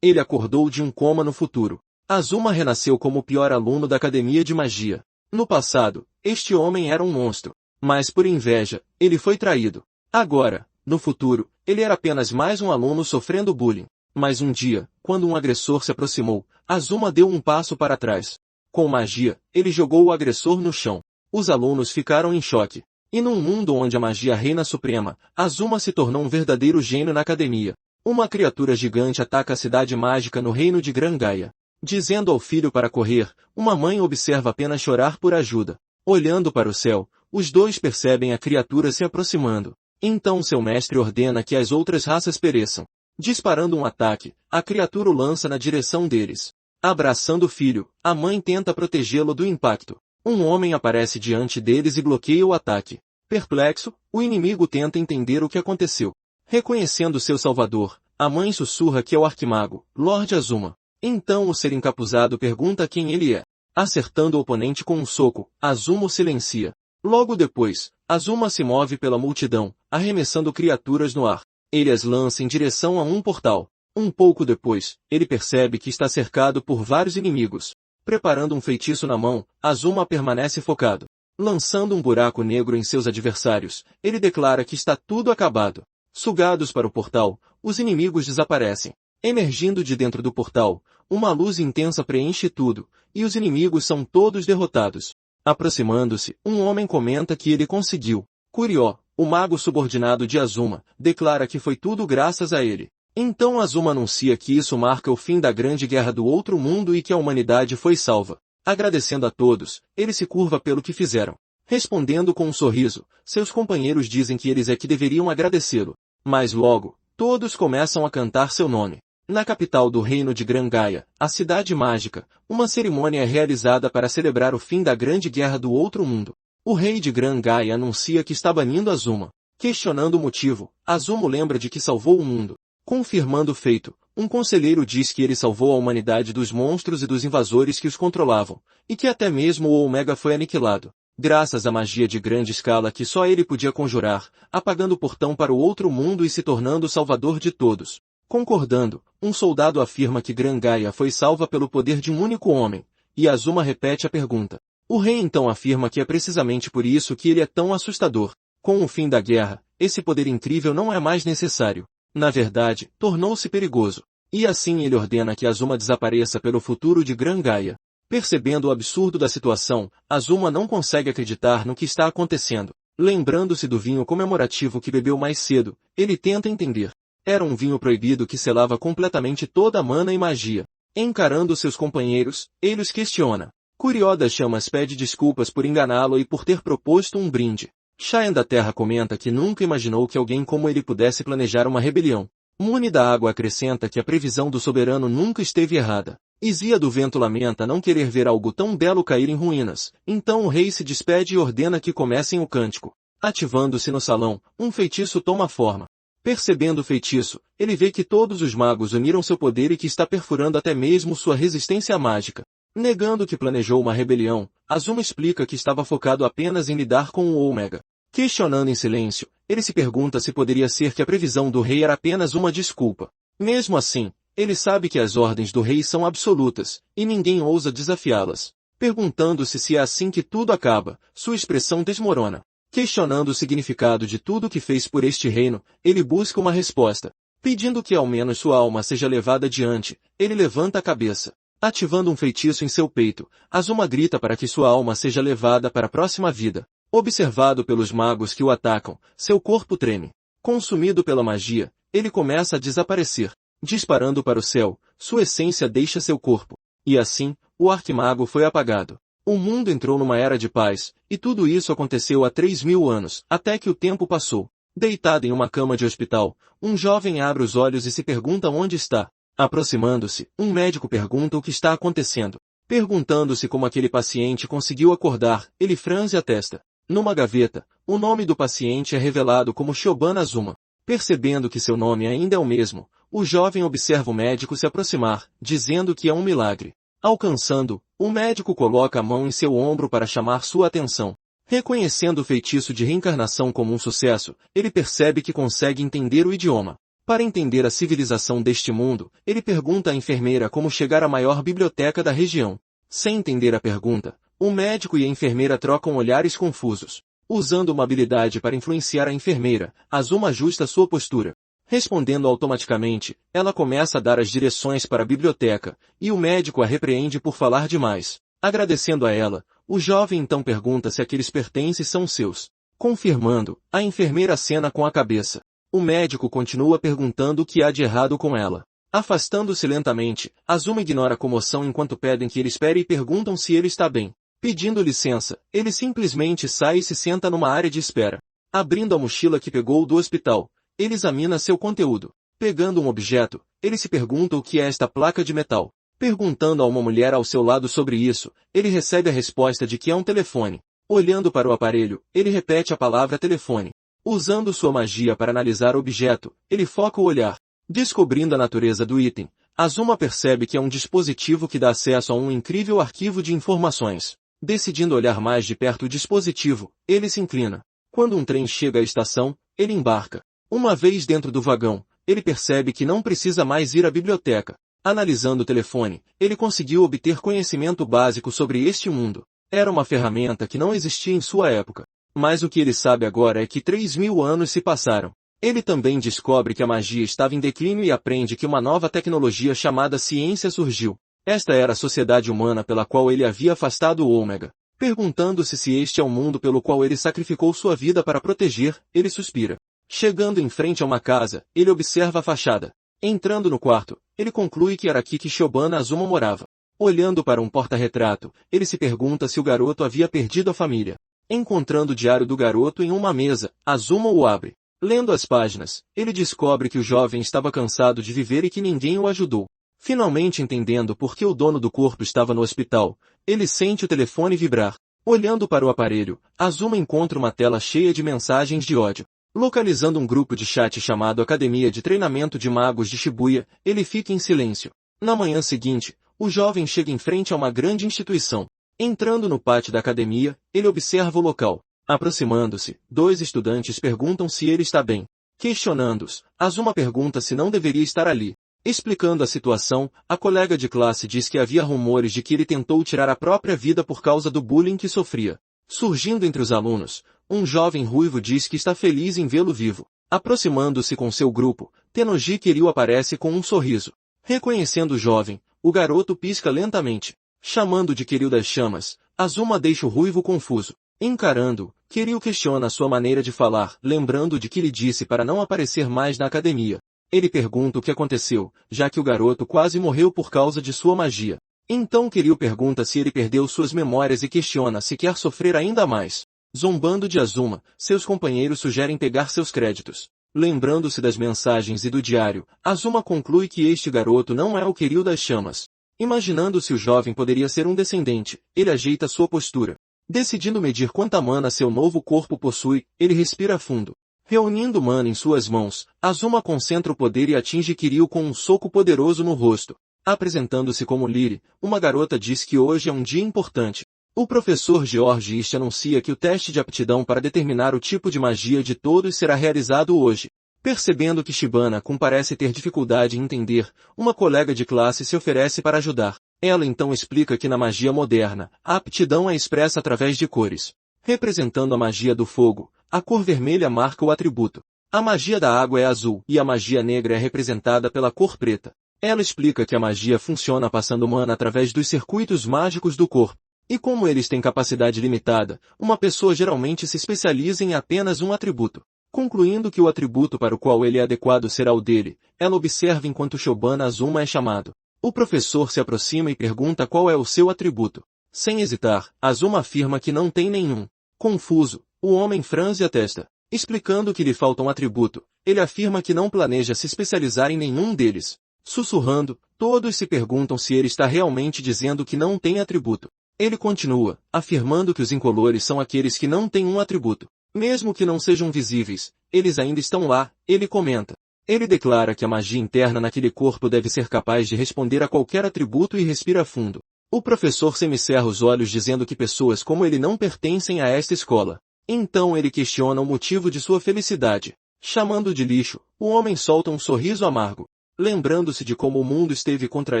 Ele acordou de um coma no futuro. Azuma renasceu como o pior aluno da academia de magia. No passado, este homem era um monstro. Mas por inveja, ele foi traído. Agora, no futuro, ele era apenas mais um aluno sofrendo bullying. Mas um dia, quando um agressor se aproximou, Azuma deu um passo para trás. Com magia, ele jogou o agressor no chão. Os alunos ficaram em choque. E num mundo onde a magia reina suprema, Azuma se tornou um verdadeiro gênio na academia. Uma criatura gigante ataca a cidade mágica no reino de Gran Gaia. Dizendo ao filho para correr, uma mãe observa apenas chorar por ajuda. Olhando para o céu, os dois percebem a criatura se aproximando. Então seu mestre ordena que as outras raças pereçam. Disparando um ataque, a criatura o lança na direção deles. Abraçando o filho, a mãe tenta protegê-lo do impacto. Um homem aparece diante deles e bloqueia o ataque. Perplexo, o inimigo tenta entender o que aconteceu. Reconhecendo seu salvador, a mãe sussurra que é o arquimago, Lord Azuma. Então o ser encapuzado pergunta quem ele é. Acertando o oponente com um soco, Azuma o silencia. Logo depois, Azuma se move pela multidão, arremessando criaturas no ar. Ele as lança em direção a um portal. Um pouco depois, ele percebe que está cercado por vários inimigos. Preparando um feitiço na mão, Azuma permanece focado. Lançando um buraco negro em seus adversários, ele declara que está tudo acabado. Sugados para o portal, os inimigos desaparecem. Emergindo de dentro do portal, uma luz intensa preenche tudo, e os inimigos são todos derrotados. Aproximando-se, um homem comenta que ele conseguiu. Kurió, o mago subordinado de Azuma, declara que foi tudo graças a ele. Então Azuma anuncia que isso marca o fim da grande guerra do outro mundo e que a humanidade foi salva. Agradecendo a todos, ele se curva pelo que fizeram. Respondendo com um sorriso, seus companheiros dizem que eles é que deveriam agradecê-lo. Mas logo, todos começam a cantar seu nome. Na capital do reino de Gran Gaia, a cidade mágica, uma cerimônia é realizada para celebrar o fim da grande guerra do outro mundo. O rei de Gran Gaia anuncia que está banindo Azuma. Questionando o motivo, Azuma lembra de que salvou o mundo. Confirmando o feito, um conselheiro diz que ele salvou a humanidade dos monstros e dos invasores que os controlavam, e que até mesmo o Omega foi aniquilado, graças à magia de grande escala que só ele podia conjurar, apagando o portão para o outro mundo e se tornando o salvador de todos. Concordando, um soldado afirma que Gran Gaia foi salva pelo poder de um único homem, e Azuma repete a pergunta. O rei então afirma que é precisamente por isso que ele é tão assustador. Com o fim da guerra, esse poder incrível não é mais necessário. Na verdade, tornou-se perigoso. E assim ele ordena que Azuma desapareça pelo futuro de Gran Gaia. Percebendo o absurdo da situação, Azuma não consegue acreditar no que está acontecendo. Lembrando-se do vinho comemorativo que bebeu mais cedo, ele tenta entender. Era um vinho proibido que selava completamente toda a mana e magia. Encarando seus companheiros, ele os questiona. Kurió das Chamas pede desculpas por enganá-lo e por ter proposto um brinde. Shaen da Terra comenta que nunca imaginou que alguém como ele pudesse planejar uma rebelião. Mune da Água acrescenta que a previsão do soberano nunca esteve errada. Izia do Vento lamenta não querer ver algo tão belo cair em ruínas. Então o rei se despede e ordena que comecem o cântico. Ativando-se no salão, um feitiço toma forma. Percebendo o feitiço, ele vê que todos os magos uniram seu poder e que está perfurando até mesmo sua resistência mágica. Negando que planejou uma rebelião, Azuma explica que estava focado apenas em lidar com o Omega. Questionando em silêncio, ele se pergunta se poderia ser que a previsão do rei era apenas uma desculpa. Mesmo assim, ele sabe que as ordens do rei são absolutas, e ninguém ousa desafiá-las. Perguntando-se se é assim que tudo acaba, sua expressão desmorona. Questionando o significado de tudo que fez por este reino, ele busca uma resposta. Pedindo que ao menos sua alma seja levada adiante, ele levanta a cabeça. Ativando um feitiço em seu peito, Azuma grita para que sua alma seja levada para a próxima vida. Observado pelos magos que o atacam, seu corpo treme. Consumido pela magia, ele começa a desaparecer. Disparando para o céu, sua essência deixa seu corpo. E assim, o arquimago foi apagado. O mundo entrou numa era de paz, e tudo isso aconteceu há 3.000 anos, até que o tempo passou. Deitado em uma cama de hospital, um jovem abre os olhos e se pergunta onde está. Aproximando-se, um médico pergunta o que está acontecendo. Perguntando-se como aquele paciente conseguiu acordar, ele franze a testa. Numa gaveta, o nome do paciente é revelado como Shoban Azuma. Percebendo que seu nome ainda é o mesmo, o jovem observa o médico se aproximar, dizendo que é um milagre. Alcançando, o médico coloca a mão em seu ombro para chamar sua atenção. Reconhecendo o feitiço de reencarnação como um sucesso, ele percebe que consegue entender o idioma. Para entender a civilização deste mundo, ele pergunta à enfermeira como chegar à maior biblioteca da região. Sem entender a pergunta, o médico e a enfermeira trocam olhares confusos. Usando uma habilidade para influenciar a enfermeira, Azuma ajusta sua postura. Respondendo automaticamente, ela começa a dar as direções para a biblioteca, e o médico a repreende por falar demais. Agradecendo a ela, o jovem então pergunta se aqueles pertences são seus. Confirmando, a enfermeira acena com a cabeça. O médico continua perguntando o que há de errado com ela. Afastando-se lentamente, Azuma ignora a comoção enquanto pedem que ele espere e perguntam se ele está bem. Pedindo licença, ele simplesmente sai e se senta numa área de espera. Abrindo a mochila que pegou do hospital, ele examina seu conteúdo. Pegando um objeto, ele se pergunta o que é esta placa de metal. Perguntando a uma mulher ao seu lado sobre isso, ele recebe a resposta de que é um telefone. Olhando para o aparelho, ele repete a palavra telefone. Usando sua magia para analisar o objeto, ele foca o olhar. Descobrindo a natureza do item, Azuma percebe que é um dispositivo que dá acesso a um incrível arquivo de informações. Decidindo olhar mais de perto o dispositivo, ele se inclina. Quando um trem chega à estação, ele embarca. Uma vez dentro do vagão, ele percebe que não precisa mais ir à biblioteca. Analisando o telefone, ele conseguiu obter conhecimento básico sobre este mundo. Era uma ferramenta que não existia em sua época. Mas o que ele sabe agora é que 3.000 anos se passaram. Ele também descobre que a magia estava em declínio e aprende que uma nova tecnologia chamada ciência surgiu. Esta era a sociedade humana pela qual ele havia afastado o Ômega. Perguntando-se se este é o mundo pelo qual ele sacrificou sua vida para proteger, ele suspira. Chegando em frente a uma casa, ele observa a fachada. Entrando no quarto, ele conclui que era aqui que Shobana Azuma morava. Olhando para um porta-retrato, ele se pergunta se o garoto havia perdido a família. Encontrando o diário do garoto em uma mesa, Azuma o abre. Lendo as páginas, ele descobre que o jovem estava cansado de viver e que ninguém o ajudou. Finalmente entendendo por que o dono do corpo estava no hospital, ele sente o telefone vibrar. Olhando para o aparelho, Azuma encontra uma tela cheia de mensagens de ódio. Localizando um grupo de chat chamado Academia de Treinamento de Magos de Shibuya, ele fica em silêncio. Na manhã seguinte, o jovem chega em frente a uma grande instituição. Entrando no pátio da academia, ele observa o local. Aproximando-se, 2 estudantes perguntam se ele está bem. Questionando-os, Azuma pergunta se não deveria estar ali. Explicando a situação, a colega de classe diz que havia rumores de que ele tentou tirar a própria vida por causa do bullying que sofria. Surgindo entre os alunos, um jovem ruivo diz que está feliz em vê-lo vivo. Aproximando-se com seu grupo, Tenoji Kiryu aparece com um sorriso. Reconhecendo o jovem, o garoto pisca lentamente. Chamando de Kiryu das chamas, Azuma deixa o ruivo confuso. Encarando-o, Kiryu questiona sua maneira de falar, lembrando de que lhe disse para não aparecer mais na academia. Ele pergunta o que aconteceu, já que o garoto quase morreu por causa de sua magia. Então Kiryu pergunta se ele perdeu suas memórias e questiona se quer sofrer ainda mais. Zombando de Azuma, seus companheiros sugerem pegar seus créditos. Lembrando-se das mensagens e do diário, Azuma conclui que este garoto não é o Kiryu das chamas. Imaginando se o jovem poderia ser um descendente, ele ajeita sua postura. Decidindo medir quanta mana seu novo corpo possui, ele respira fundo. Reunindo mana em suas mãos, Azuma concentra o poder e atinge Kiryu com um soco poderoso no rosto. Apresentando-se como Liri, uma garota diz que hoje é um dia importante. O professor George East anuncia que o teste de aptidão para determinar o tipo de magia de todos será realizado hoje. Percebendo que Shibana-kun parece ter dificuldade em entender, uma colega de classe se oferece para ajudar. Ela então explica que na magia moderna, a aptidão é expressa através de cores. Representando a magia do fogo, a cor vermelha marca o atributo. A magia da água é azul e a magia negra é representada pela cor preta. Ela explica que a magia funciona passando mana através dos circuitos mágicos do corpo. E como eles têm capacidade limitada, uma pessoa geralmente se especializa em apenas um atributo. Concluindo que o atributo para o qual ele é adequado será o dele, ela observa enquanto Shobana Azuma é chamado. O professor se aproxima e pergunta qual é o seu atributo. Sem hesitar, Azuma afirma que não tem nenhum. Confuso, o homem franze a testa. Explicando que lhe falta um atributo, ele afirma que não planeja se especializar em nenhum deles. Sussurrando, todos se perguntam se ele está realmente dizendo que não tem atributo. Ele continua, afirmando que os incolores são aqueles que não têm um atributo. Mesmo que não sejam visíveis, eles ainda estão lá, ele comenta. Ele declara que a magia interna naquele corpo deve ser capaz de responder a qualquer atributo e respira fundo. O professor semicerra os olhos dizendo que pessoas como ele não pertencem a esta escola. Então ele questiona o motivo de sua felicidade. Chamando de lixo, o homem solta um sorriso amargo. Lembrando-se de como o mundo esteve contra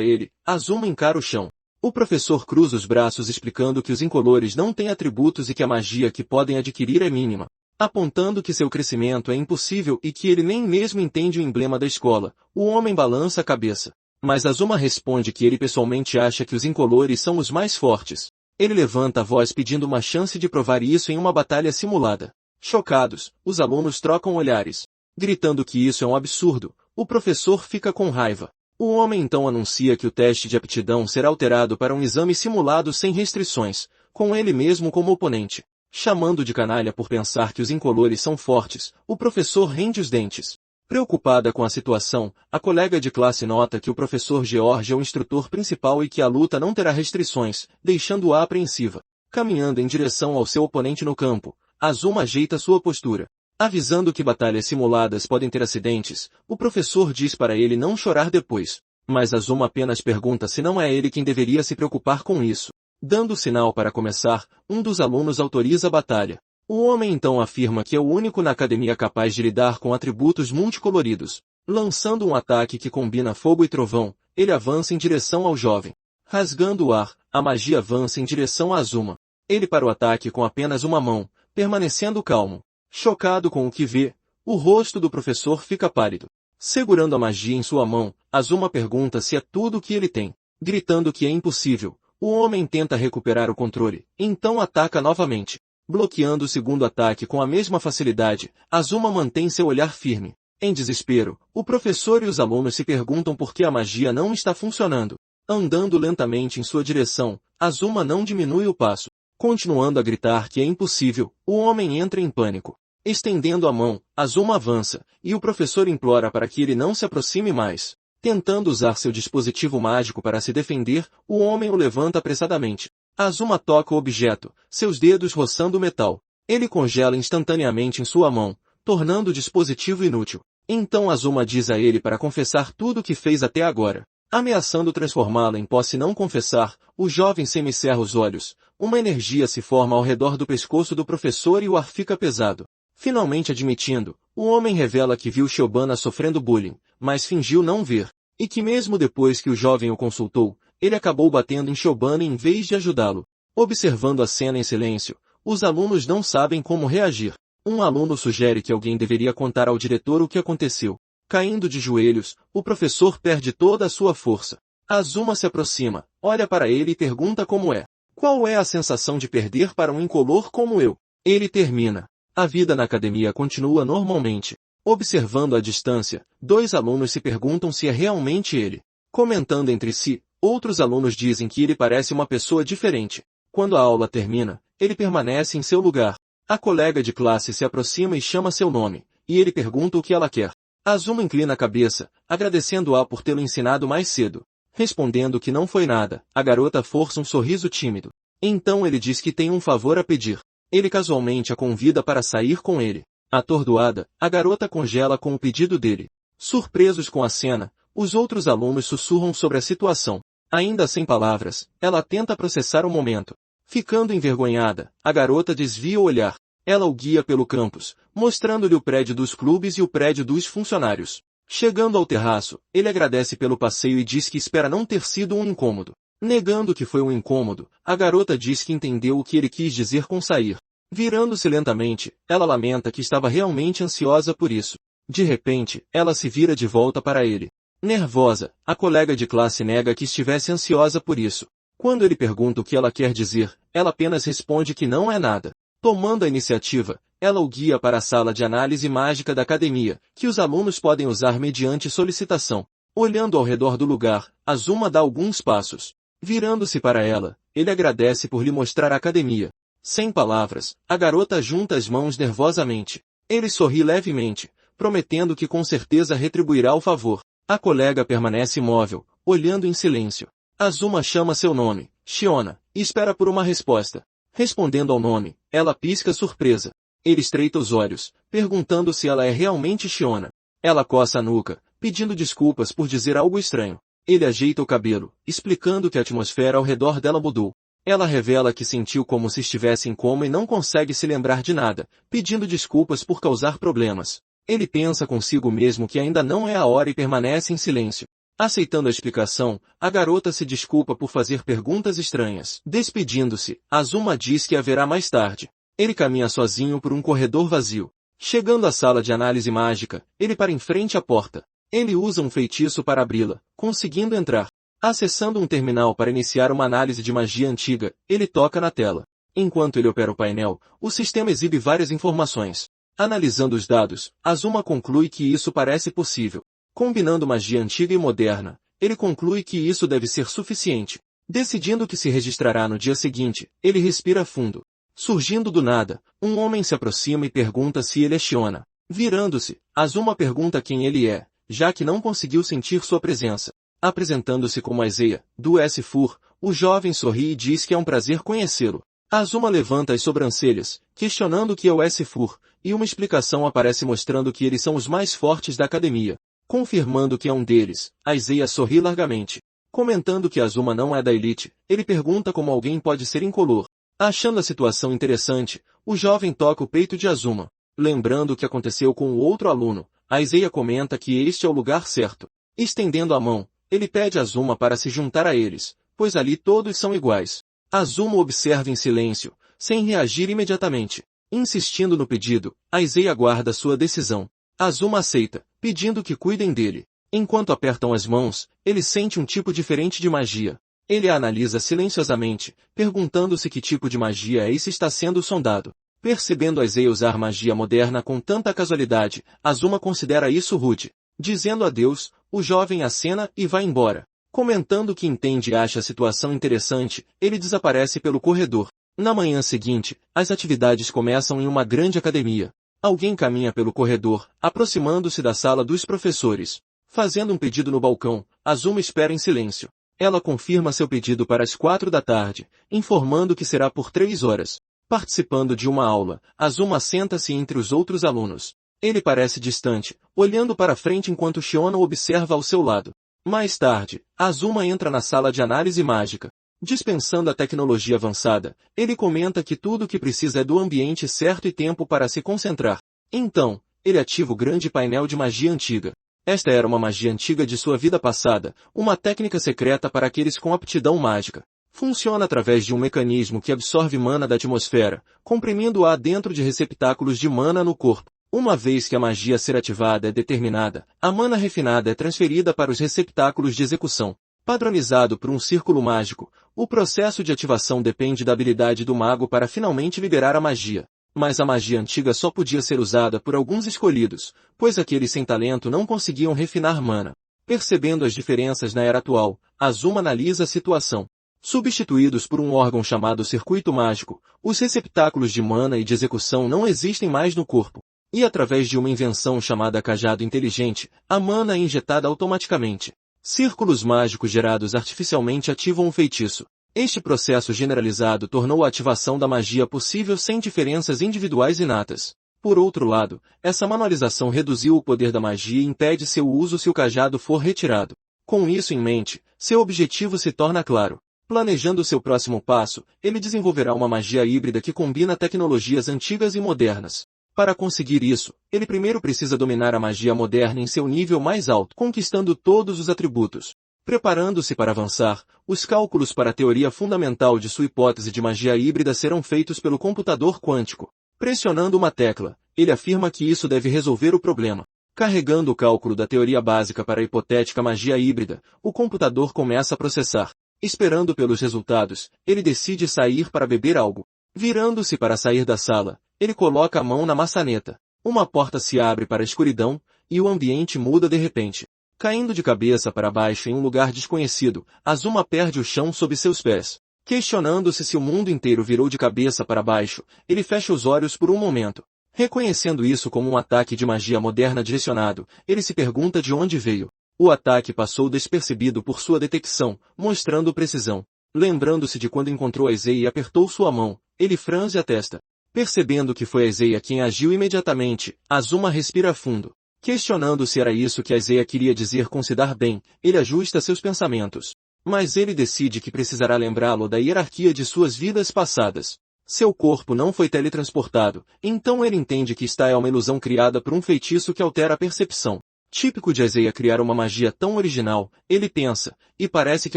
ele, Azuma encara o chão. O professor cruza os braços explicando que os incolores não têm atributos e que a magia que podem adquirir é mínima, apontando que seu crescimento é impossível e que ele nem mesmo entende o emblema da escola. O homem balança a cabeça. Mas Azuma responde que ele pessoalmente acha que os incolores são os mais fortes. Ele levanta a voz pedindo uma chance de provar isso em uma batalha simulada. Chocados, os alunos trocam olhares. Gritando que isso é um absurdo, o professor fica com raiva. O homem então anuncia que o teste de aptidão será alterado para um exame simulado sem restrições, com ele mesmo como oponente. Chamando de canalha por pensar que os incolores são fortes, o professor rende os dentes. Preocupada com a situação, a colega de classe nota que o professor George é o instrutor principal e que a luta não terá restrições, deixando-a apreensiva. Caminhando em direção ao seu oponente no campo, Azuma ajeita sua postura. Avisando que batalhas simuladas podem ter acidentes, o professor diz para ele não chorar depois. Mas Azuma apenas pergunta se não é ele quem deveria se preocupar com isso. Dando sinal para começar, um dos alunos autoriza a batalha. O homem então afirma que é o único na academia capaz de lidar com atributos multicoloridos. Lançando um ataque que combina fogo e trovão, ele avança em direção ao jovem. Rasgando o ar, a magia avança em direção a Azuma. Ele para o ataque com apenas uma mão, permanecendo calmo. Chocado com o que vê, o rosto do professor fica pálido. Segurando a magia em sua mão, Azuma pergunta se é tudo o que ele tem. Gritando que é impossível, o homem tenta recuperar o controle, então ataca novamente. Bloqueando o segundo ataque com a mesma facilidade, Azuma mantém seu olhar firme. Em desespero, o professor e os alunos se perguntam por que a magia não está funcionando. Andando lentamente em sua direção, Azuma não diminui o passo. Continuando a gritar que é impossível, o homem entra em pânico. Estendendo a mão, Azuma avança, e o professor implora para que ele não se aproxime mais. Tentando usar seu dispositivo mágico para se defender, o homem o levanta apressadamente. Azuma toca o objeto, seus dedos roçando o metal. Ele congela instantaneamente em sua mão, tornando o dispositivo inútil. Então Azuma diz a ele para confessar tudo o que fez até agora. Ameaçando transformá-lo em pó se não confessar, o jovem semicerra os olhos. Uma energia se forma ao redor do pescoço do professor e o ar fica pesado. Finalmente admitindo, o homem revela que viu Shiobana sofrendo bullying, mas fingiu não ver. E que mesmo depois que o jovem o consultou, ele acabou batendo em Shiobana em vez de ajudá-lo. Observando a cena em silêncio, os alunos não sabem como reagir. Um aluno sugere que alguém deveria contar ao diretor o que aconteceu. Caindo de joelhos, o professor perde toda a sua força. Azuma se aproxima, olha para ele e pergunta como é. Qual é a sensação de perder para um incolor como eu? Ele termina. A vida na academia continua normalmente. Observando à distância, dois alunos se perguntam se é realmente ele. Comentando entre si, outros alunos dizem que ele parece uma pessoa diferente. Quando a aula termina, ele permanece em seu lugar. A colega de classe se aproxima e chama seu nome, e ele pergunta o que ela quer. Azuma inclina a cabeça, agradecendo-a por tê-lo ensinado mais cedo. Respondendo que não foi nada, a garota força um sorriso tímido. Então ele diz que tem um favor a pedir. Ele casualmente a convida para sair com ele. Atordoada, a garota congela com o pedido dele. Surpresos com a cena, os outros alunos sussurram sobre a situação. Ainda sem palavras, ela tenta processar o momento. Ficando envergonhada, a garota desvia o olhar. Ela o guia pelo campus, mostrando-lhe o prédio dos clubes e o prédio dos funcionários. Chegando ao terraço, ele agradece pelo passeio e diz que espera não ter sido um incômodo. Negando que foi um incômodo, a garota diz que entendeu o que ele quis dizer com sair. Virando-se lentamente, ela lamenta que estava realmente ansiosa por isso. De repente, ela se vira de volta para ele. Nervosa, a colega de classe nega que estivesse ansiosa por isso. Quando ele pergunta o que ela quer dizer, ela apenas responde que não é nada. Tomando a iniciativa, ela o guia para a sala de análise mágica da academia, que os alunos podem usar mediante solicitação. Olhando ao redor do lugar, Azuma dá alguns passos. Virando-se para ela, ele agradece por lhe mostrar a academia. Sem palavras, a garota junta as mãos nervosamente. Ele sorri levemente, prometendo que com certeza retribuirá o favor. A colega permanece imóvel, olhando em silêncio. Azuma chama seu nome, Shiona, e espera por uma resposta. Respondendo ao nome, ela pisca surpresa. Ele estreita os olhos, perguntando se ela é realmente Shiona. Ela coça a nuca, pedindo desculpas por dizer algo estranho. Ele ajeita o cabelo, explicando que a atmosfera ao redor dela mudou. Ela revela que sentiu como se estivesse em coma e não consegue se lembrar de nada, pedindo desculpas por causar problemas. Ele pensa consigo mesmo que ainda não é a hora e permanece em silêncio. Aceitando a explicação, a garota se desculpa por fazer perguntas estranhas. Despedindo-se, Azuma diz que haverá mais tarde. Ele caminha sozinho por um corredor vazio. Chegando à sala de análise mágica, ele para em frente à porta. Ele usa um feitiço para abri-la, conseguindo entrar. Acessando um terminal para iniciar uma análise de magia antiga, ele toca na tela. Enquanto ele opera o painel, o sistema exibe várias informações. Analisando os dados, Azuma conclui que isso parece possível. Combinando magia antiga e moderna, ele conclui que isso deve ser suficiente. Decidindo que se registrará no dia seguinte, ele respira fundo. Surgindo do nada, um homem se aproxima e pergunta se ele é Shiona. Virando-se, Azuma pergunta quem ele é, já que não conseguiu sentir sua presença. Apresentando-se como Aizeia, do S-Fur, o jovem sorri e diz que é um prazer conhecê-lo. Azuma levanta as sobrancelhas, questionando o que é o S-Fur, e uma explicação aparece mostrando que eles são os mais fortes da academia. Confirmando que é um deles, Aizeia sorri largamente. Comentando que Azuma não é da elite, ele pergunta como alguém pode ser incolor. Achando a situação interessante, o jovem toca o peito de Azuma. Lembrando o que aconteceu com o outro aluno, Aizeia comenta que este é o lugar certo. Estendendo a mão, ele pede a Azuma para se juntar a eles, pois ali todos são iguais. Azuma observa em silêncio, sem reagir imediatamente. Insistindo no pedido, Aizeia aguarda sua decisão. Azuma aceita, pedindo que cuidem dele. Enquanto apertam as mãos, ele sente um tipo diferente de magia. Ele a analisa silenciosamente, perguntando-se que tipo de magia é e se está sendo sondado. Percebendo Aizeia usar magia moderna com tanta casualidade, Azuma considera isso rude. Dizendo adeus, o jovem acena e vai embora. Comentando que entende e acha a situação interessante, ele desaparece pelo corredor. Na manhã seguinte, as atividades começam em uma grande academia. Alguém caminha pelo corredor, aproximando-se da sala dos professores. Fazendo um pedido no balcão, Azuma espera em silêncio. Ela confirma seu pedido para as 4 da tarde, informando que será por 3 horas. Participando de uma aula, Azuma senta-se entre os outros alunos. Ele parece distante, olhando para frente enquanto Shiona o observa ao seu lado. Mais tarde, Azuma entra na sala de análise mágica. Dispensando a tecnologia avançada, ele comenta que tudo o que precisa é do ambiente certo e tempo para se concentrar. Então, ele ativa o grande painel de magia antiga. Esta era uma magia antiga de sua vida passada, uma técnica secreta para aqueles com aptidão mágica. Funciona através de um mecanismo que absorve mana da atmosfera, comprimindo-a dentro de receptáculos de mana no corpo. Uma vez que a magia a ser ativada é determinada, a mana refinada é transferida para os receptáculos de execução. Padronizado por um círculo mágico, o processo de ativação depende da habilidade do mago para finalmente liberar a magia. Mas a magia antiga só podia ser usada por alguns escolhidos, pois aqueles sem talento não conseguiam refinar mana. Percebendo as diferenças na era atual, Azuma analisa a situação. Substituídos por um órgão chamado circuito mágico, os receptáculos de mana e de execução não existem mais no corpo. E através de uma invenção chamada cajado inteligente, a mana é injetada automaticamente. Círculos mágicos gerados artificialmente ativam um feitiço. Este processo generalizado tornou a ativação da magia possível sem diferenças individuais inatas. Por outro lado, essa manualização reduziu o poder da magia e impede seu uso se o cajado for retirado. Com isso em mente, seu objetivo se torna claro. Planejando seu próximo passo, ele desenvolverá uma magia híbrida que combina tecnologias antigas e modernas. Para conseguir isso, ele primeiro precisa dominar a magia moderna em seu nível mais alto, conquistando todos os atributos. Preparando-se para avançar, os cálculos para a teoria fundamental de sua hipótese de magia híbrida serão feitos pelo computador quântico. Pressionando uma tecla, ele afirma que isso deve resolver o problema. Carregando o cálculo da teoria básica para a hipotética magia híbrida, o computador começa a processar. Esperando pelos resultados, ele decide sair para beber algo. Virando-se para sair da sala, ele coloca a mão na maçaneta. Uma porta se abre para a escuridão, e o ambiente muda de repente. Caindo de cabeça para baixo em um lugar desconhecido, Azuma perde o chão sob seus pés. Questionando-se se o mundo inteiro virou de cabeça para baixo, ele fecha os olhos por um momento. Reconhecendo isso como um ataque de magia moderna direcionado, ele se pergunta de onde veio. O ataque passou despercebido por sua detecção, mostrando precisão. Lembrando-se de quando encontrou Aizeia e apertou sua mão, ele franze a testa. Percebendo que foi Aizeia quem agiu imediatamente, Azuma respira fundo. Questionando se era isso que Aizeia queria dizer com se dar bem, ele ajusta seus pensamentos. Mas ele decide que precisará lembrá-lo da hierarquia de suas vidas passadas. Seu corpo não foi teletransportado, então ele entende que está é uma ilusão criada por um feitiço que altera a percepção. Típico de Isaiah criar uma magia tão original, ele pensa, e parece que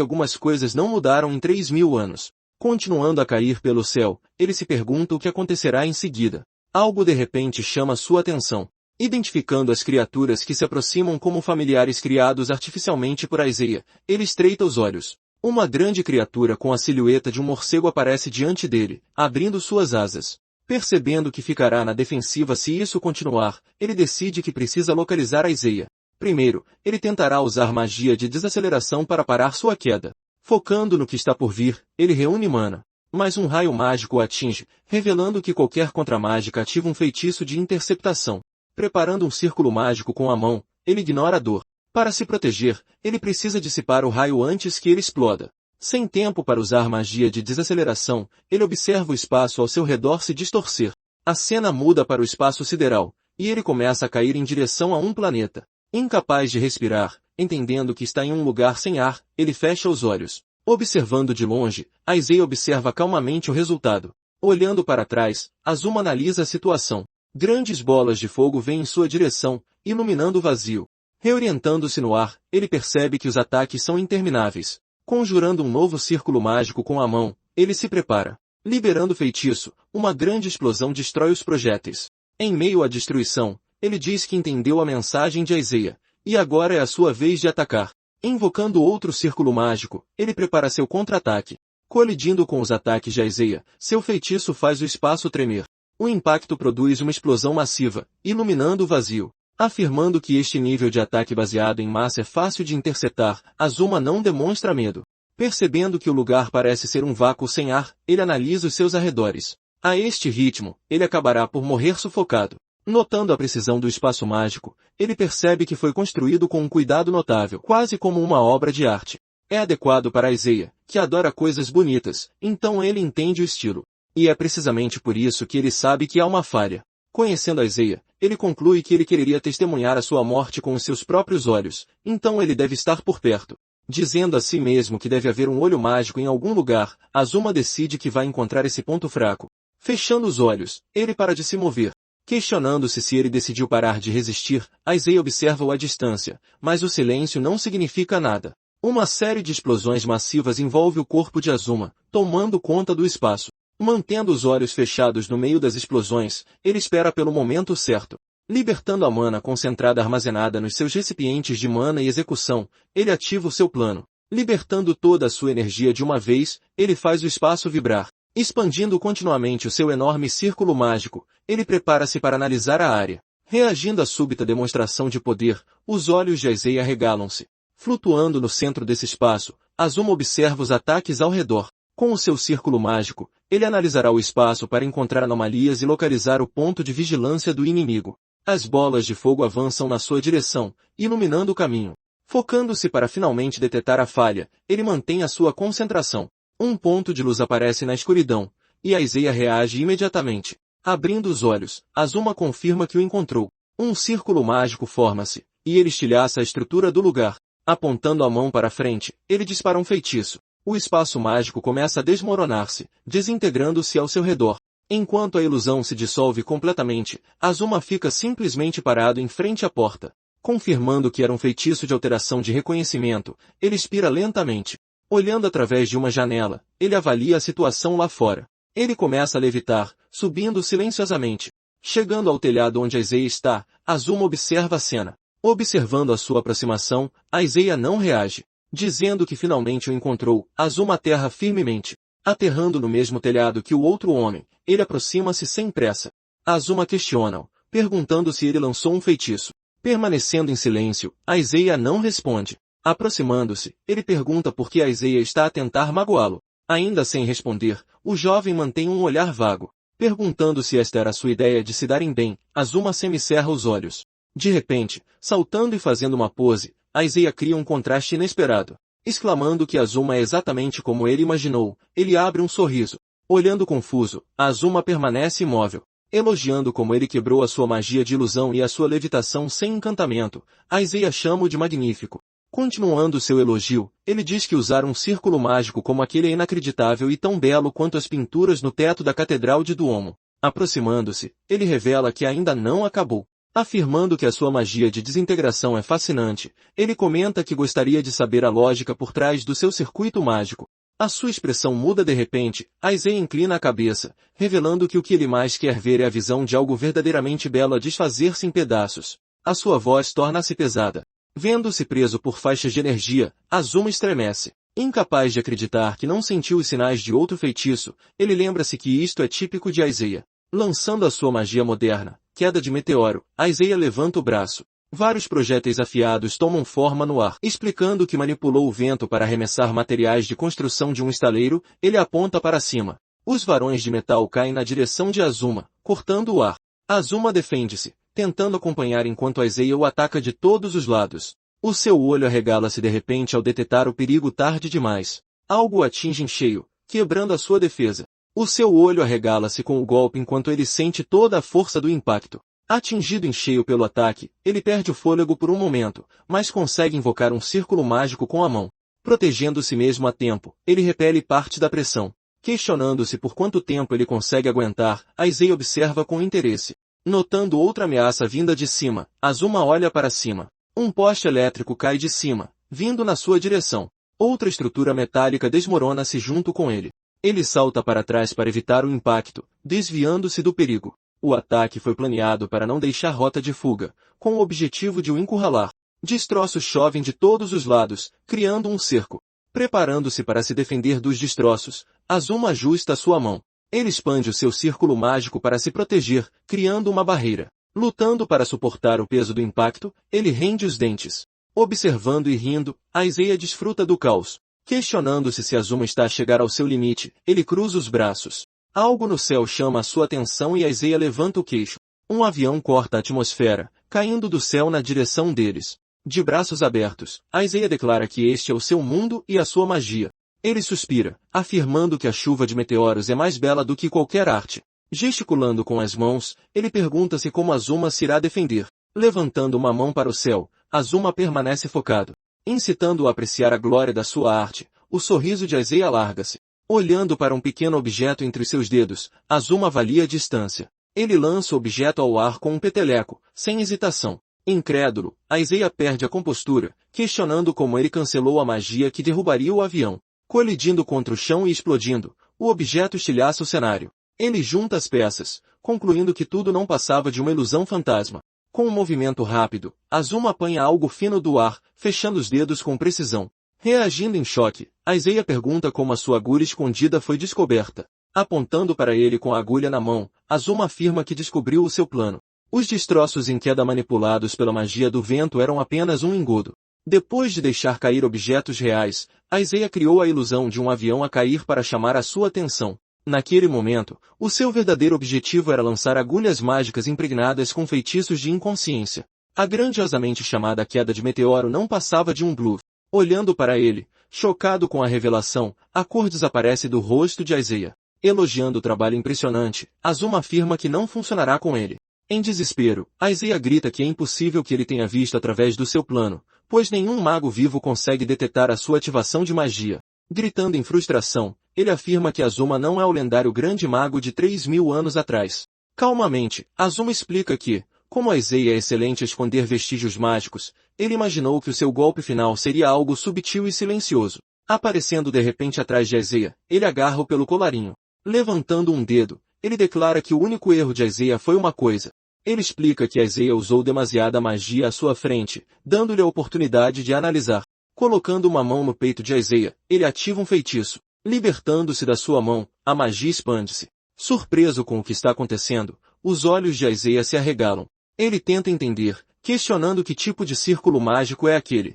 algumas coisas não mudaram em 3.000 anos. Continuando a cair pelo céu, ele se pergunta o que acontecerá em seguida. Algo de repente chama sua atenção. Identificando as criaturas que se aproximam como familiares criados artificialmente por Isaiah, ele estreita os olhos. Uma grande criatura com a silhueta de um morcego aparece diante dele, abrindo suas asas. Percebendo que ficará na defensiva se isso continuar, ele decide que precisa localizar Isaiah. Primeiro, ele tentará usar magia de desaceleração para parar sua queda. Focando no que está por vir, ele reúne mana. Mas um raio mágico o atinge, revelando que qualquer contramágica ativa um feitiço de interceptação. Preparando um círculo mágico com a mão, ele ignora a dor. Para se proteger, ele precisa dissipar o raio antes que ele exploda. Sem tempo para usar magia de desaceleração, ele observa o espaço ao seu redor se distorcer. A cena muda para o espaço sideral, e ele começa a cair em direção a um planeta. Incapaz de respirar, entendendo que está em um lugar sem ar, ele fecha os olhos. Observando de longe, Isaiah observa calmamente o resultado. Olhando para trás, Azuma analisa a situação. Grandes bolas de fogo vêm em sua direção, iluminando o vazio. Reorientando-se no ar, ele percebe que os ataques são intermináveis. Conjurando um novo círculo mágico com a mão, ele se prepara. Liberando o feitiço, uma grande explosão destrói os projéteis. Em meio à destruição, ele diz que entendeu a mensagem de Isaiah, e agora é a sua vez de atacar. Invocando outro círculo mágico, ele prepara seu contra-ataque. Colidindo com os ataques de Isaiah, seu feitiço faz o espaço tremer. O impacto produz uma explosão massiva, iluminando o vazio. Afirmando que este nível de ataque baseado em massa é fácil de interceptar, Azuma não demonstra medo. Percebendo que o lugar parece ser um vácuo sem ar, ele analisa os seus arredores. A este ritmo, ele acabará por morrer sufocado. Notando a precisão do espaço mágico, ele percebe que foi construído com um cuidado notável, quase como uma obra de arte. É adequado para Isaiah, que adora coisas bonitas, então ele entende o estilo. E é precisamente por isso que ele sabe que há uma falha. Conhecendo a Isaiah, ele conclui que ele quereria testemunhar a sua morte com os seus próprios olhos, então ele deve estar por perto. Dizendo a si mesmo que deve haver um olho mágico em algum lugar, Azuma decide que vai encontrar esse ponto fraco. Fechando os olhos, ele para de se mover. Questionando-se se ele decidiu parar de resistir, Isaiah observa-o à distância, mas o silêncio não significa nada. Uma série de explosões massivas envolve o corpo de Azuma, tomando conta do espaço. Mantendo os olhos fechados no meio das explosões, ele espera pelo momento certo. Libertando a mana concentrada armazenada nos seus recipientes de mana e execução, ele ativa o seu plano. Libertando toda a sua energia de uma vez, ele faz o espaço vibrar. Expandindo continuamente o seu enorme círculo mágico, ele prepara-se para analisar a área. Reagindo à súbita demonstração de poder, os olhos de Isaiah regalam-se. Flutuando no centro desse espaço, Azuma observa os ataques ao redor. Com o seu círculo mágico, ele analisará o espaço para encontrar anomalias e localizar o ponto de vigilância do inimigo. As bolas de fogo avançam na sua direção, iluminando o caminho. Focando-se para finalmente detectar a falha, ele mantém a sua concentração. Um ponto de luz aparece na escuridão, e Isaiah reage imediatamente. Abrindo os olhos, Azuma confirma que o encontrou. Um círculo mágico forma-se, e ele estilhaça a estrutura do lugar. Apontando a mão para frente, ele dispara um feitiço. O espaço mágico começa a desmoronar-se, desintegrando-se ao seu redor. Enquanto a ilusão se dissolve completamente, Azuma fica simplesmente parado em frente à porta. Confirmando que era um feitiço de alteração de reconhecimento, ele expira lentamente. Olhando através de uma janela, ele avalia a situação lá fora. Ele começa a levitar, subindo silenciosamente. Chegando ao telhado onde Isaiah está, Azuma observa a cena. Observando a sua aproximação, Isaiah não reage. Dizendo que finalmente o encontrou, Azuma aterra firmemente. Aterrando no mesmo telhado que o outro homem, ele aproxima-se sem pressa. Azuma questiona-o, perguntando se ele lançou um feitiço. Permanecendo em silêncio, Isaiah não responde. Aproximando-se, ele pergunta por que Isaiah está a tentar magoá-lo. Ainda sem responder, o jovem mantém um olhar vago. Perguntando se esta era sua ideia de se darem bem, Azuma semicerra os olhos. De repente, saltando e fazendo uma pose, Isaiah cria um contraste inesperado. Exclamando que Azuma é exatamente como ele imaginou, ele abre um sorriso. Olhando confuso, Azuma permanece imóvel. Elogiando como ele quebrou a sua magia de ilusão e a sua levitação sem encantamento, Isaiah chama-o de magnífico. Continuando seu elogio, ele diz que usar um círculo mágico como aquele é inacreditável e tão belo quanto as pinturas no teto da Catedral de Duomo. Aproximando-se, ele revela que ainda não acabou. Afirmando que a sua magia de desintegração é fascinante, ele comenta que gostaria de saber a lógica por trás do seu circuito mágico. A sua expressão muda de repente, Isaiah inclina a cabeça, revelando que o que ele mais quer ver é a visão de algo verdadeiramente belo a desfazer-se em pedaços. A sua voz torna-se pesada. Vendo-se preso por faixas de energia, Azuma estremece. Incapaz de acreditar que não sentiu os sinais de outro feitiço, ele lembra-se que isto é típico de Isaiah. Lançando a sua magia moderna, queda de meteoro, Isaiah levanta o braço. Vários projéteis afiados tomam forma no ar. Explicando que manipulou o vento para arremessar materiais de construção de um estaleiro, ele aponta para cima. Os varões de metal caem na direção de Azuma, cortando o ar. Azuma defende-se, tentando acompanhar enquanto Isaiah o ataca de todos os lados. O seu olho arregala-se de repente ao detectar o perigo tarde demais. Algo o atinge em cheio, quebrando a sua defesa. O seu olho arregala-se com o golpe enquanto ele sente toda a força do impacto. Atingido em cheio pelo ataque, ele perde o fôlego por um momento, mas consegue invocar um círculo mágico com a mão. Protegendo-se mesmo a tempo, ele repele parte da pressão. Questionando-se por quanto tempo ele consegue aguentar, Isaiah observa com interesse. Notando outra ameaça vinda de cima, Azuma olha para cima. Um poste elétrico cai de cima, vindo na sua direção. Outra estrutura metálica desmorona-se junto com ele. Ele salta para trás para evitar o impacto, desviando-se do perigo. O ataque foi planeado para não deixar rota de fuga, com o objetivo de o encurralar. Destroços chovem de todos os lados, criando um cerco. Preparando-se para se defender dos destroços, Azuma ajusta sua mão. Ele expande o seu círculo mágico para se proteger, criando uma barreira. Lutando para suportar o peso do impacto, ele rende os dentes. Observando e rindo, Isaiah desfruta do caos. Questionando-se se Azuma está a chegar ao seu limite, ele cruza os braços. Algo no céu chama a sua atenção e Isaiah levanta o queixo. Um avião corta a atmosfera, caindo do céu na direção deles. De braços abertos, Isaiah declara que este é o seu mundo e a sua magia. Ele suspira, afirmando que a chuva de meteoros é mais bela do que qualquer arte. Gesticulando com as mãos, ele pergunta-se como Azuma se irá defender. Levantando uma mão para o céu, Azuma permanece focado. Incitando-o a apreciar a glória da sua arte, o sorriso de Isaiah alarga-se. Olhando para um pequeno objeto entre seus dedos, Azuma avalia a distância. Ele lança o objeto ao ar com um peteleco, sem hesitação. Incrédulo, Isaiah perde a compostura, questionando como ele cancelou a magia que derrubaria o avião. Colidindo contra o chão e explodindo, o objeto estilhaça o cenário. Ele junta as peças, concluindo que tudo não passava de uma ilusão fantasma. Com um movimento rápido, Azuma apanha algo fino do ar, fechando os dedos com precisão. Reagindo em choque, Isaiah pergunta como a sua agulha escondida foi descoberta. Apontando para ele com a agulha na mão, Azuma afirma que descobriu o seu plano. Os destroços em queda manipulados pela magia do vento eram apenas um engodo. Depois de deixar cair objetos reais, Isaiah criou a ilusão de um avião a cair para chamar a sua atenção. Naquele momento, o seu verdadeiro objetivo era lançar agulhas mágicas impregnadas com feitiços de inconsciência. A grandiosamente chamada queda de meteoro não passava de um bluff. Olhando para ele, chocado com a revelação, a cor desaparece do rosto de Isaiah. Elogiando o trabalho impressionante, Azuma afirma que não funcionará com ele. Em desespero, Isaiah grita que é impossível que ele tenha visto através do seu plano, pois nenhum mago vivo consegue detectar a sua ativação de magia. Gritando em frustração, ele afirma que Azuma não é o lendário grande mago de 3.000 anos atrás. Calmamente, Azuma explica que, como Isaiah é excelente a esconder vestígios mágicos, ele imaginou que o seu golpe final seria algo sutil e silencioso. Aparecendo de repente atrás de Isaiah, ele agarra-o pelo colarinho. Levantando um dedo, ele declara que o único erro de Isaiah foi uma coisa. Ele explica que Isaiah usou demasiada magia à sua frente, dando-lhe a oportunidade de analisar. Colocando uma mão no peito de Isaiah, ele ativa um feitiço. Libertando-se da sua mão, a magia expande-se. Surpreso com o que está acontecendo, os olhos de Isaiah se arregalam. Ele tenta entender, questionando que tipo de círculo mágico é aquele.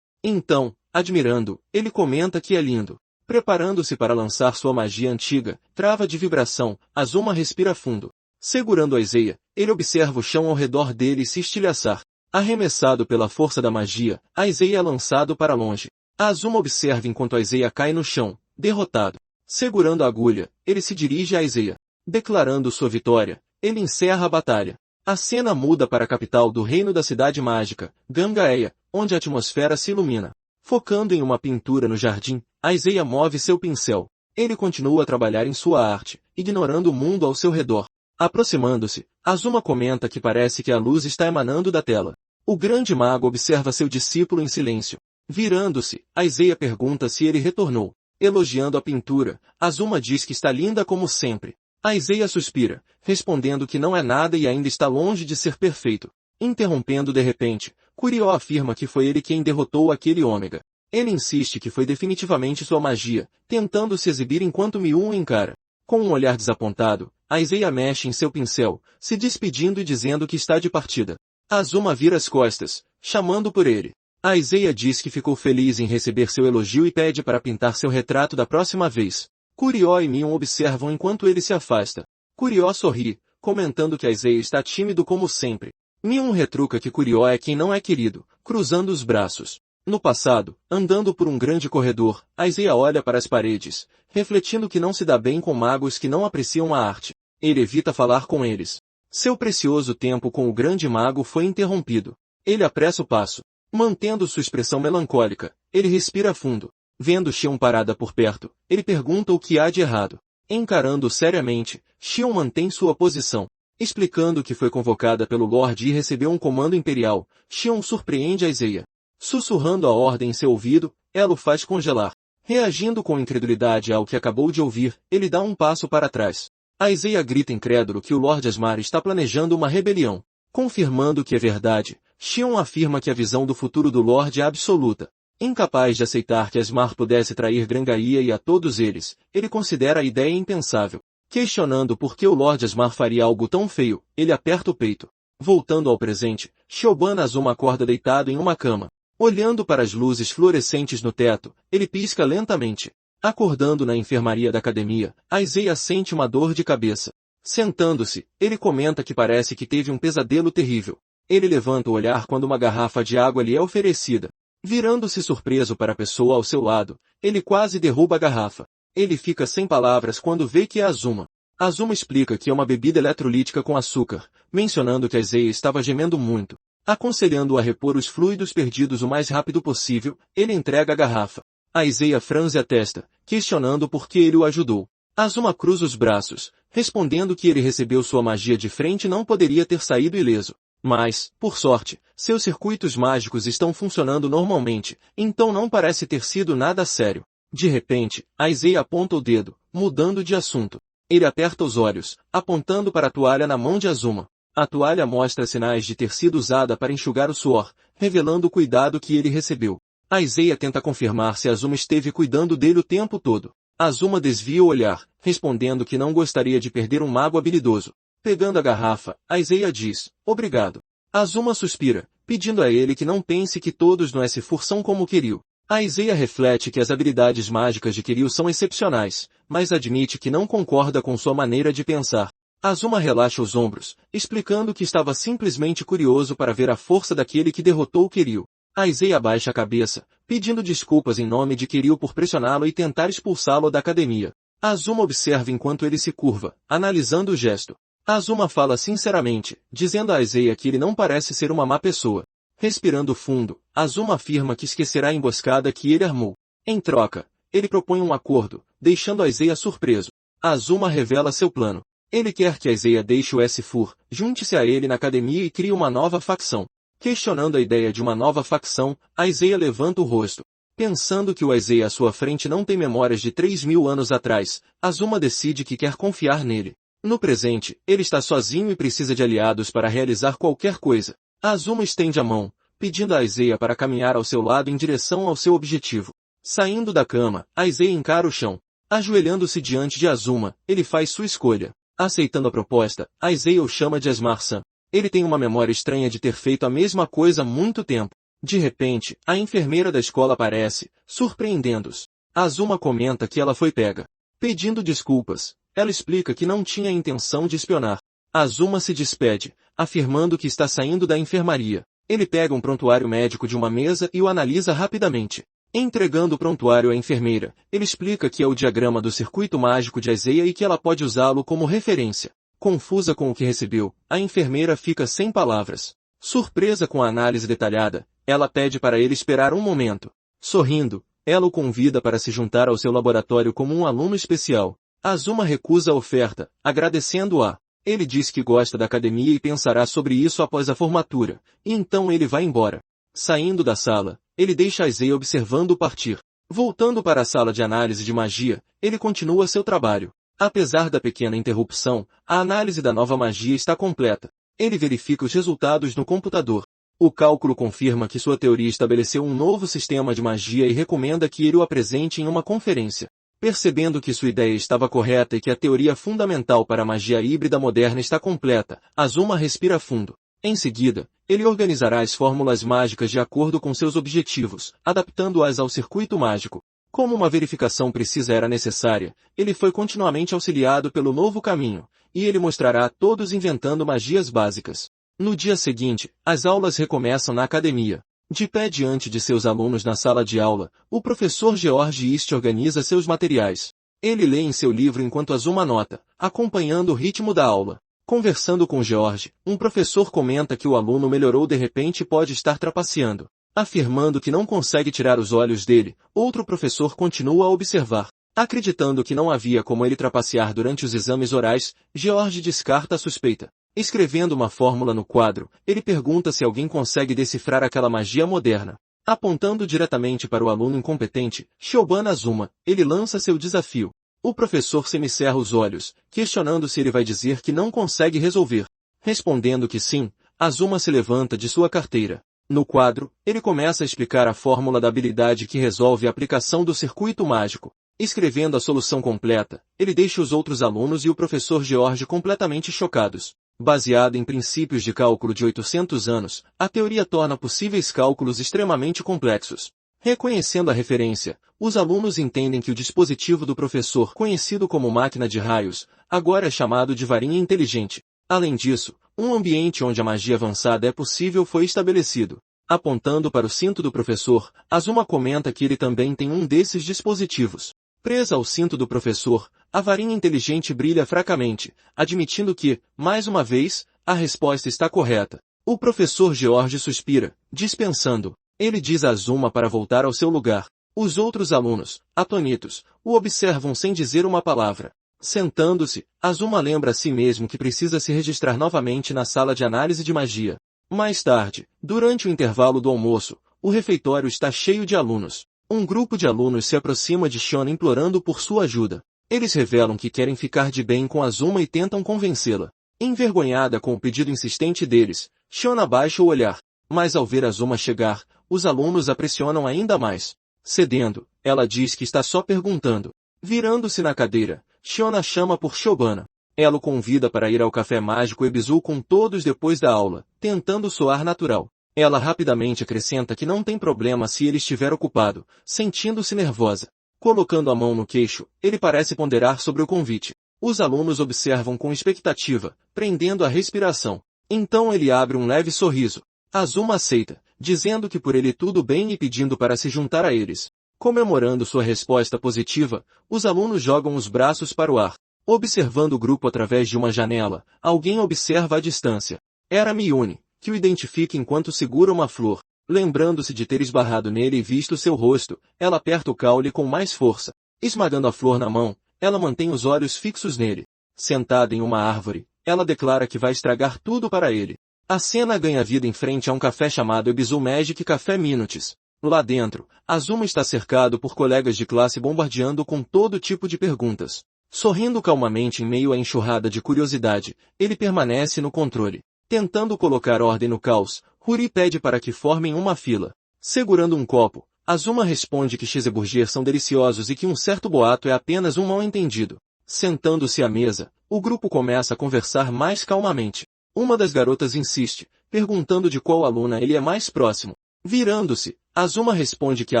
Então, admirando, ele comenta que é lindo. Preparando-se para lançar sua magia antiga, trava de vibração, Azuma respira fundo. Segurando Isaiah, ele observa o chão ao redor dele se estilhaçar. Arremessado pela força da magia, Isaiah é lançado para longe. Azuma observa enquanto Isaiah cai no chão, derrotado. Segurando a agulha, ele se dirige a Isaiah. Declarando sua vitória, ele encerra a batalha. A cena muda para a capital do reino da cidade mágica, Gangaea, onde a atmosfera se ilumina. Focando em uma pintura no jardim, Isaiah move seu pincel. Ele continua a trabalhar em sua arte, ignorando o mundo ao seu redor. Aproximando-se, Azuma comenta que parece que a luz está emanando da tela. O grande mago observa seu discípulo em silêncio. Virando-se, Isaiah pergunta se ele retornou. Elogiando a pintura, Azuma diz que está linda como sempre. Isaiah suspira, respondendo que não é nada e ainda está longe de ser perfeito. Interrompendo de repente, Kurio afirma que foi ele quem derrotou aquele ômega. Ele insiste que foi definitivamente sua magia, tentando se exibir enquanto Miu o encara. Com um olhar desapontado, Isaiah mexe em seu pincel, se despedindo e dizendo que está de partida. Azuma vira as costas, chamando por ele. Isaiah diz que ficou feliz em receber seu elogio e pede para pintar seu retrato da próxima vez. Kurio e Miu observam enquanto ele se afasta. Kurio sorri, comentando que Isaiah está tímido como sempre. Miu retruca que Kurio é quem não é querido, cruzando os braços. No passado, andando por um grande corredor, Isaiah olha para as paredes, refletindo que não se dá bem com magos que não apreciam a arte. Ele evita falar com eles. Seu precioso tempo com o grande mago foi interrompido. Ele apressa o passo. Mantendo sua expressão melancólica, ele respira fundo. Vendo Xion parada por perto, ele pergunta o que há de errado. Encarando-o seriamente, Xion mantém sua posição. Explicando que foi convocada pelo Lorde e recebeu um comando imperial, Xion surpreende Isaiah. Sussurrando a ordem em seu ouvido, ela o faz congelar. Reagindo com incredulidade ao que acabou de ouvir, ele dá um passo para trás. Isaiah grita incrédulo que o Lord Asmar está planejando uma rebelião. Confirmando que é verdade, Xion afirma que a visão do futuro do Lorde é absoluta. Incapaz de aceitar que Asmar pudesse trair Grangaia e a todos eles, ele considera a ideia impensável. Questionando por que o Lord Asmar faria algo tão feio, ele aperta o peito. Voltando ao presente, Shoban Azuma acorda deitado em uma cama. Olhando para as luzes fluorescentes no teto, ele pisca lentamente. Acordando na enfermaria da academia, Isaiah sente uma dor de cabeça. Sentando-se, ele comenta que parece que teve um pesadelo terrível. Ele levanta o olhar quando uma garrafa de água lhe é oferecida. Virando-se surpreso para a pessoa ao seu lado, ele quase derruba a garrafa. Ele fica sem palavras quando vê que é Azuma. Azuma explica que é uma bebida eletrolítica com açúcar, mencionando que Isaiah estava gemendo muito. Aconselhando-o a repor os fluidos perdidos o mais rápido possível, ele entrega a garrafa. Isaiah franze a testa, questionando por que ele o ajudou. Azuma cruza os braços, respondendo que ele recebeu sua magia de frente e não poderia ter saído ileso. Mas, por sorte, seus circuitos mágicos estão funcionando normalmente, então não parece ter sido nada sério. De repente, Isaiah aponta o dedo, mudando de assunto. Ele aperta os olhos, apontando para a toalha na mão de Azuma. A toalha mostra sinais de ter sido usada para enxugar o suor, revelando o cuidado que ele recebeu. Isaiah tenta confirmar se Azuma esteve cuidando dele o tempo todo. Azuma desvia o olhar, respondendo que não gostaria de perder um mago habilidoso. Pegando a garrafa, Isaiah diz, obrigado. Azuma suspira, pedindo a ele que não pense que todos no S4 são como Kiryu. Isaiah reflete que as habilidades mágicas de Kiryu são excepcionais, mas admite que não concorda com sua maneira de pensar. Azuma relaxa os ombros, explicando que estava simplesmente curioso para ver a força daquele que derrotou Kiryu. Isaiah abaixa a cabeça, pedindo desculpas em nome de Kiryu por pressioná-lo e tentar expulsá-lo da academia. Azuma observa enquanto ele se curva, analisando o gesto. Azuma fala sinceramente, dizendo a Isaiah que ele não parece ser uma má pessoa. Respirando fundo, Azuma afirma que esquecerá a emboscada que ele armou. Em troca, ele propõe um acordo, deixando Isaiah surpreso. Azuma revela seu plano. Ele quer que Isaiah deixe o S4, junte-se a ele na academia e crie uma nova facção. Questionando a ideia de uma nova facção, Isaiah levanta o rosto. Pensando que o Isaiah à sua frente não tem memórias de 3.000 anos atrás, Azuma decide que quer confiar nele. No presente, ele está sozinho e precisa de aliados para realizar qualquer coisa. Azuma estende a mão, pedindo a Isaiah para caminhar ao seu lado em direção ao seu objetivo. Saindo da cama, Isaiah encara o chão. Ajoelhando-se diante de Azuma, ele faz sua escolha. Aceitando a proposta, Isaiah o chama de Asmar-san. Ele tem uma memória estranha de ter feito a mesma coisa há muito tempo. De repente, a enfermeira da escola aparece, surpreendendo-os. Azuma comenta que ela foi pega. Pedindo desculpas, ela explica que não tinha a intenção de espionar. Azuma se despede, afirmando que está saindo da enfermaria. Ele pega um prontuário médico de uma mesa e o analisa rapidamente. Entregando o prontuário à enfermeira, ele explica que é o diagrama do circuito mágico de Isaiah e que ela pode usá-lo como referência. Confusa com o que recebeu, a enfermeira fica sem palavras. Surpresa com a análise detalhada, Ela pede para ele esperar um momento. Sorrindo, ela o convida para se juntar ao seu laboratório como um aluno especial. Azuma recusa a oferta, agradecendo-a. Ele diz que gosta da academia e pensará sobre isso após a formatura, e então ele vai embora. Saindo da sala, ele deixa Aizei observando partir. Voltando para a sala de análise de magia, ele continua seu trabalho. Apesar da pequena interrupção, a análise da nova magia está completa. Ele verifica os resultados no computador. O cálculo confirma que sua teoria estabeleceu um novo sistema de magia e recomenda que ele o apresente em uma conferência. Percebendo que sua ideia estava correta e que a teoria fundamental para a magia híbrida moderna está completa, Azuma respira fundo. Em seguida, ele organizará as fórmulas mágicas de acordo com seus objetivos, adaptando-as ao circuito mágico. Como uma verificação precisa era necessária, ele foi continuamente auxiliado pelo novo caminho, e ele mostrará a todos inventando magias básicas. No dia seguinte, as aulas recomeçam na academia. De pé diante de seus alunos na sala de aula, o professor George East organiza seus materiais. Ele lê em seu livro enquanto Azuma anota, acompanhando o ritmo da aula. Conversando com George, um professor comenta que o aluno melhorou de repente e pode estar trapaceando. Afirmando que não consegue tirar os olhos dele, outro professor continua a observar. Acreditando que não havia como ele trapacear durante os exames orais, George descarta a suspeita. Escrevendo uma fórmula no quadro, ele pergunta se alguém consegue decifrar aquela magia moderna. Apontando diretamente para o aluno incompetente, Shoban Azuma, ele lança seu desafio. O professor semicerra os olhos, questionando se ele vai dizer que não consegue resolver. Respondendo que sim, Azuma se levanta de sua carteira. No quadro, ele começa a explicar a fórmula da habilidade que resolve a aplicação do circuito mágico. Escrevendo a solução completa, ele deixa os outros alunos e o professor George completamente chocados. Baseado em princípios de cálculo de 800 anos, a teoria torna possíveis cálculos extremamente complexos. Reconhecendo a referência, os alunos entendem que o dispositivo do professor, conhecido como máquina de raios, agora é chamado de varinha inteligente. Além disso, um ambiente onde a magia avançada é possível foi estabelecido. Apontando para o cinto do professor, Azuma comenta que ele também tem um desses dispositivos. Presa ao cinto do professor, a varinha inteligente brilha fracamente, admitindo que, mais uma vez, a resposta está correta. O professor George suspira, dispensando. Ele diz a Azuma para voltar ao seu lugar. Os outros alunos, atônitos, o observam sem dizer uma palavra. Sentando-se, Azuma lembra a si mesmo que precisa se registrar novamente na sala de análise de magia. Mais tarde, durante o intervalo do almoço, o refeitório está cheio de alunos. Um grupo de alunos se aproxima de Shona implorando por sua ajuda. Eles revelam que querem ficar de bem com Azuma e tentam convencê-la. Envergonhada com o pedido insistente deles, Shona baixa o olhar. Mas ao ver Azuma chegar, os alunos a pressionam ainda mais. Cedendo, ela diz que está só perguntando. Virando-se na cadeira, Shona chama por Shobana. Ela o convida para ir ao café mágico Ebisu com todos depois da aula, tentando soar natural. Ela rapidamente acrescenta que não tem problema se ele estiver ocupado, sentindo-se nervosa. Colocando a mão no queixo, ele parece ponderar sobre o convite. Os alunos observam com expectativa, prendendo a respiração. Então ele abre um leve sorriso. Azuma aceita, dizendo que por ele tudo bem e pedindo para se juntar a eles. Comemorando sua resposta positiva, os alunos jogam os braços para o ar. Observando o grupo através de uma janela, alguém observa à distância. Era Miyuni, que o identifica enquanto segura uma flor. Lembrando-se de ter esbarrado nele e visto seu rosto, ela aperta o caule com mais força. Esmagando a flor na mão, ela mantém os olhos fixos nele. Sentada em uma árvore, ela declara que vai estragar tudo para ele. A cena ganha vida em frente a um café chamado Ebisu Magic Café Minutes. Lá dentro, Azuma está cercado por colegas de classe bombardeando com todo tipo de perguntas. Sorrindo calmamente em meio à enxurrada de curiosidade, ele permanece no controle. Tentando colocar ordem no caos, Huri pede para que formem uma fila. Segurando um copo, Azuma responde que cheeseburger são deliciosos e que um certo boato é apenas um mal-entendido. Sentando-se à mesa, o grupo começa a conversar mais calmamente. Uma das garotas insiste, perguntando de qual aluna ele é mais próximo. Virando-se, Azuma responde que a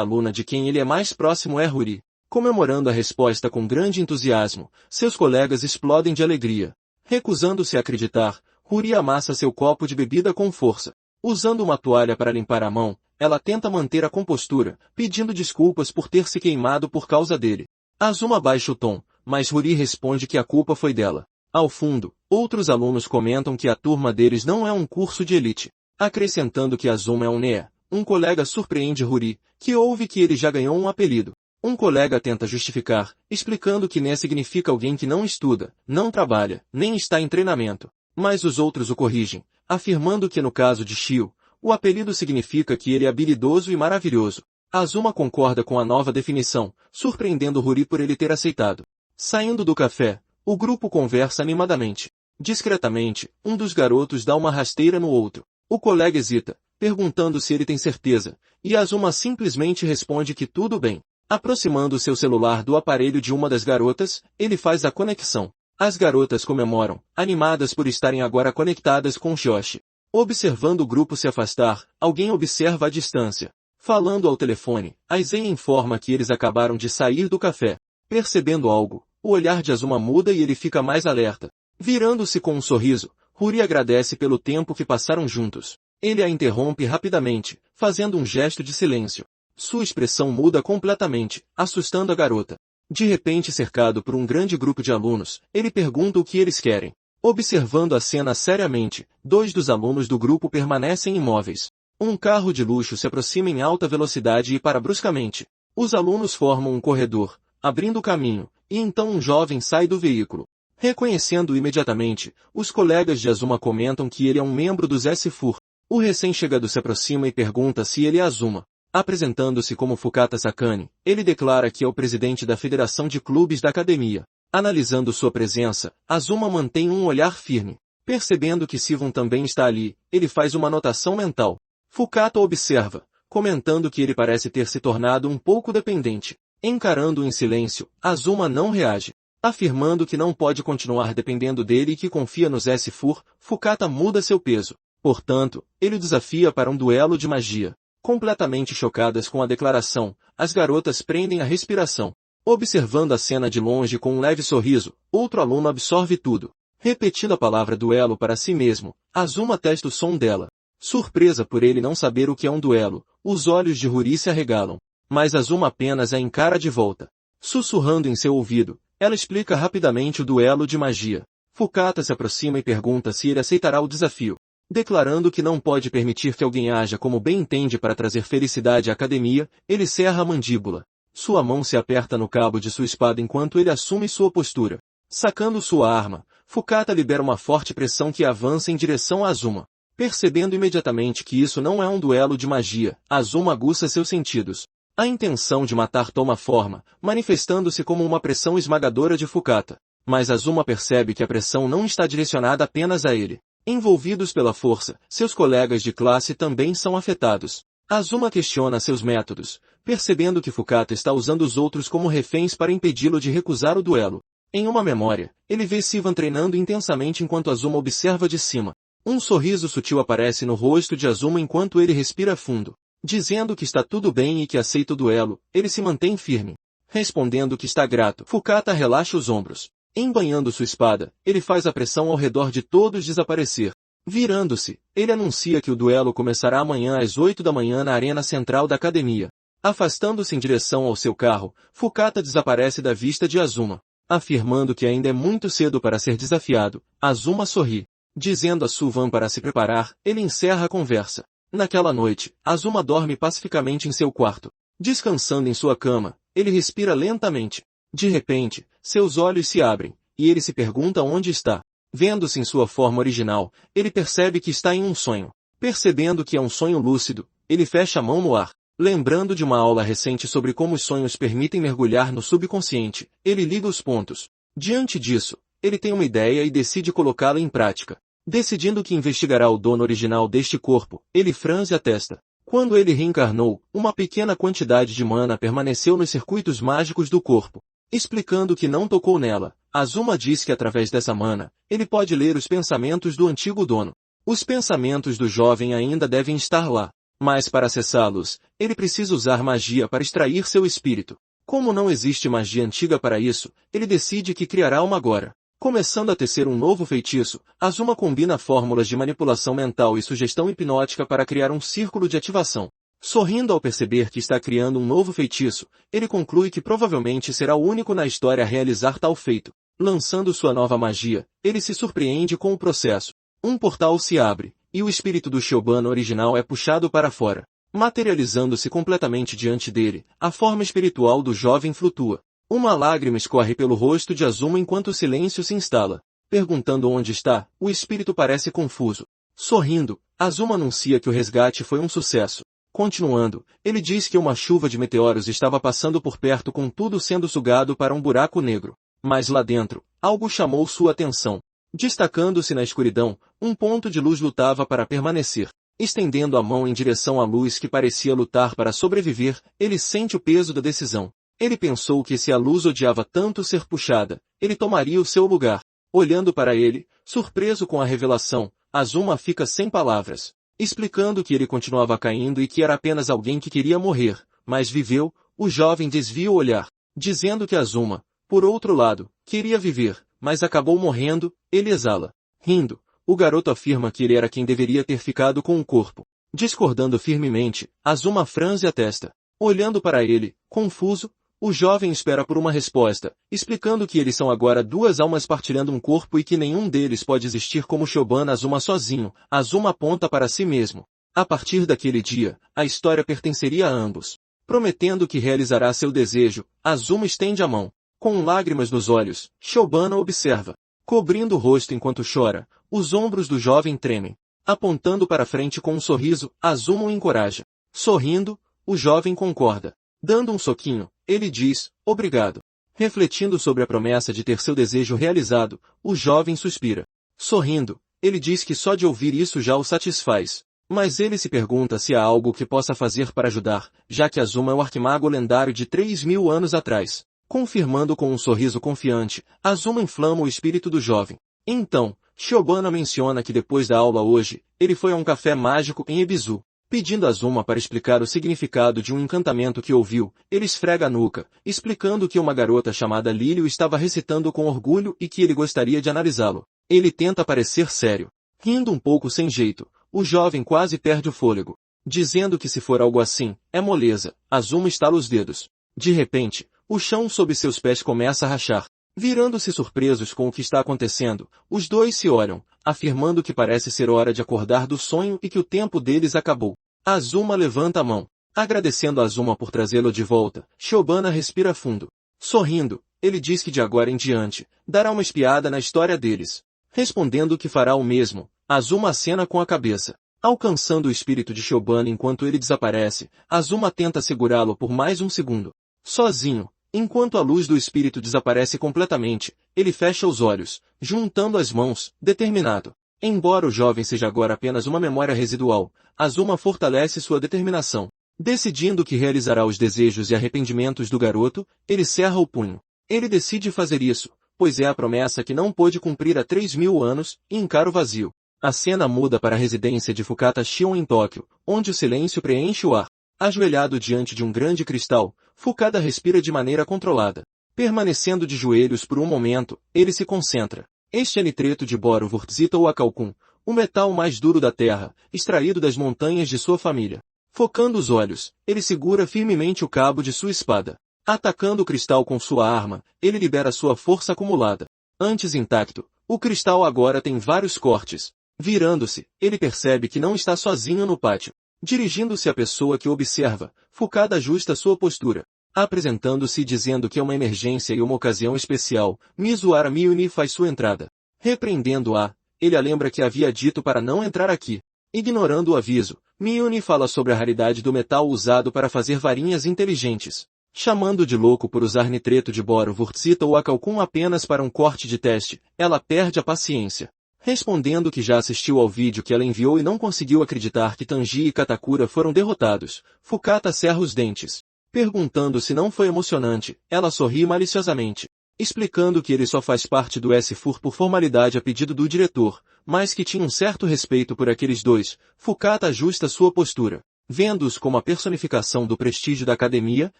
aluna de quem ele é mais próximo é Huri. Comemorando a resposta com grande entusiasmo, seus colegas explodem de alegria. Recusando-se a acreditar, Huri amassa seu copo de bebida com força. Usando uma toalha para limpar a mão, ela tenta manter a compostura, pedindo desculpas por ter se queimado por causa dele. Azuma baixa o tom, mas Huri responde que a culpa foi dela. Ao fundo, outros alunos comentam que a turma deles não é um curso de elite. Acrescentando que Azuma é um NEA, um colega surpreende Huri, que ouve que ele já ganhou um apelido. Um colega tenta justificar, explicando que Né significa alguém que não estuda, não trabalha, nem está em treinamento. Mas os outros o corrigem, afirmando que no caso de Shio, o apelido significa que ele é habilidoso e maravilhoso. Azuma concorda com a nova definição, surpreendendo Huri por ele ter aceitado. Saindo do café, o grupo conversa animadamente. Discretamente, um dos garotos dá uma rasteira no outro. O colega hesita, perguntando se ele tem certeza, e Azuma simplesmente responde que tudo bem. Aproximando seu celular do aparelho de uma das garotas, ele faz a conexão. As garotas comemoram, animadas por estarem agora conectadas com Joshi. Observando o grupo se afastar, alguém observa a distância. Falando ao telefone, Aizen informa que eles acabaram de sair do café. Percebendo algo, o olhar de Azuma muda e ele fica mais alerta. Virando-se com um sorriso, Huri agradece pelo tempo que passaram juntos. Ele a interrompe rapidamente, fazendo um gesto de silêncio. Sua expressão muda completamente, assustando a garota. De repente, cercado por um grande grupo de alunos, ele pergunta o que eles querem. Observando a cena seriamente, 2 dos alunos do grupo permanecem imóveis. Um carro de luxo se aproxima em alta velocidade e para bruscamente. Os alunos formam um corredor, abrindo o caminho, e então um jovem sai do veículo. Reconhecendo-o imediatamente, os colegas de Azuma comentam que ele é um membro dos S-Fur. O recém-chegado se aproxima e pergunta se ele é Azuma. Apresentando-se como Fukata Sakane, ele declara que é o presidente da Federação de Clubes da Academia. Analisando sua presença, Azuma mantém um olhar firme. Percebendo que Sivon também está ali, ele faz uma anotação mental. Fukata observa, comentando que ele parece ter se tornado um pouco dependente. Encarando-o em silêncio, Azuma não reage. Afirmando que não pode continuar dependendo dele e que confia nos S-Fur, Fukata muda seu peso. Portanto, ele o desafia para um duelo de magia. Completamente chocadas com a declaração, as garotas prendem a respiração. Observando a cena de longe com um leve sorriso, outro aluno absorve tudo. Repetindo a palavra duelo para si mesmo, Azuma testa o som dela. Surpresa por ele não saber o que é um duelo, os olhos de Huri se arregalam. Mas Azuma apenas a encara de volta. Sussurrando em seu ouvido, ela explica rapidamente o duelo de magia. Fukata se aproxima e pergunta se ele aceitará o desafio. Declarando que não pode permitir que alguém haja como bem entende para trazer felicidade à academia, ele cerra a mandíbula. Sua mão se aperta no cabo de sua espada enquanto ele assume sua postura. Sacando sua arma, Fukata libera uma forte pressão que avança em direção a Azuma. Percebendo imediatamente que isso não é um duelo de magia, Azuma aguça seus sentidos. A intenção de matar toma forma, manifestando-se como uma pressão esmagadora de Fukata. Mas Azuma percebe que a pressão não está direcionada apenas a ele. Envolvidos pela força, seus colegas de classe também são afetados. Azuma questiona seus métodos, percebendo que Fukata está usando os outros como reféns para impedi-lo de recusar o duelo. Em uma memória, ele vê Sivan treinando intensamente enquanto Azuma observa de cima. Um sorriso sutil aparece no rosto de Azuma enquanto ele respira fundo. Dizendo que está tudo bem e que aceita o duelo, ele se mantém firme. Respondendo que está grato, Fukata relaxa os ombros. Embanhando sua espada, ele faz a pressão ao redor de todos desaparecer. Virando-se, ele anuncia que o duelo começará amanhã às 8 da manhã na arena central da academia. Afastando-se em direção ao seu carro, Fukata desaparece da vista de Azuma. Afirmando que ainda é muito cedo para ser desafiado, Azuma sorri. Dizendo a Suvan para se preparar, ele encerra a conversa. Naquela noite, Azuma dorme pacificamente em seu quarto. Descansando em sua cama, ele respira lentamente. De repente, seus olhos se abrem, e ele se pergunta onde está. Vendo-se em sua forma original, ele percebe que está em um sonho. Percebendo que é um sonho lúcido, ele fecha a mão no ar. Lembrando de uma aula recente sobre como os sonhos permitem mergulhar no subconsciente, ele liga os pontos. Diante disso, ele tem uma ideia e decide colocá-la em prática. Decidindo que investigará o dono original deste corpo, ele franze a testa. Quando ele reencarnou, uma pequena quantidade de mana permaneceu nos circuitos mágicos do corpo. Explicando que não tocou nela, Azuma diz que através dessa mana, ele pode ler os pensamentos do antigo dono. Os pensamentos do jovem ainda devem estar lá, mas para acessá-los, ele precisa usar magia para extrair seu espírito. Como não existe magia antiga para isso, ele decide que criará uma agora. Começando a tecer um novo feitiço, Azuma combina fórmulas de manipulação mental e sugestão hipnótica para criar um círculo de ativação. Sorrindo ao perceber que está criando um novo feitiço, ele conclui que provavelmente será o único na história a realizar tal feito. Lançando sua nova magia, ele se surpreende com o processo. Um portal se abre, e o espírito do Shiobano original é puxado para fora. Materializando-se completamente diante dele, a forma espiritual do jovem flutua. Uma lágrima escorre pelo rosto de Azuma enquanto o silêncio se instala. Perguntando onde está, o espírito parece confuso. Sorrindo, Azuma anuncia que o resgate foi um sucesso. Continuando, ele diz que uma chuva de meteoros estava passando por perto com tudo sendo sugado para um buraco negro. Mas lá dentro, algo chamou sua atenção. Destacando-se na escuridão, um ponto de luz lutava para permanecer. Estendendo a mão em direção à luz que parecia lutar para sobreviver, ele sente o peso da decisão. Ele pensou que se a luz odiava tanto ser puxada, ele tomaria o seu lugar. Olhando para ele, surpreso com a revelação, Azuma fica sem palavras, explicando que ele continuava caindo e que era apenas alguém que queria morrer, mas viveu. O jovem desvia o olhar, dizendo que Azuma, por outro lado, queria viver, mas acabou morrendo. Ele exala. Rindo, o garoto afirma que ele era quem deveria ter ficado com o corpo. Discordando firmemente, Azuma franze a testa. Olhando para ele, confuso, o jovem espera por uma resposta, explicando que eles são agora duas almas partilhando um corpo e que nenhum deles pode existir como Shoban Azuma sozinho. Azuma aponta para si mesmo. A partir daquele dia, a história pertenceria a ambos. Prometendo que realizará seu desejo, Azuma estende a mão. Com lágrimas nos olhos, Shobana observa. Cobrindo o rosto enquanto chora, os ombros do jovem tremem. Apontando para frente com um sorriso, Azuma o encoraja. Sorrindo, o jovem concorda. Dando um soquinho, ele diz, obrigado. Refletindo sobre a promessa de ter seu desejo realizado, o jovem suspira. Sorrindo, ele diz que só de ouvir isso já o satisfaz. Mas ele se pergunta se há algo que possa fazer para ajudar, já que Azuma é o arquimago lendário de 3.000 anos atrás. Confirmando com um sorriso confiante, Azuma inflama o espírito do jovem. Então, Shobana menciona que depois da aula hoje, ele foi a um café mágico em Ebisu. Pedindo a Azuma para explicar o significado de um encantamento que ouviu, ele esfrega a nuca, explicando que uma garota chamada Lílio estava recitando com orgulho e que ele gostaria de analisá-lo. Ele tenta parecer sério. Rindo um pouco sem jeito, o jovem quase perde o fôlego. Dizendo que se for algo assim, é moleza. Azuma estala os dedos. De repente, o chão sob seus pés começa a rachar. Virando-se surpresos com o que está acontecendo, os dois se olham, afirmando que parece ser hora de acordar do sonho e que o tempo deles acabou. Azuma levanta a mão. Agradecendo a Azuma por trazê-lo de volta, Shobana respira fundo. Sorrindo, ele diz que de agora em diante, dará uma espiada na história deles. Respondendo que fará o mesmo, Azuma acena com a cabeça. Alcançando o espírito de Shobana enquanto ele desaparece, Azuma tenta segurá-lo por mais um segundo. Sozinho, enquanto a luz do espírito desaparece completamente, ele fecha os olhos, juntando as mãos, determinado. Embora o jovem seja agora apenas uma memória residual, Azuma fortalece sua determinação. Decidindo que realizará os desejos e arrependimentos do garoto, ele cerra o punho. Ele decide fazer isso, pois é a promessa que não pôde cumprir há 3.000 anos, e encara o vazio. A cena muda para a residência de Fukata Shion em Tóquio, onde o silêncio preenche o ar. Ajoelhado diante de um grande cristal, Fukada respira de maneira controlada. Permanecendo de joelhos por um momento, ele se concentra. Este é nitreto de boro Wurtzita ou Akalkun, o metal mais duro da terra, extraído das montanhas de sua família. Focando os olhos, ele segura firmemente o cabo de sua espada. Atacando o cristal com sua arma, ele libera sua força acumulada. Antes intacto, o cristal agora tem vários cortes. Virando-se, ele percebe que não está sozinho no pátio. Dirigindo-se à pessoa que observa, Fukada ajusta sua postura. Apresentando-se e dizendo que é uma emergência e uma ocasião especial, Mizuhara Miyuni faz sua entrada. Repreendendo-a, ele a lembra que havia dito para não entrar aqui. Ignorando o aviso, Miyuni fala sobre a raridade do metal usado para fazer varinhas inteligentes. Chamando de louco por usar nitreto de boro Wurtzita ou Akalkun apenas para um corte de teste, ela perde a paciência. Respondendo que já assistiu ao vídeo que ela enviou e não conseguiu acreditar que Tanji e Katakura foram derrotados, Fukata cerra os dentes. Perguntando se não foi emocionante, ela sorri maliciosamente. Explicando que ele só faz parte do S-FUR por formalidade a pedido do diretor, mas que tinha um certo respeito por aqueles dois, Fukata ajusta sua postura. Vendo-os como a personificação do prestígio da academia,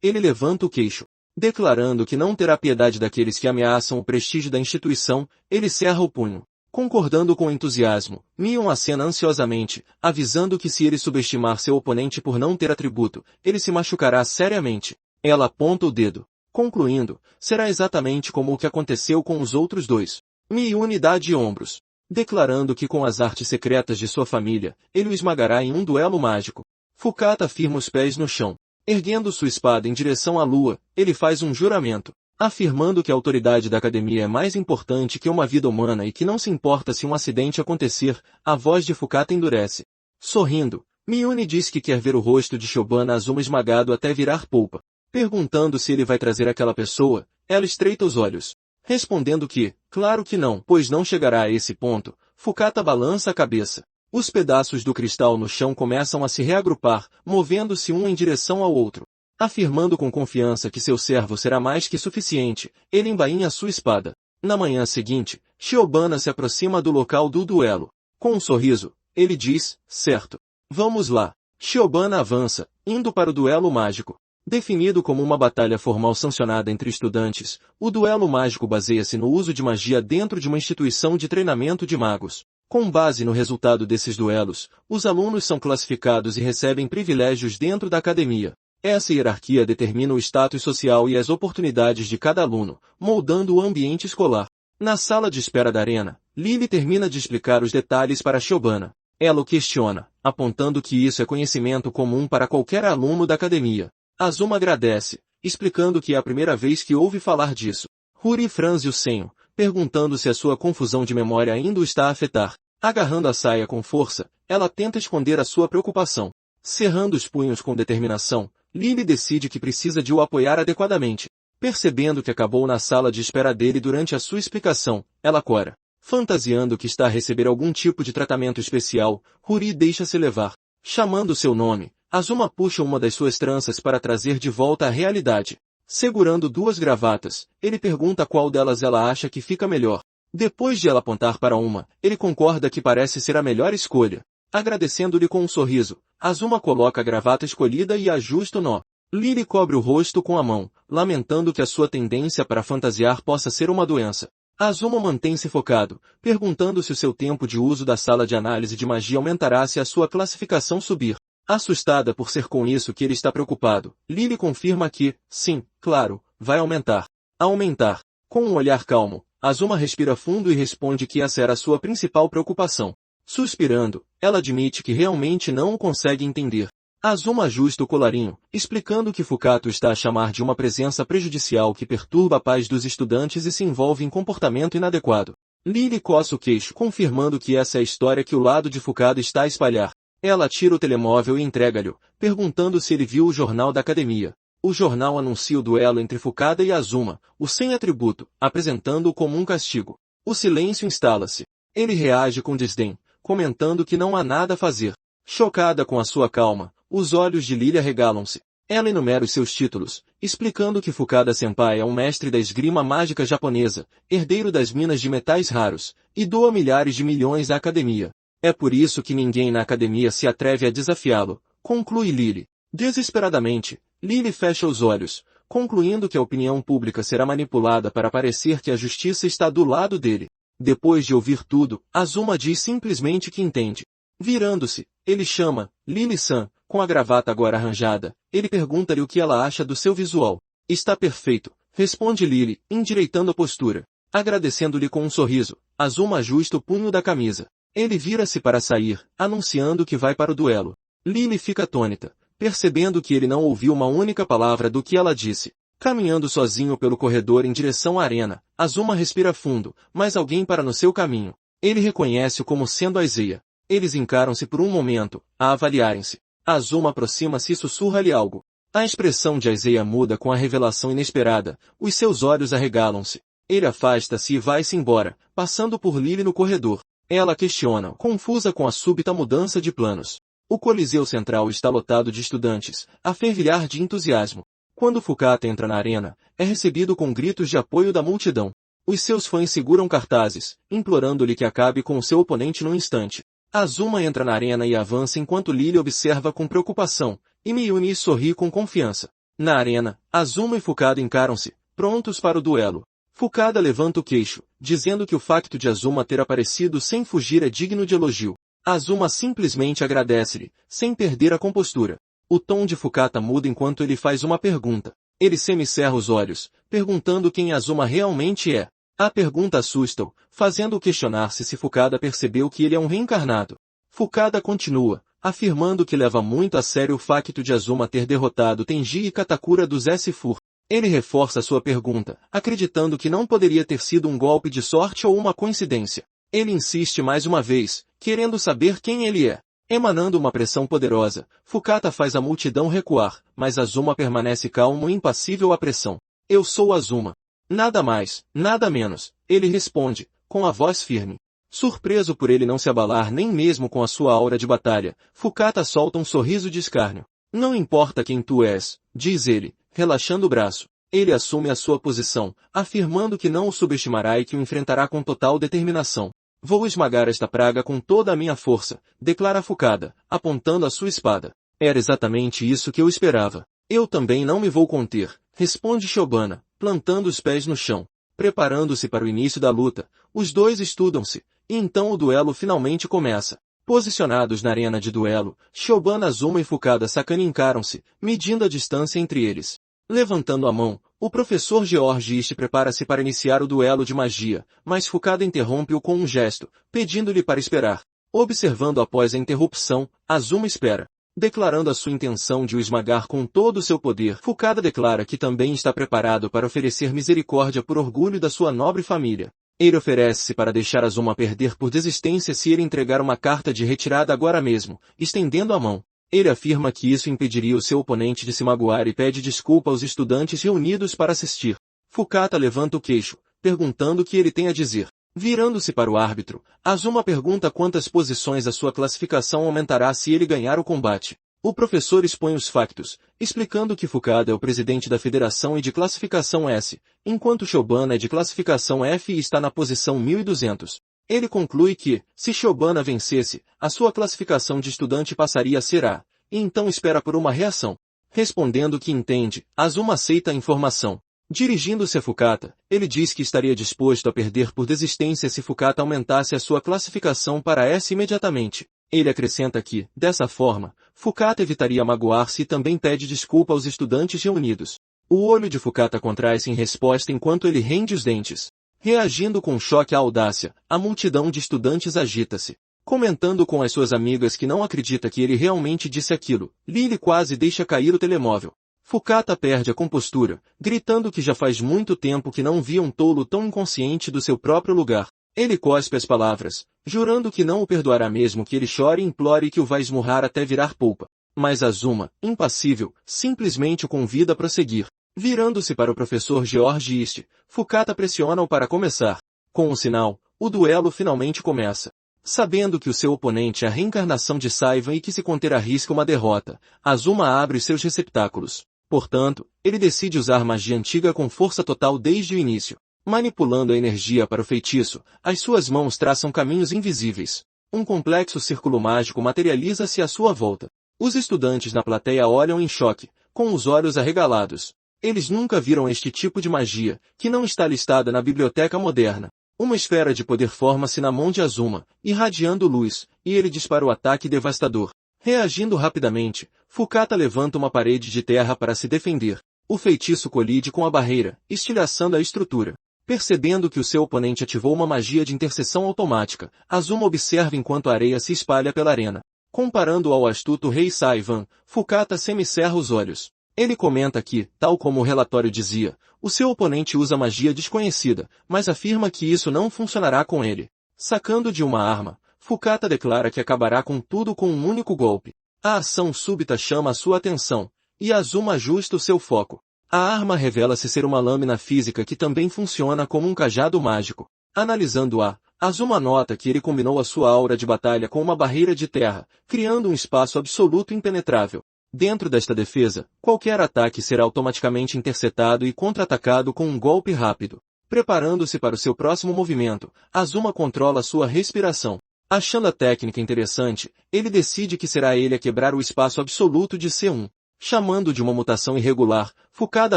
ele levanta o queixo. Declarando que não terá piedade daqueles que ameaçam o prestígio da instituição, ele cerra o punho. Concordando com entusiasmo, Mion acena ansiosamente, avisando que se ele subestimar seu oponente por não ter atributo, ele se machucará seriamente. Ela aponta o dedo. Concluindo, será exatamente como o que aconteceu com os outros dois. Miyuni dá de ombros. Declarando que com as artes secretas de sua família, ele o esmagará em um duelo mágico. Fukata firma os pés no chão. Erguendo sua espada em direção à lua, ele faz um juramento, afirmando que a autoridade da academia é mais importante que uma vida humana e que não se importa se um acidente acontecer. A voz de Fukata endurece. Sorrindo, Miyuni diz que quer ver o rosto de Shobana Azuma esmagado até virar polpa. Perguntando se ele vai trazer aquela pessoa, ela estreita os olhos. Respondendo que, claro que não, pois não chegará a esse ponto, Fukata balança a cabeça. Os pedaços do cristal no chão começam a se reagrupar, movendo-se um em direção ao outro. Afirmando com confiança que seu servo será mais que suficiente, ele embainha sua espada. Na manhã seguinte, Shobana se aproxima do local do duelo. Com um sorriso, ele diz, certo. Vamos lá. Shobana avança, indo para o duelo mágico. Definido como uma batalha formal sancionada entre estudantes, o duelo mágico baseia-se no uso de magia dentro de uma instituição de treinamento de magos. Com base no resultado desses duelos, os alunos são classificados e recebem privilégios dentro da academia. Essa hierarquia determina o status social e as oportunidades de cada aluno, moldando o ambiente escolar. Na sala de espera da arena, Lily termina de explicar os detalhes para Shobana. Ela o questiona, apontando que isso é conhecimento comum para qualquer aluno da academia. Azuma agradece, explicando que é a primeira vez que ouve falar disso. Huri franze o senho, perguntando se a sua confusão de memória ainda o está a afetar. Agarrando a saia com força, ela tenta esconder a sua preocupação. Cerrando os punhos com determinação, Lily decide que precisa de o apoiar adequadamente. Percebendo que acabou na sala de espera dele durante a sua explicação, ela cora. Fantasiando que está a receber algum tipo de tratamento especial, Huri deixa-se levar. Chamando seu nome, Azuma puxa uma das suas tranças para trazer de volta à realidade. Segurando duas gravatas, ele pergunta qual delas ela acha que fica melhor. Depois de ela apontar para uma, ele concorda que parece ser a melhor escolha. Agradecendo-lhe com um sorriso, Azuma coloca a gravata escolhida e ajusta o nó. Lily cobre o rosto com a mão, lamentando que a sua tendência para fantasiar possa ser uma doença. Azuma mantém-se focado, perguntando se o seu tempo de uso da sala de análise de magia aumentará se a sua classificação subir. Assustada por ser com isso que ele está preocupado, Lily confirma que, sim, claro, vai aumentar. Aumentar. Com um olhar calmo, Azuma respira fundo e responde que essa era a sua principal preocupação. Suspirando, ela admite que realmente não o consegue entender. Azuma ajusta o colarinho, explicando que Fukata está a chamar de uma presença prejudicial que perturba a paz dos estudantes e se envolve em comportamento inadequado. Lily coça o queixo, confirmando que essa é a história que o lado de Fukata está a espalhar. Ela tira o telemóvel e entrega-lhe, perguntando se ele viu o jornal da academia. O jornal anuncia o duelo entre Fukata e Azuma, o sem atributo, apresentando-o como um castigo. O silêncio instala-se. Ele reage com desdém, comentando que não há nada a fazer. Chocada com a sua calma, os olhos de Lily arregalam-se. Ela enumera os seus títulos, explicando que Fukada Senpai é um mestre da esgrima mágica japonesa, herdeiro das minas de metais raros, e doa milhares de milhões à academia. É por isso que ninguém na academia se atreve a desafiá-lo, conclui Lily. Desesperadamente, Lily fecha os olhos, concluindo que a opinião pública será manipulada para parecer que a justiça está do lado dele. Depois de ouvir tudo, Azuma diz simplesmente que entende. Virando-se, ele chama, Lily-san, com a gravata agora arranjada. Ele pergunta-lhe o que ela acha do seu visual. Está perfeito, responde Lily, endireitando a postura. Agradecendo-lhe com um sorriso, Azuma ajusta o punho da camisa. Ele vira-se para sair, anunciando que vai para o duelo. Lily fica atônita, percebendo que ele não ouviu uma única palavra do que ela disse. Caminhando sozinho pelo corredor em direção à arena, Azuma respira fundo, mas alguém para no seu caminho. Ele reconhece-o como sendo Aizeia. Eles encaram-se por um momento, a avaliarem-se. Azuma aproxima-se e sussurra-lhe algo. A expressão de Aizeia muda com a revelação inesperada, os seus olhos arregalam-se. Ele afasta-se e vai-se embora, passando por Lily no corredor. Ela questiona, confusa com a súbita mudança de planos. O Coliseu Central está lotado de estudantes, a fervilhar de entusiasmo. Quando Fukata entra na arena, é recebido com gritos de apoio da multidão. Os seus fãs seguram cartazes, implorando-lhe que acabe com o seu oponente num instante. Azuma entra na arena e avança enquanto Lily observa com preocupação, e Miyuni sorri com confiança. Na arena, Azuma e Fukada encaram-se, prontos para o duelo. Fukada levanta o queixo, dizendo que o facto de Azuma ter aparecido sem fugir é digno de elogio. Azuma simplesmente agradece-lhe, sem perder a compostura. O tom de Fukata muda enquanto ele faz uma pergunta. Ele semicerra os olhos, perguntando quem Azuma realmente é. A pergunta assusta-o, fazendo-o questionar-se se Fukada percebeu que ele é um reencarnado. Fukada continua, afirmando que leva muito a sério o facto de Azuma ter derrotado Tenji e Katakura dos S-Fur. Ele reforça sua pergunta, acreditando que não poderia ter sido um golpe de sorte ou uma coincidência. Ele insiste mais uma vez, querendo saber quem ele é. Emanando uma pressão poderosa, Fukata faz a multidão recuar, mas Azuma permanece calmo e impassível à pressão. Eu sou Azuma. Nada mais, nada menos, ele responde, com a voz firme. Surpreso por ele não se abalar nem mesmo com a sua aura de batalha, Fukata solta um sorriso de escárnio. Não importa quem tu és, diz ele, relaxando o braço. Ele assume a sua posição, afirmando que não o subestimará e que o enfrentará com total determinação. Vou esmagar esta praga com toda a minha força, declara Fukada, apontando a sua espada. Era exatamente isso que eu esperava. Eu também não me vou conter, responde Shobana, plantando os pés no chão. Preparando-se para o início da luta, os dois estudam-se, e então o duelo finalmente começa. Posicionados na arena de duelo, Shobana, Azuma e Fukada Sakane encaram-se, medindo a distância entre eles. Levantando a mão, o professor George Ist prepara-se para iniciar o duelo de magia, mas Fukada interrompe-o com um gesto, pedindo-lhe para esperar. Observando após a interrupção, Azuma espera. Declarando a sua intenção de o esmagar com todo o seu poder, Fukada declara que também está preparado para oferecer misericórdia por orgulho da sua nobre família. Ele oferece-se para deixar Azuma perder por desistência se ele entregar uma carta de retirada agora mesmo, estendendo a mão. Ele afirma que isso impediria o seu oponente de se magoar e pede desculpa aos estudantes reunidos para assistir. Fukata levanta o queixo, perguntando o que ele tem a dizer. Virando-se para o árbitro, Azuma pergunta quantas posições a sua classificação aumentará se ele ganhar o combate. O professor expõe os factos, explicando que Fukada é o presidente da federação e de classificação S, enquanto Shobana é de classificação F e está na posição 1200. Ele conclui que, se Shobana vencesse, a sua classificação de estudante passaria a ser A, e então espera por uma reação. Respondendo que entende, Azuma aceita a informação. Dirigindo-se a Fukata, ele diz que estaria disposto a perder por desistência se Fukata aumentasse a sua classificação para S imediatamente. Ele acrescenta que, dessa forma, Fukata evitaria magoar-se e também pede desculpa aos estudantes reunidos. O olho de Fukata contrai-se em resposta enquanto ele rende os dentes. Reagindo com choque à audácia, a multidão de estudantes agita-se. Comentando com as suas amigas que não acredita que ele realmente disse aquilo, Lily quase deixa cair o telemóvel. Fukata perde a compostura, gritando que já faz muito tempo que não via um tolo tão inconsciente do seu próprio lugar. Ele cospe as palavras, jurando que não o perdoará mesmo que ele chore e implore que o vai esmurrar até virar polpa. Mas Azuma, impassível, simplesmente o convida a prosseguir. Virando-se para o professor George Ist, Fukata pressiona-o para começar. Com um sinal, o duelo finalmente começa. Sabendo que o seu oponente é a reencarnação de Saivan e que se conter arrisca uma derrota, Azuma abre os seus receptáculos. Portanto, ele decide usar magia antiga com força total desde o início. Manipulando a energia para o feitiço, as suas mãos traçam caminhos invisíveis. Um complexo círculo mágico materializa-se à sua volta. Os estudantes na plateia olham em choque, com os olhos arregalados. Eles nunca viram este tipo de magia, que não está listada na biblioteca moderna. Uma esfera de poder forma-se na mão de Azuma, irradiando luz, e ele dispara o ataque devastador. Reagindo rapidamente, Fukata levanta uma parede de terra para se defender. O feitiço colide com a barreira, estilhaçando a estrutura. Percebendo que o seu oponente ativou uma magia de interseção automática, Azuma observa enquanto a areia se espalha pela arena. Comparando ao astuto rei Saivan, Fukata semicerra os olhos. Ele comenta que, tal como o relatório dizia, o seu oponente usa magia desconhecida, mas afirma que isso não funcionará com ele. Sacando de uma arma, Fukata declara que acabará com tudo com um único golpe. A ação súbita chama a sua atenção, e Azuma ajusta o seu foco. A arma revela-se ser uma lâmina física que também funciona como um cajado mágico. Analisando-a, Azuma nota que ele combinou a sua aura de batalha com uma barreira de terra, criando um espaço absoluto impenetrável. Dentro desta defesa, qualquer ataque será automaticamente interceptado e contra-atacado com um golpe rápido. Preparando-se para o seu próximo movimento, Azuma controla sua respiração. Achando a técnica interessante, ele decide que será ele a quebrar o espaço absoluto de C1. Chamando de uma mutação irregular, Fukada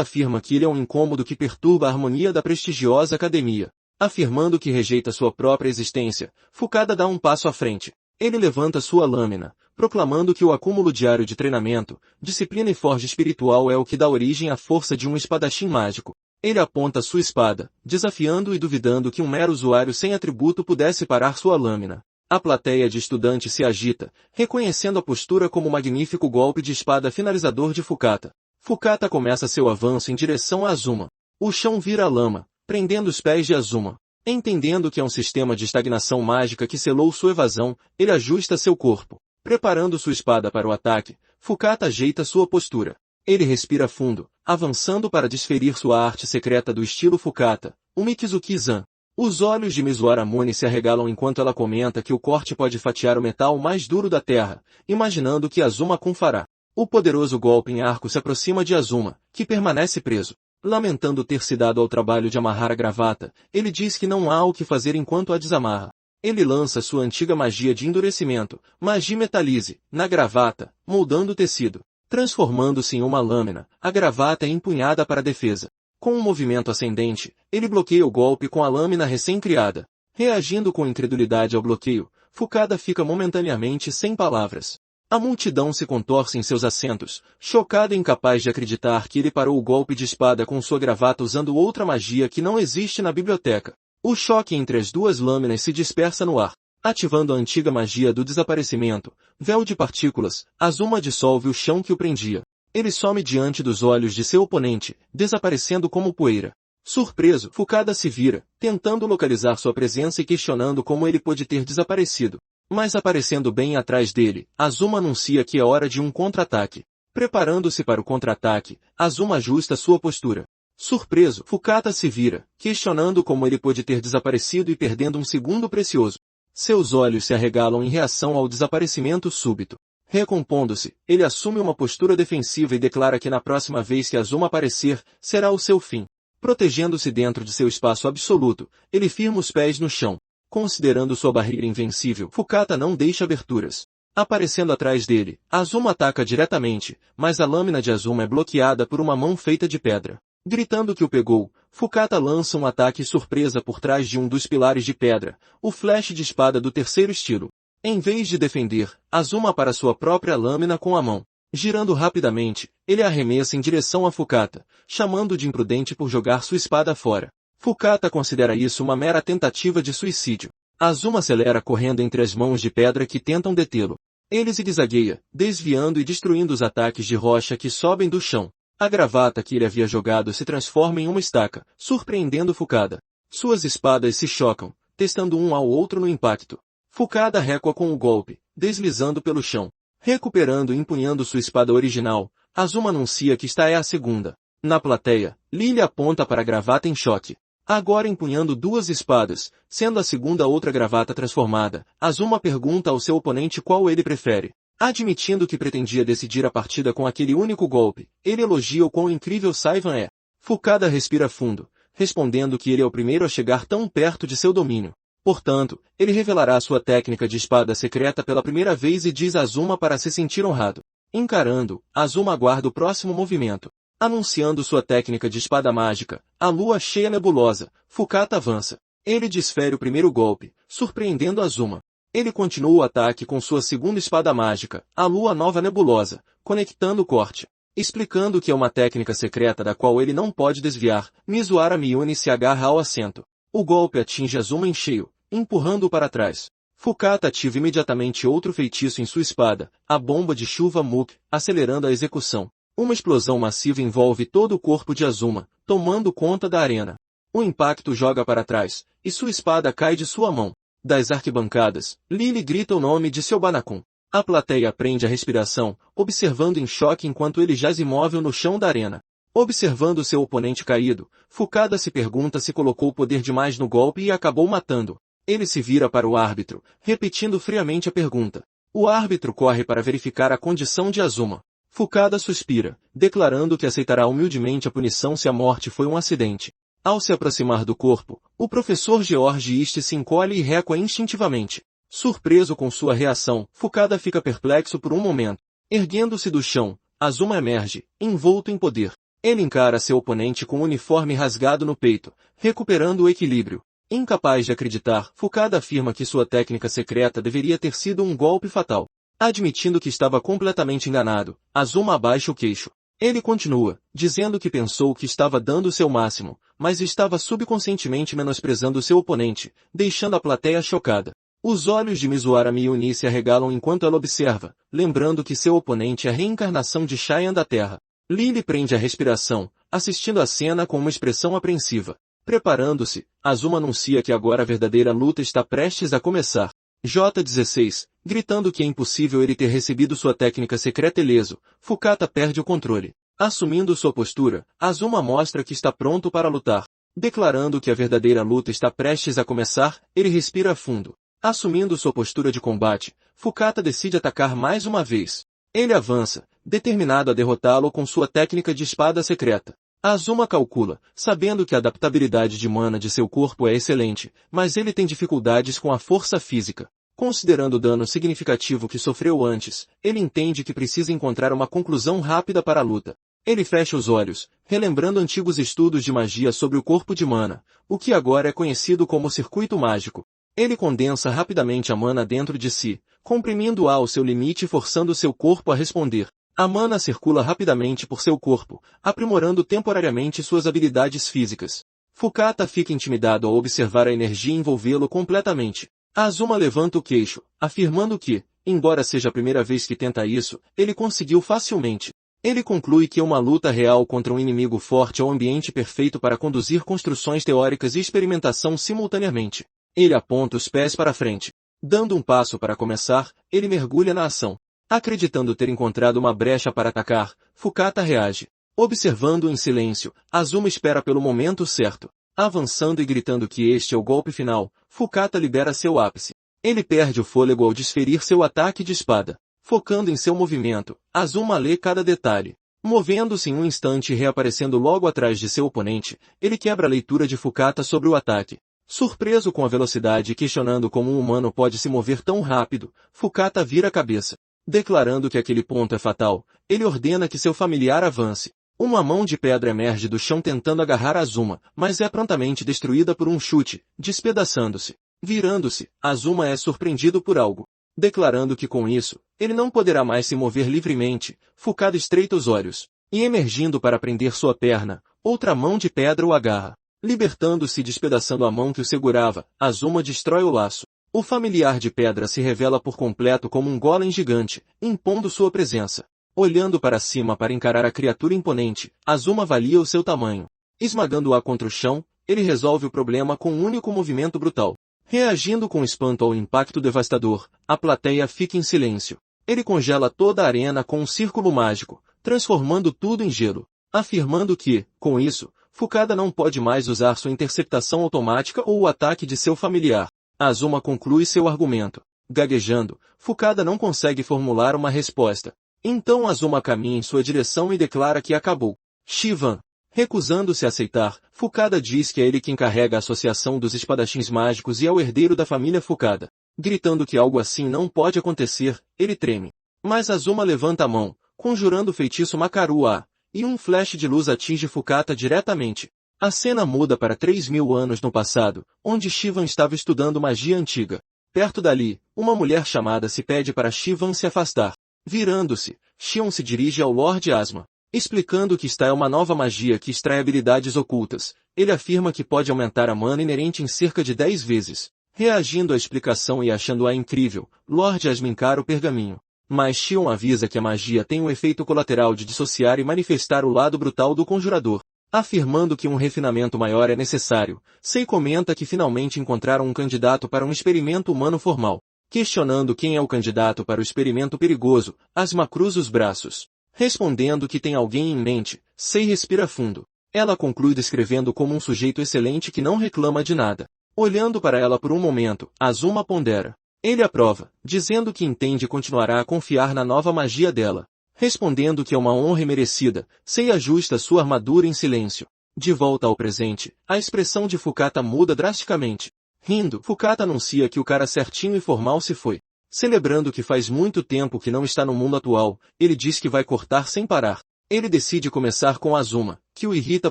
afirma que ele é um incômodo que perturba a harmonia da prestigiosa academia. Afirmando que rejeita sua própria existência, Fukada dá um passo à frente. Ele levanta sua lâmina, proclamando que o acúmulo diário de treinamento, disciplina e forja espiritual é o que dá origem à força de um espadachim mágico. Ele aponta sua espada, desafiando e duvidando que um mero usuário sem atributo pudesse parar sua lâmina. A plateia de estudantes se agita, reconhecendo a postura como um magnífico golpe de espada finalizador de Fukata. Fukata começa seu avanço em direção a Azuma. O chão vira lama, prendendo os pés de Azuma. Entendendo que é um sistema de estagnação mágica que selou sua evasão, ele ajusta seu corpo. Preparando sua espada para o ataque, Fukata ajeita sua postura. Ele respira fundo, avançando para desferir sua arte secreta do estilo Fukata, o Mikizuki-zan. Os olhos de Mizuhara Mune se arregalam enquanto ela comenta que o corte pode fatiar o metal mais duro da terra, imaginando que Azuma-kun fará. O poderoso golpe em arco se aproxima de Azuma, que permanece preso. Lamentando ter se dado ao trabalho de amarrar a gravata, ele diz que não há o que fazer enquanto a desamarra. Ele lança sua antiga magia de endurecimento, Magie Metalize, na gravata, moldando o tecido. Transformando-se em uma lâmina, a gravata é empunhada para a defesa. Com um movimento ascendente, ele bloqueia o golpe com a lâmina recém-criada. Reagindo com incredulidade ao bloqueio, Fukada fica momentaneamente sem palavras. A multidão se contorce em seus assentos, chocada e incapaz de acreditar que ele parou o golpe de espada com sua gravata usando outra magia que não existe na biblioteca. O choque entre as duas lâminas se dispersa no ar. Ativando a antiga magia do desaparecimento, véu de partículas, Azuma dissolve o chão que o prendia. Ele some diante dos olhos de seu oponente, desaparecendo como poeira. Surpreso, Fukada se vira, tentando localizar sua presença e questionando como ele pôde ter desaparecido. Mas aparecendo bem atrás dele, Azuma anuncia que é hora de um contra-ataque. Preparando-se para o contra-ataque, Azuma ajusta sua postura. Surpreso, Fukada se vira, questionando como ele pôde ter desaparecido e perdendo um segundo precioso. Seus olhos se arregalam em reação ao desaparecimento súbito. Recompondo-se, ele assume uma postura defensiva e declara que na próxima vez que Azuma aparecer, será o seu fim. Protegendo-se dentro de seu espaço absoluto, ele firma os pés no chão. Considerando sua barreira invencível, Fukata não deixa aberturas. Aparecendo atrás dele, Azuma ataca diretamente, mas a lâmina de Azuma é bloqueada por uma mão feita de pedra. Gritando que o pegou, Fukata lança um ataque surpresa por trás de um dos pilares de pedra, o flash de espada do terceiro estilo. Em vez de defender, Azuma para sua própria lâmina com a mão. Girando rapidamente, ele arremessa em direção a Fukata, chamando de imprudente por jogar sua espada fora. Fukata considera isso uma mera tentativa de suicídio. Azuma acelera correndo entre as mãos de pedra que tentam detê-lo. Ele zigue-zagueia, desviando e destruindo os ataques de rocha que sobem do chão. A gravata que ele havia jogado se transforma em uma estaca, surpreendendo Fukada. Suas espadas se chocam, testando um ao outro no impacto. Fukada recua com o golpe, deslizando pelo chão. Recuperando e empunhando sua espada original, Azuma anuncia que esta é a segunda. Na plateia, Lily aponta para a gravata em choque. Agora empunhando duas espadas, sendo a segunda outra gravata transformada, Azuma pergunta ao seu oponente qual ele prefere. Admitindo que pretendia decidir a partida com aquele único golpe, ele elogia o quão incrível Saivan é. Fukada respira fundo, respondendo que ele é o primeiro a chegar tão perto de seu domínio. Portanto, ele revelará sua técnica de espada secreta pela primeira vez e diz a Azuma para se sentir honrado. Encarando, Azuma aguarda o próximo movimento. Anunciando sua técnica de espada mágica, a lua cheia nebulosa, Fukata avança. Ele desfere o primeiro golpe, surpreendendo Azuma. Ele continua o ataque com sua segunda espada mágica, a lua nova nebulosa, conectando o corte. Explicando que é uma técnica secreta da qual ele não pode desviar, Mizuhara Miyune se agarra ao assento. O golpe atinge Azuma em cheio, empurrando-o para trás. Fukata ativa imediatamente outro feitiço em sua espada, a bomba de chuva Muk, acelerando a execução. Uma explosão massiva envolve todo o corpo de Azuma, tomando conta da arena. O impacto joga para trás, e sua espada cai de sua mão. Das arquibancadas, Lily grita o nome de seu Banakun. A plateia prende a respiração, observando em choque enquanto ele jaz imóvel no chão da arena. Observando seu oponente caído, Fukada se pergunta se colocou poder demais no golpe e acabou matando. Ele se vira para o árbitro, repetindo friamente a pergunta. O árbitro corre para verificar a condição de Azuma. Fukada suspira, declarando que aceitará humildemente a punição se a morte foi um acidente. Ao se aproximar do corpo, o professor George East se encolhe e recua instintivamente. Surpreso com sua reação, Fukada fica perplexo por um momento. Erguendo-se do chão, Azuma emerge, envolto em poder. Ele encara seu oponente com o uniforme rasgado no peito, recuperando o equilíbrio. Incapaz de acreditar, Fukada afirma que sua técnica secreta deveria ter sido um golpe fatal. Admitindo que estava completamente enganado, Azuma abaixa o queixo. Ele continua, dizendo que pensou que estava dando o seu máximo, mas estava subconscientemente menosprezando seu oponente, deixando a plateia chocada. Os olhos de Mizuara Miyuni se arregalam enquanto ela observa, lembrando que seu oponente é a reencarnação de Cheyenne da Terra. Lily prende a respiração, assistindo a cena com uma expressão apreensiva. Preparando-se, Azuma anuncia que agora a verdadeira luta está prestes a começar. J-16, gritando que é impossível ele ter recebido sua técnica secreta ileso, Fukata perde o controle. Assumindo sua postura, Azuma mostra que está pronto para lutar. Declarando que a verdadeira luta está prestes a começar, ele respira fundo. Assumindo sua postura de combate, Fukata decide atacar mais uma vez. Ele avança, determinado a derrotá-lo com sua técnica de espada secreta. Azuma calcula, sabendo que a adaptabilidade de mana de seu corpo é excelente, mas ele tem dificuldades com a força física. Considerando o dano significativo que sofreu antes, ele entende que precisa encontrar uma conclusão rápida para a luta. Ele fecha os olhos, relembrando antigos estudos de magia sobre o corpo de mana, o que agora é conhecido como circuito mágico. Ele condensa rapidamente a mana dentro de si, comprimindo-a ao seu limite e forçando seu corpo a responder. A mana circula rapidamente por seu corpo, aprimorando temporariamente suas habilidades físicas. Fukata fica intimidado ao observar a energia envolvê-lo completamente. Azuma levanta o queixo, afirmando que, embora seja a primeira vez que tenta isso, ele conseguiu facilmente. Ele conclui que uma luta real contra um inimigo forte é o ambiente perfeito para conduzir construções teóricas e experimentação simultaneamente. Ele aponta os pés para frente. Dando um passo para começar, ele mergulha na ação. Acreditando ter encontrado uma brecha para atacar, Fukata reage. Observando em silêncio, Azuma espera pelo momento certo. Avançando e gritando que este é o golpe final, Fukata libera seu ápice. Ele perde o fôlego ao desferir seu ataque de espada. Focando em seu movimento, Azuma lê cada detalhe. Movendo-se em um instante e reaparecendo logo atrás de seu oponente, ele quebra a leitura de Fukata sobre o ataque. Surpreso com a velocidade e questionando como um humano pode se mover tão rápido, Fukata vira a cabeça. Declarando que aquele ponto é fatal, ele ordena que seu familiar avance. Uma mão de pedra emerge do chão tentando agarrar Azuma, mas é prontamente destruída por um chute, despedaçando-se. Virando-se, Azuma é surpreendido por algo. Declarando que com isso, ele não poderá mais se mover livremente, Fukata estreita os olhos, e emergindo para prender sua perna, outra mão de pedra o agarra. Libertando-se e despedaçando a mão que o segurava, Azuma destrói o laço. O familiar de pedra se revela por completo como um golem gigante, impondo sua presença. Olhando para cima para encarar a criatura imponente, Azuma avalia o seu tamanho. Esmagando-a contra o chão, ele resolve o problema com um único movimento brutal. Reagindo com espanto ao impacto devastador, a plateia fica em silêncio. Ele congela toda a arena com um círculo mágico, transformando tudo em gelo. Afirmando que, com isso, Fukata não pode mais usar sua interceptação automática ou o ataque de seu familiar. Azuma conclui seu argumento. Gaguejando, Fukata não consegue formular uma resposta. Então Azuma caminha em sua direção e declara que acabou. Shivan. Recusando-se a aceitar, Fukata diz que é ele quem carrega a associação dos espadachins mágicos e é o herdeiro da família Fukata. Gritando que algo assim não pode acontecer, ele treme. Mas Azuma levanta a mão, conjurando o feitiço Makaru-A, e um flash de luz atinge Fukata diretamente. A cena muda para 3.000 anos no passado, onde Shivan estava estudando magia antiga. Perto dali, uma mulher chamada se pede para Shivan se afastar. Virando-se, Shion se dirige ao Lord Asma. Explicando que esta é uma nova magia que extrai habilidades ocultas, ele afirma que pode aumentar a mana inerente em cerca de 10 vezes. Reagindo à explicação e achando-a incrível, Lord Asma encara o pergaminho. Mas Shion avisa que a magia tem um efeito colateral de dissociar e manifestar o lado brutal do conjurador. Afirmando que um refinamento maior é necessário, Sei comenta que finalmente encontraram um candidato para um experimento humano formal. Questionando quem é o candidato para o experimento perigoso, Asma cruza os braços. Respondendo que tem alguém em mente, Sei respira fundo. Ela conclui descrevendo como um sujeito excelente que não reclama de nada. Olhando para ela por um momento, Azuma pondera. Ele aprova, dizendo que entende e continuará a confiar na nova magia dela. Respondendo que é uma honra merecida, Sei ajusta sua armadura em silêncio. De volta ao presente, a expressão de Fukata muda drasticamente. Rindo, Fukata anuncia que o cara certinho e formal se foi. Celebrando que faz muito tempo que não está no mundo atual, ele diz que vai cortar sem parar. Ele decide começar com Azuma, que o irrita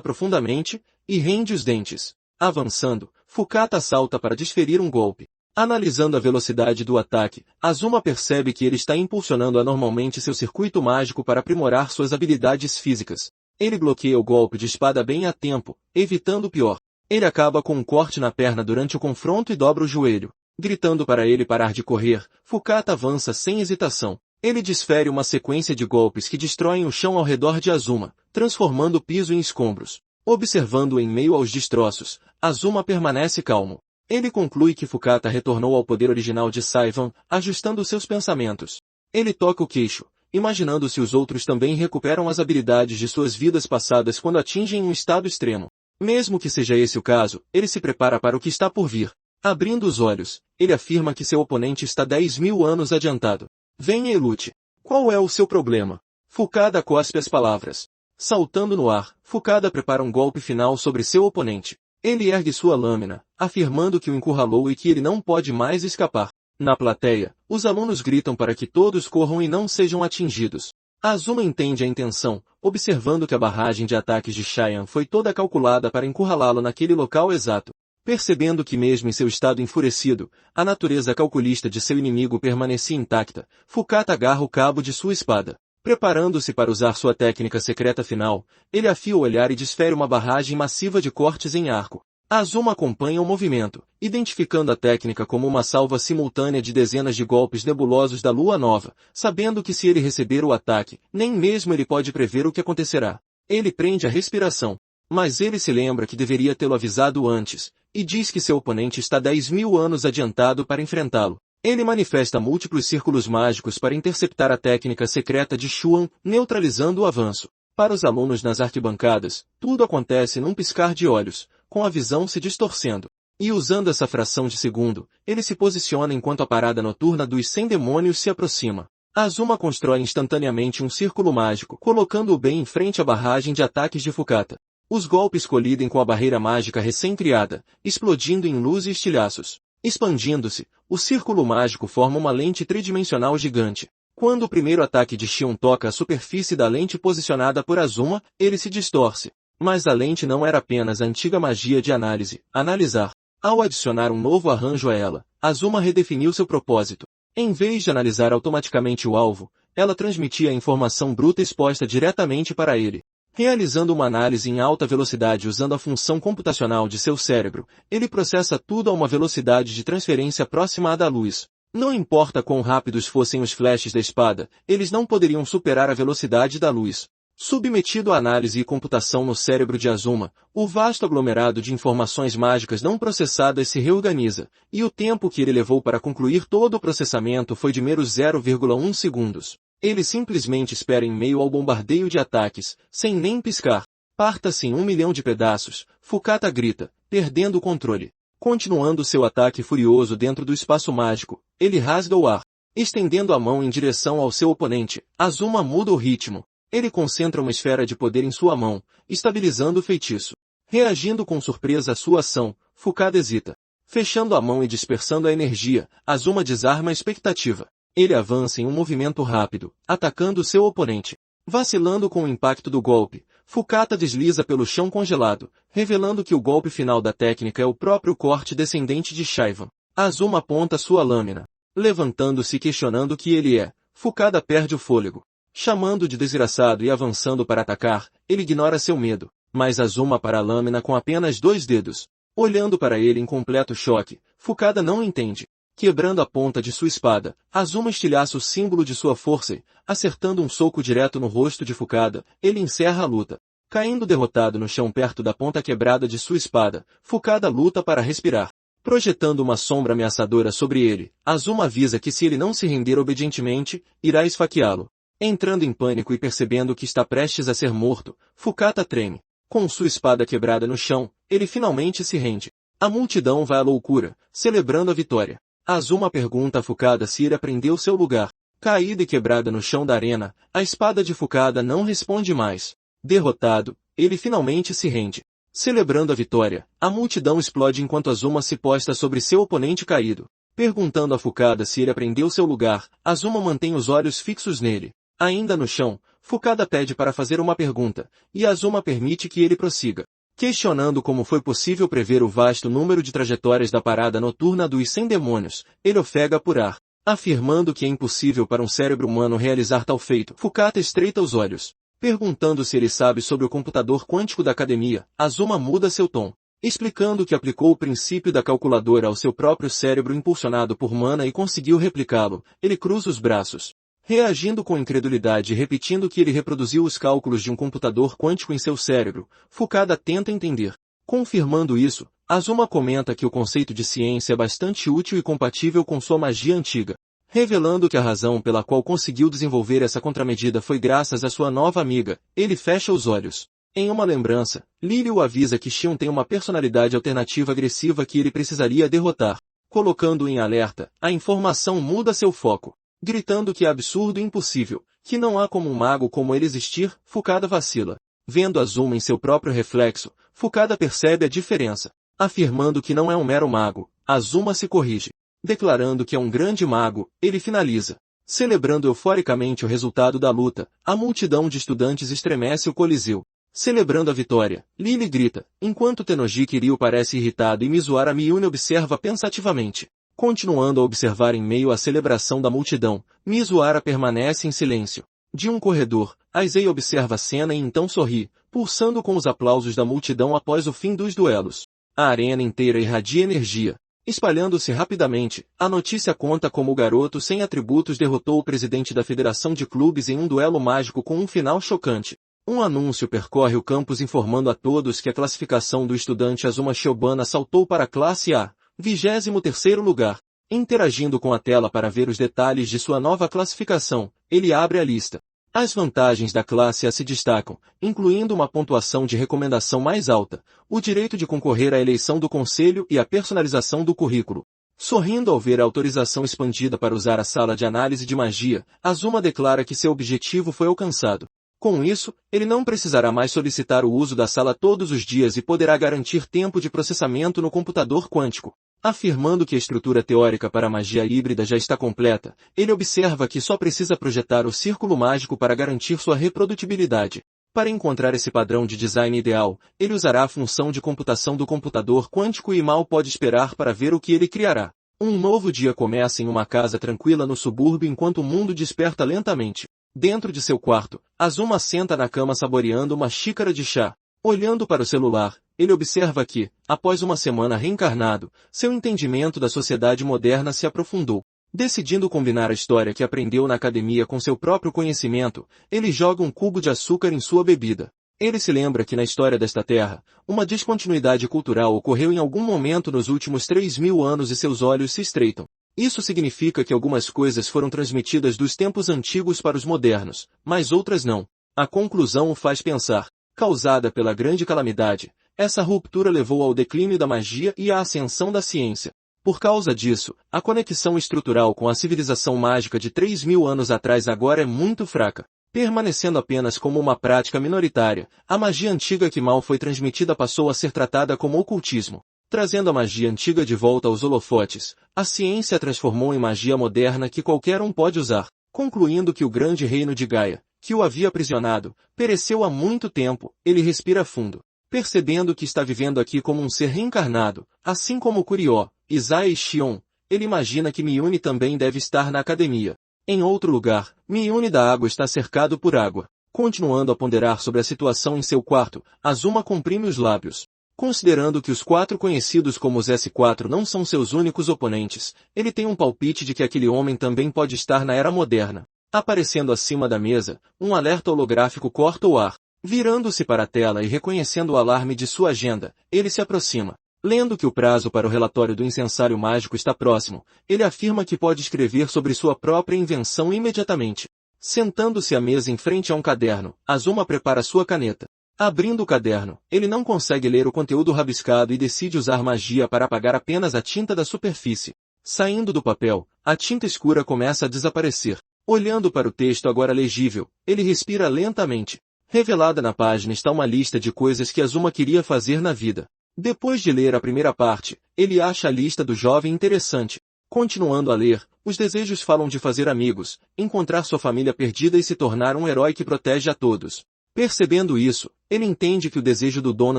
profundamente, e rende os dentes. Avançando, Fukata salta para desferir um golpe. Analisando a velocidade do ataque, Azuma percebe que ele está impulsionando anormalmente seu circuito mágico para aprimorar suas habilidades físicas. Ele bloqueia o golpe de espada bem a tempo, evitando o pior. Ele acaba com um corte na perna durante o confronto e dobra o joelho. Gritando para ele parar de correr, Fukata avança sem hesitação. Ele desfere uma sequência de golpes que destroem o chão ao redor de Azuma, transformando o piso em escombros. Observando-o em meio aos destroços, Azuma permanece calmo. Ele conclui que Fukata retornou ao poder original de Saivan, ajustando seus pensamentos. Ele toca o queixo, imaginando se os outros também recuperam as habilidades de suas vidas passadas quando atingem um estado extremo. Mesmo que seja esse o caso, ele se prepara para o que está por vir. Abrindo os olhos, ele afirma que seu oponente está 10.000 anos adiantado. Venha e lute. Qual é o seu problema? Fukada cospe as palavras. Saltando no ar, Fukada prepara um golpe final sobre seu oponente. Ele ergue sua lâmina, afirmando que o encurralou e que ele não pode mais escapar. Na plateia, os alunos gritam para que todos corram e não sejam atingidos. Azuma entende a intenção, observando que a barragem de ataques de Cheyenne foi toda calculada para encurralá-lo naquele local exato. Percebendo que mesmo em seu estado enfurecido, a natureza calculista de seu inimigo permanecia intacta, Fukata agarra o cabo de sua espada. Preparando-se para usar sua técnica secreta final, ele afia o olhar e desfere uma barragem massiva de cortes em arco. Azuma acompanha o movimento, identificando a técnica como uma salva simultânea de dezenas de golpes nebulosos da lua nova, sabendo que se ele receber o ataque, nem mesmo ele pode prever o que acontecerá. Ele prende a respiração. Mas ele se lembra que deveria tê-lo avisado antes, e diz que seu oponente está 10.000 anos adiantado para enfrentá-lo. Ele manifesta múltiplos círculos mágicos para interceptar a técnica secreta de Chuan, neutralizando o avanço. Para os alunos nas arquibancadas, tudo acontece num piscar de olhos, com a visão se distorcendo. E usando essa fração de segundo, ele se posiciona enquanto a parada noturna dos 100 demônios se aproxima. Azuma constrói instantaneamente um círculo mágico, colocando-o bem em frente à barragem de ataques de Fukata. Os golpes colidem com a barreira mágica recém-criada, explodindo em luz e estilhaços. Expandindo-se, o círculo mágico forma uma lente tridimensional gigante. Quando o primeiro ataque de Shion toca a superfície da lente posicionada por Azuma, ele se distorce. Mas a lente não era apenas a antiga magia de análise, analisar. Ao adicionar um novo arranjo a ela, Azuma redefiniu seu propósito. Em vez de analisar automaticamente o alvo, ela transmitia a informação bruta exposta diretamente para ele. Realizando uma análise em alta velocidade usando a função computacional de seu cérebro, ele processa tudo a uma velocidade de transferência próxima à da luz. Não importa quão rápidos fossem os flashes da espada, eles não poderiam superar a velocidade da luz. Submetido à análise e computação no cérebro de Azuma, o vasto aglomerado de informações mágicas não processadas se reorganiza, e o tempo que ele levou para concluir todo o processamento foi de meros 0,1 segundos. Ele simplesmente espera em meio ao bombardeio de ataques, sem nem piscar. Parta-se em 1 milhão de pedaços, Fukata grita, perdendo o controle. Continuando seu ataque furioso dentro do espaço mágico, ele rasga o ar. Estendendo a mão em direção ao seu oponente, Azuma muda o ritmo. Ele concentra uma esfera de poder em sua mão, estabilizando o feitiço. Reagindo com surpresa à sua ação, Fukata hesita. Fechando a mão e dispersando a energia, Azuma desarma a expectativa. Ele avança em um movimento rápido, atacando seu oponente. Vacilando com o impacto do golpe, Fukata desliza pelo chão congelado, revelando que o golpe final da técnica é o próprio corte descendente de Cheyenne. Azuma aponta sua lâmina. Levantando-se e questionando o que ele é, Fukata perde o fôlego. Chamando de desgraçado e avançando para atacar, ele ignora seu medo, mas Azuma para a lâmina com apenas 2 dedos. Olhando para ele em completo choque, Fukata não entende. Quebrando a ponta de sua espada, Azuma estilhaça o símbolo de sua força e, acertando um soco direto no rosto de Fukata, ele encerra a luta. Caindo derrotado no chão perto da ponta quebrada de sua espada, Fukata luta para respirar. Projetando uma sombra ameaçadora sobre ele, Azuma avisa que se ele não se render obedientemente, irá esfaqueá-lo. Entrando em pânico e percebendo que está prestes a ser morto, Fukata treme. Com sua espada quebrada no chão, ele finalmente se rende. A multidão vai à loucura, celebrando a vitória. Azuma pergunta a Fukata se ele aprendeu seu lugar. Caída e quebrada no chão da arena, a espada de Fukata não responde mais. Derrotado, ele finalmente se rende. Celebrando a vitória, a multidão explode enquanto Azuma se posta sobre seu oponente caído. Perguntando a Fukata se ele aprendeu seu lugar, Azuma mantém os olhos fixos nele. Ainda no chão, Fukata pede para fazer uma pergunta, e Azuma permite que ele prossiga. Questionando como foi possível prever o vasto número de trajetórias da parada noturna dos 100 demônios, ele ofega por ar. Afirmando que é impossível para um cérebro humano realizar tal feito, Fukata estreita os olhos. Perguntando se ele sabe sobre o computador quântico da academia, Azuma muda seu tom. explicando que aplicou o princípio da calculadora ao seu próprio cérebro impulsionado por mana e conseguiu replicá-lo. Ele cruza os braços, reagindo com incredulidade e repetindo que ele reproduziu os cálculos de um computador quântico em seu cérebro. Fukada tenta entender. Confirmando isso, Azuma comenta que o conceito de ciência é bastante útil e compatível com sua magia antiga, revelando que a razão pela qual conseguiu desenvolver essa contramedida foi graças à sua nova amiga. Ele fecha os olhos. Em uma lembrança, Lily o avisa que Shion tem uma personalidade alternativa agressiva que ele precisaria derrotar. Colocando-o em alerta, a informação muda seu foco, gritando que é absurdo e impossível, que não há como um mago como ele existir. Fukada vacila. Vendo Azuma em seu próprio reflexo, Fukada percebe a diferença. Afirmando que não é um mero mago, Azuma se corrige. Declarando que é um grande mago, ele finaliza. Celebrando euforicamente o resultado da luta, a multidão de estudantes estremece o coliseu. Celebrando a vitória, Lily grita, enquanto Tennoji Kiryu parece irritado e Mizuhara Miyune observa pensativamente. Continuando a observar em meio à celebração da multidão, Mizuhara permanece em silêncio. De um corredor, Aizei observa a cena e então sorri, pulsando com os aplausos da multidão após o fim dos duelos. A arena inteira irradia energia. Espalhando-se rapidamente, a notícia conta como o garoto sem atributos derrotou o presidente da Federação de Clubes em um duelo mágico com um final chocante. Um anúncio percorre o campus informando a todos que a classificação do estudante Azuma Shiobana saltou para a classe A, 23º lugar. Interagindo com a tela para ver os detalhes de sua nova classificação, ele abre a lista. As vantagens da classe A se destacam, incluindo uma pontuação de recomendação mais alta, o direito de concorrer à eleição do conselho e a personalização do currículo. Sorrindo ao ver a autorização expandida para usar a sala de análise de magia, Azuma declara que seu objetivo foi alcançado. Com isso, ele não precisará mais solicitar o uso da sala todos os dias e poderá garantir tempo de processamento no computador quântico. Afirmando que a estrutura teórica para a magia híbrida já está completa, ele observa que só precisa projetar o círculo mágico para garantir sua reprodutibilidade. Para encontrar esse padrão de design ideal, ele usará a função de computação do computador quântico e mal pode esperar para ver o que ele criará. Um novo dia começa em uma casa tranquila no subúrbio enquanto o mundo desperta lentamente. Dentro de seu quarto, Azuma senta na cama saboreando uma xícara de chá. Olhando para o celular, ele observa que, após uma semana reencarnado, seu entendimento da sociedade moderna se aprofundou. Decidindo combinar a história que aprendeu na academia com seu próprio conhecimento, ele joga um cubo de açúcar em sua bebida. Ele se lembra que na história desta terra, uma descontinuidade cultural ocorreu em algum momento nos últimos 3.000 anos e seus olhos se estreitam. Isso significa que algumas coisas foram transmitidas dos tempos antigos para os modernos, mas outras não. A conclusão o faz pensar. Causada pela grande calamidade, essa ruptura levou ao declínio da magia e à ascensão da ciência. Por causa disso, a conexão estrutural com a civilização mágica de 3.000 anos atrás agora é muito fraca. Permanecendo apenas como uma prática minoritária, a magia antiga que mal foi transmitida passou a ser tratada como ocultismo. Trazendo a magia antiga de volta aos holofotes, a ciência a transformou em magia moderna que qualquer um pode usar, concluindo que o grande reino de Gaia, que o havia aprisionado, pereceu há muito tempo. Ele respira fundo, percebendo que está vivendo aqui como um ser reencarnado, assim como Kurió, Izai e Shion. Ele imagina que Miyune também deve estar na academia. Em outro lugar, Miyune da água está cercado por água. Continuando a ponderar sobre a situação em seu quarto, Azuma comprime os lábios. Considerando que os 4 conhecidos como os S4 não são seus únicos oponentes, ele tem um palpite de que aquele homem também pode estar na era moderna. Aparecendo acima da mesa, um alerta holográfico corta o ar. Virando-se para a tela e reconhecendo o alarme de sua agenda, ele se aproxima. Lendo que o prazo para o relatório do incensário mágico está próximo, ele afirma que pode escrever sobre sua própria invenção imediatamente. Sentando-se à mesa em frente a um caderno, Azuma prepara sua caneta. Abrindo o caderno, ele não consegue ler o conteúdo rabiscado e decide usar magia para apagar apenas a tinta da superfície. Saindo do papel, a tinta escura começa a desaparecer. Olhando para o texto agora legível, ele respira lentamente. Revelada na página está uma lista de coisas que Azuma queria fazer na vida. Depois de ler a primeira parte, ele acha a lista do jovem interessante. Continuando a ler, os desejos falam de fazer amigos, encontrar sua família perdida e se tornar um herói que protege a todos. Percebendo isso, ele entende que o desejo do dono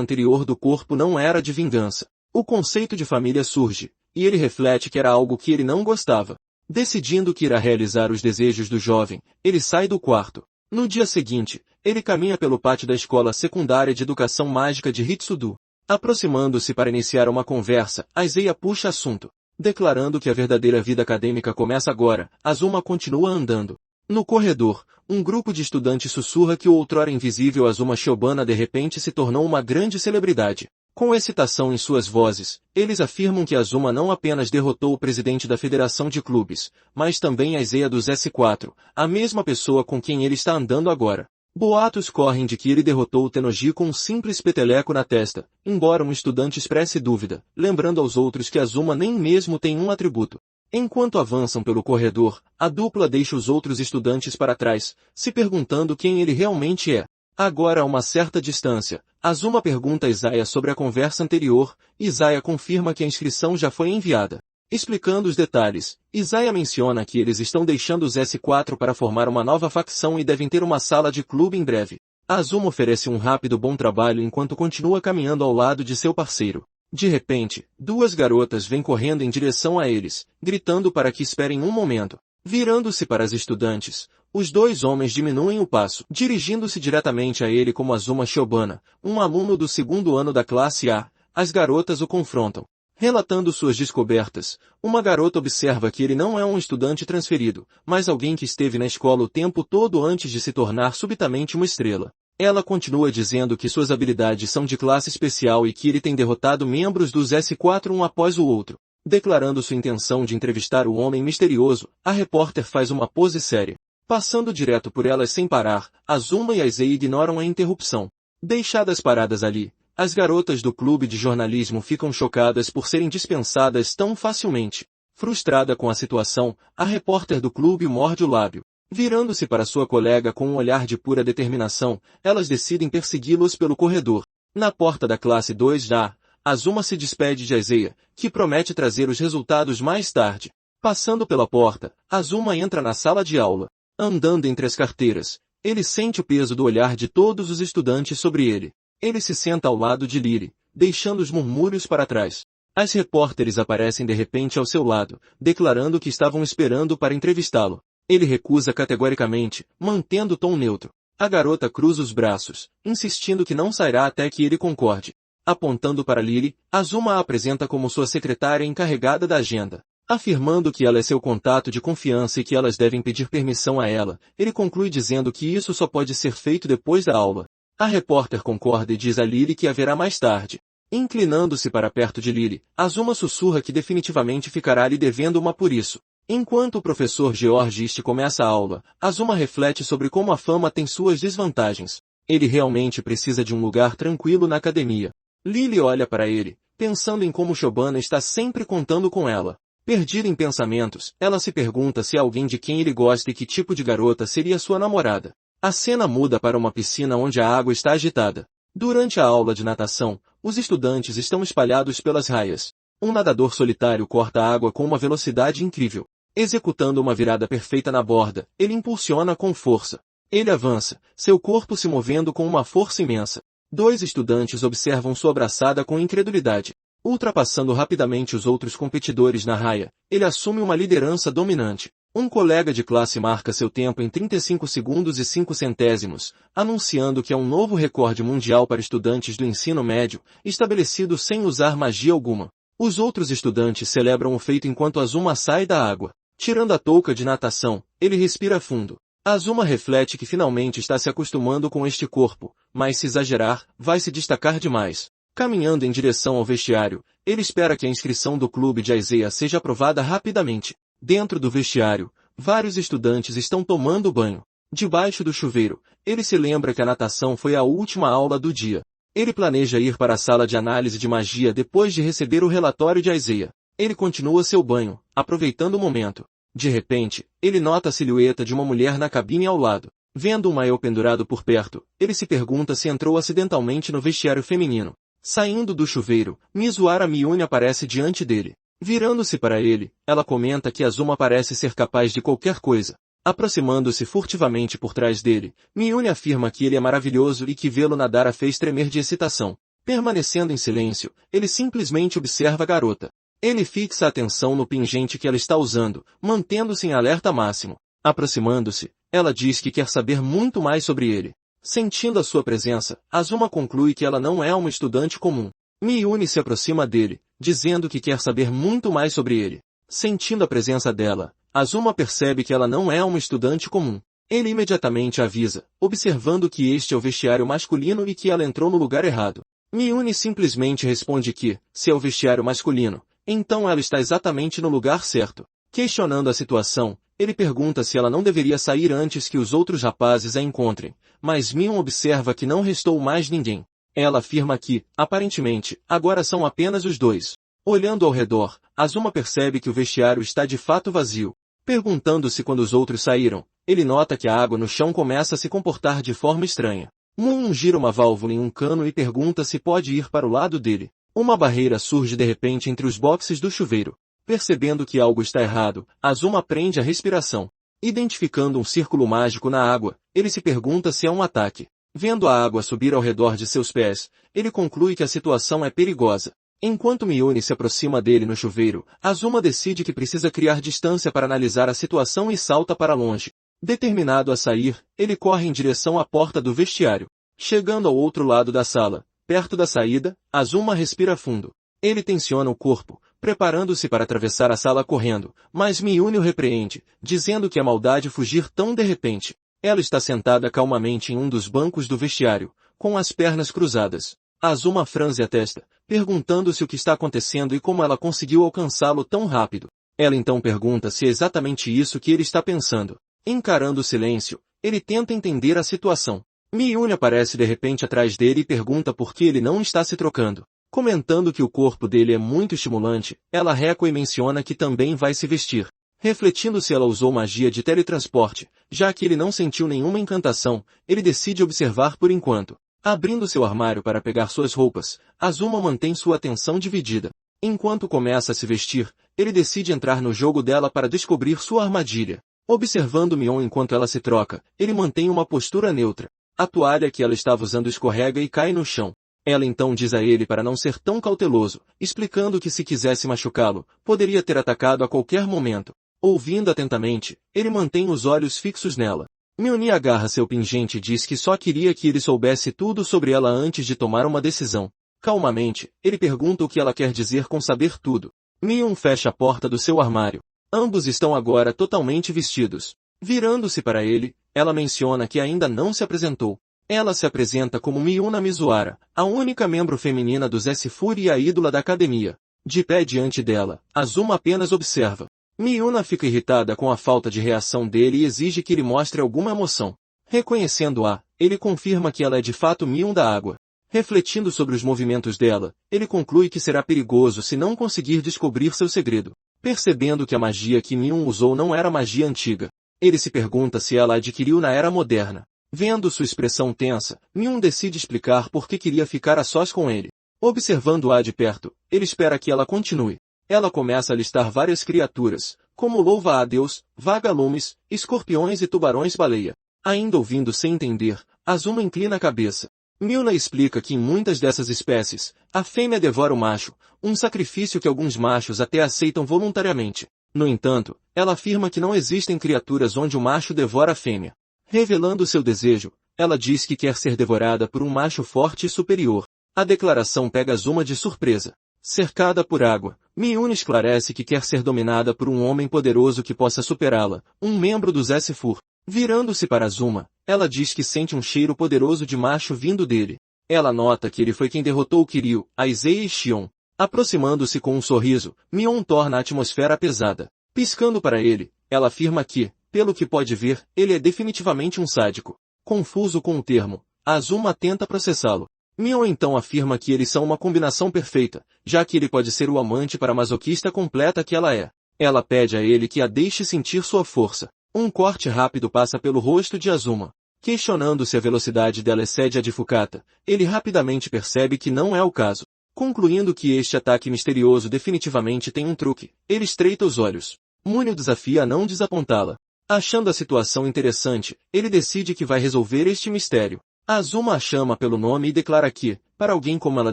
anterior do corpo não era de vingança. O conceito de família surge, e ele reflete que era algo que ele não gostava. Decidindo que irá realizar os desejos do jovem, ele sai do quarto. No dia seguinte, ele caminha pelo pátio da escola secundária de educação mágica de Hitsudo. Aproximando-se para iniciar uma conversa, Aizeia puxa assunto. Declarando que a verdadeira vida acadêmica começa agora, Azuma continua andando. No corredor, um grupo de estudantes sussurra que o outrora invisível Azuma Shiobana de repente se tornou uma grande celebridade. Com excitação em suas vozes, eles afirmam que Azuma não apenas derrotou o presidente da Federação de Clubes, mas também Aizeia dos S4, a mesma pessoa com quem ele está andando agora. Boatos correm de que ele derrotou o Tennoji com um simples peteleco na testa, embora um estudante expresse dúvida, lembrando aos outros que Azuma nem mesmo tem um atributo. Enquanto avançam pelo corredor, a dupla deixa os outros estudantes para trás, se perguntando quem ele realmente é. Agora a uma certa distância, Azuma pergunta a Izaya sobre a conversa anterior, e Izaya confirma que a inscrição já foi enviada. Explicando os detalhes, Izaya menciona que eles estão deixando os S4 para formar uma nova facção e devem ter uma sala de clube em breve. Azuma oferece um rápido bom trabalho enquanto continua caminhando ao lado de seu parceiro. De repente, duas garotas vêm correndo em direção a eles, gritando para que esperem um momento. Virando-se para as estudantes, os dois homens diminuem o passo, dirigindo-se diretamente a ele como Azuma Shiobana, um aluno do segundo ano da classe A. As garotas o confrontam. Relatando suas descobertas, uma garota observa que ele não é um estudante transferido, mas alguém que esteve na escola o tempo todo antes de se tornar subitamente uma estrela. Ela continua dizendo que suas habilidades são de classe especial e que ele tem derrotado membros dos S4 um após o outro. Declarando sua intenção de entrevistar o homem misterioso, a repórter faz uma pose séria. Passando direto por elas sem parar, Azuma e Aizeia ignoram a interrupção. Deixadas paradas ali, as garotas do clube de jornalismo ficam chocadas por serem dispensadas tão facilmente. Frustrada com a situação, a repórter do clube morde o lábio. Virando-se para sua colega com um olhar de pura determinação, elas decidem persegui-los pelo corredor. Na porta da classe 2A, Azuma se despede de Aizeia, que promete trazer os resultados mais tarde. Passando pela porta, Azuma entra na sala de aula. Andando entre as carteiras, ele sente o peso do olhar de todos os estudantes sobre ele. Ele se senta ao lado de Lily, deixando os murmúrios para trás. As repórteres aparecem de repente ao seu lado, declarando que estavam esperando para entrevistá-lo. Ele recusa categoricamente, mantendo o tom neutro. A garota cruza os braços, insistindo que não sairá até que ele concorde. Apontando para Lily, Azuma a apresenta como sua secretária encarregada da agenda. Afirmando que ela é seu contato de confiança e que elas devem pedir permissão a ela, ele conclui dizendo que isso só pode ser feito depois da aula. A repórter concorda e diz a Lily que haverá mais tarde. Inclinando-se para perto de Lily, Azuma sussurra que definitivamente ficará lhe devendo uma por isso. Enquanto o professor Georgiste começa a aula, Azuma reflete sobre como a fama tem suas desvantagens. Ele realmente precisa de um lugar tranquilo na academia. Lily olha para ele, pensando em como Shiobana está sempre contando com ela. Perdida em pensamentos, ela se pergunta se há alguém de quem ele gosta e que tipo de garota seria sua namorada. A cena muda para uma piscina onde a água está agitada. Durante a aula de natação, os estudantes estão espalhados pelas raias. Um nadador solitário corta a água com uma velocidade incrível. Executando uma virada perfeita na borda, ele impulsiona com força. Ele avança, seu corpo se movendo com uma força imensa. Dois estudantes observam sua braçada com incredulidade. Ultrapassando rapidamente os outros competidores na raia, ele assume uma liderança dominante. Um colega de classe marca seu tempo em 35 segundos e 5 centésimos, anunciando que é um novo recorde mundial para estudantes do ensino médio, estabelecido sem usar magia alguma. Os outros estudantes celebram o feito enquanto Azuma sai da água. Tirando a touca de natação, ele respira fundo. Azuma reflete que finalmente está se acostumando com este corpo, mas se exagerar, vai se destacar demais. Caminhando em direção ao vestiário, ele espera que a inscrição do clube de Aizeia seja aprovada rapidamente. Dentro do vestiário, vários estudantes estão tomando banho. Debaixo do chuveiro, ele se lembra que a natação foi a última aula do dia. Ele planeja ir para a sala de análise de magia depois de receber o relatório de Aizeia. Ele continua seu banho, aproveitando o momento. De repente, ele nota a silhueta de uma mulher na cabine ao lado. Vendo um maiô pendurado por perto, ele se pergunta se entrou acidentalmente no vestiário feminino. Saindo do chuveiro, Mizuara Miyune aparece diante dele. Virando-se para ele, ela comenta que Azuma parece ser capaz de qualquer coisa. Aproximando-se furtivamente por trás dele, Miyune afirma que ele é maravilhoso e que vê-lo nadar a fez tremer de excitação. Permanecendo em silêncio, ele simplesmente observa a garota. Ele fixa a atenção no pingente que ela está usando, mantendo-se em alerta máximo. Aproximando-se, ela diz que quer saber muito mais sobre ele. Sentindo a sua presença, Azuma conclui que ela não é uma estudante comum. Miyuni se aproxima dele, dizendo que quer saber muito mais sobre ele. Sentindo a presença dela, Azuma percebe que ela não é uma estudante comum. Ele imediatamente avisa, observando que este é o vestiário masculino e que ela entrou no lugar errado. Miyuni simplesmente responde que, se é o vestiário masculino, então ela está exatamente no lugar certo. Questionando a situação, ele pergunta se ela não deveria sair antes que os outros rapazes a encontrem, mas Mion observa que não restou mais ninguém. Ela afirma que, aparentemente, agora são apenas os dois. Olhando ao redor, Azuma percebe que o vestiário está de fato vazio. Perguntando-se quando os outros saíram, ele nota que a água no chão começa a se comportar de forma estranha. Moon gira uma válvula em um cano e pergunta se pode ir para o lado dele. Uma barreira surge de repente entre os boxes do chuveiro. Percebendo que algo está errado, Azuma prende a respiração. Identificando um círculo mágico na água, ele se pergunta se é um ataque. Vendo a água subir ao redor de seus pés, ele conclui que a situação é perigosa. Enquanto Miyuni se aproxima dele no chuveiro, Azuma decide que precisa criar distância para analisar a situação e salta para longe. Determinado a sair, ele corre em direção à porta do vestiário. Chegando ao outro lado da sala, perto da saída, Azuma respira fundo. Ele tensiona o corpo, preparando-se para atravessar a sala correndo, mas Miyuni o repreende, dizendo que é maldade fugir tão de repente. Ela está sentada calmamente em um dos bancos do vestiário, com as pernas cruzadas. Azuma franze a testa, perguntando-se o que está acontecendo e como ela conseguiu alcançá-lo tão rápido. Ela então pergunta se é exatamente isso que ele está pensando. Encarando o silêncio, ele tenta entender a situação. Miyuni aparece de repente atrás dele e pergunta por que ele não está se trocando. Comentando que o corpo dele é muito estimulante, ela recua e menciona que também vai se vestir. Refletindo se ela usou magia de teletransporte, já que ele não sentiu nenhuma encantação, ele decide observar por enquanto. Abrindo seu armário para pegar suas roupas, Azuma mantém sua atenção dividida. Enquanto começa a se vestir, ele decide entrar no jogo dela para descobrir sua armadilha. Observando Mion enquanto ela se troca, ele mantém uma postura neutra. A toalha que ela estava usando escorrega e cai no chão. Ela então diz a ele para não ser tão cauteloso, explicando que se quisesse machucá-lo, poderia ter atacado a qualquer momento. Ouvindo atentamente, ele mantém os olhos fixos nela. Miyuni agarra seu pingente e diz que só queria que ele soubesse tudo sobre ela antes de tomar uma decisão. Calmamente, ele pergunta o que ela quer dizer com saber tudo. Mion fecha a porta do seu armário. Ambos estão agora totalmente vestidos. Virando-se para ele, ela menciona que ainda não se apresentou. Ela se apresenta como Miyuna Mizuhara, a única membro feminina dos S-Fury e a ídola da academia. De pé diante dela, Azuma apenas observa. Miyuna fica irritada com a falta de reação dele e exige que ele mostre alguma emoção. Reconhecendo-a, ele confirma que ela é de fato Mion da água. Refletindo sobre os movimentos dela, ele conclui que será perigoso se não conseguir descobrir seu segredo. Percebendo que a magia que Mion usou não era magia antiga, ele se pergunta se ela adquiriu na era moderna. Vendo sua expressão tensa, Mion decide explicar por que queria ficar a sós com ele. Observando-a de perto, ele espera que ela continue. Ela começa a listar várias criaturas, como louva a Deus, vagalumes, escorpiões e tubarões-baleia. Ainda ouvindo sem entender, Azuma inclina a cabeça. Milna explica que em muitas dessas espécies, a fêmea devora o macho, um sacrifício que alguns machos até aceitam voluntariamente. No entanto, ela afirma que não existem criaturas onde o macho devora a fêmea. Revelando seu desejo, ela diz que quer ser devorada por um macho forte e superior. A declaração pega Azuma de surpresa. Cercada por água, Miyuni esclarece que quer ser dominada por um homem poderoso que possa superá-la, um membro dos S-Fur. Virando-se para Azuma, ela diz que sente um cheiro poderoso de macho vindo dele. Ela nota que ele foi quem derrotou Kiryu, Aizeia e Shion. Aproximando-se com um sorriso, Mion torna a atmosfera pesada. Piscando para ele, ela afirma que, pelo que pode ver, ele é definitivamente um sádico. Confuso com o termo, Azuma tenta processá-lo. Mion então afirma que eles são uma combinação perfeita, já que ele pode ser o amante para a masoquista completa que ela é. Ela pede a ele que a deixe sentir sua força. Um corte rápido passa pelo rosto de Azuma. Questionando se a velocidade dela excede a de Fukata, ele rapidamente percebe que não é o caso. Concluindo que este ataque misterioso definitivamente tem um truque, ele estreita os olhos. Mune o desafia a não desapontá-la. Achando a situação interessante, ele decide que vai resolver este mistério. Azuma a chama pelo nome e declara que, para alguém como ela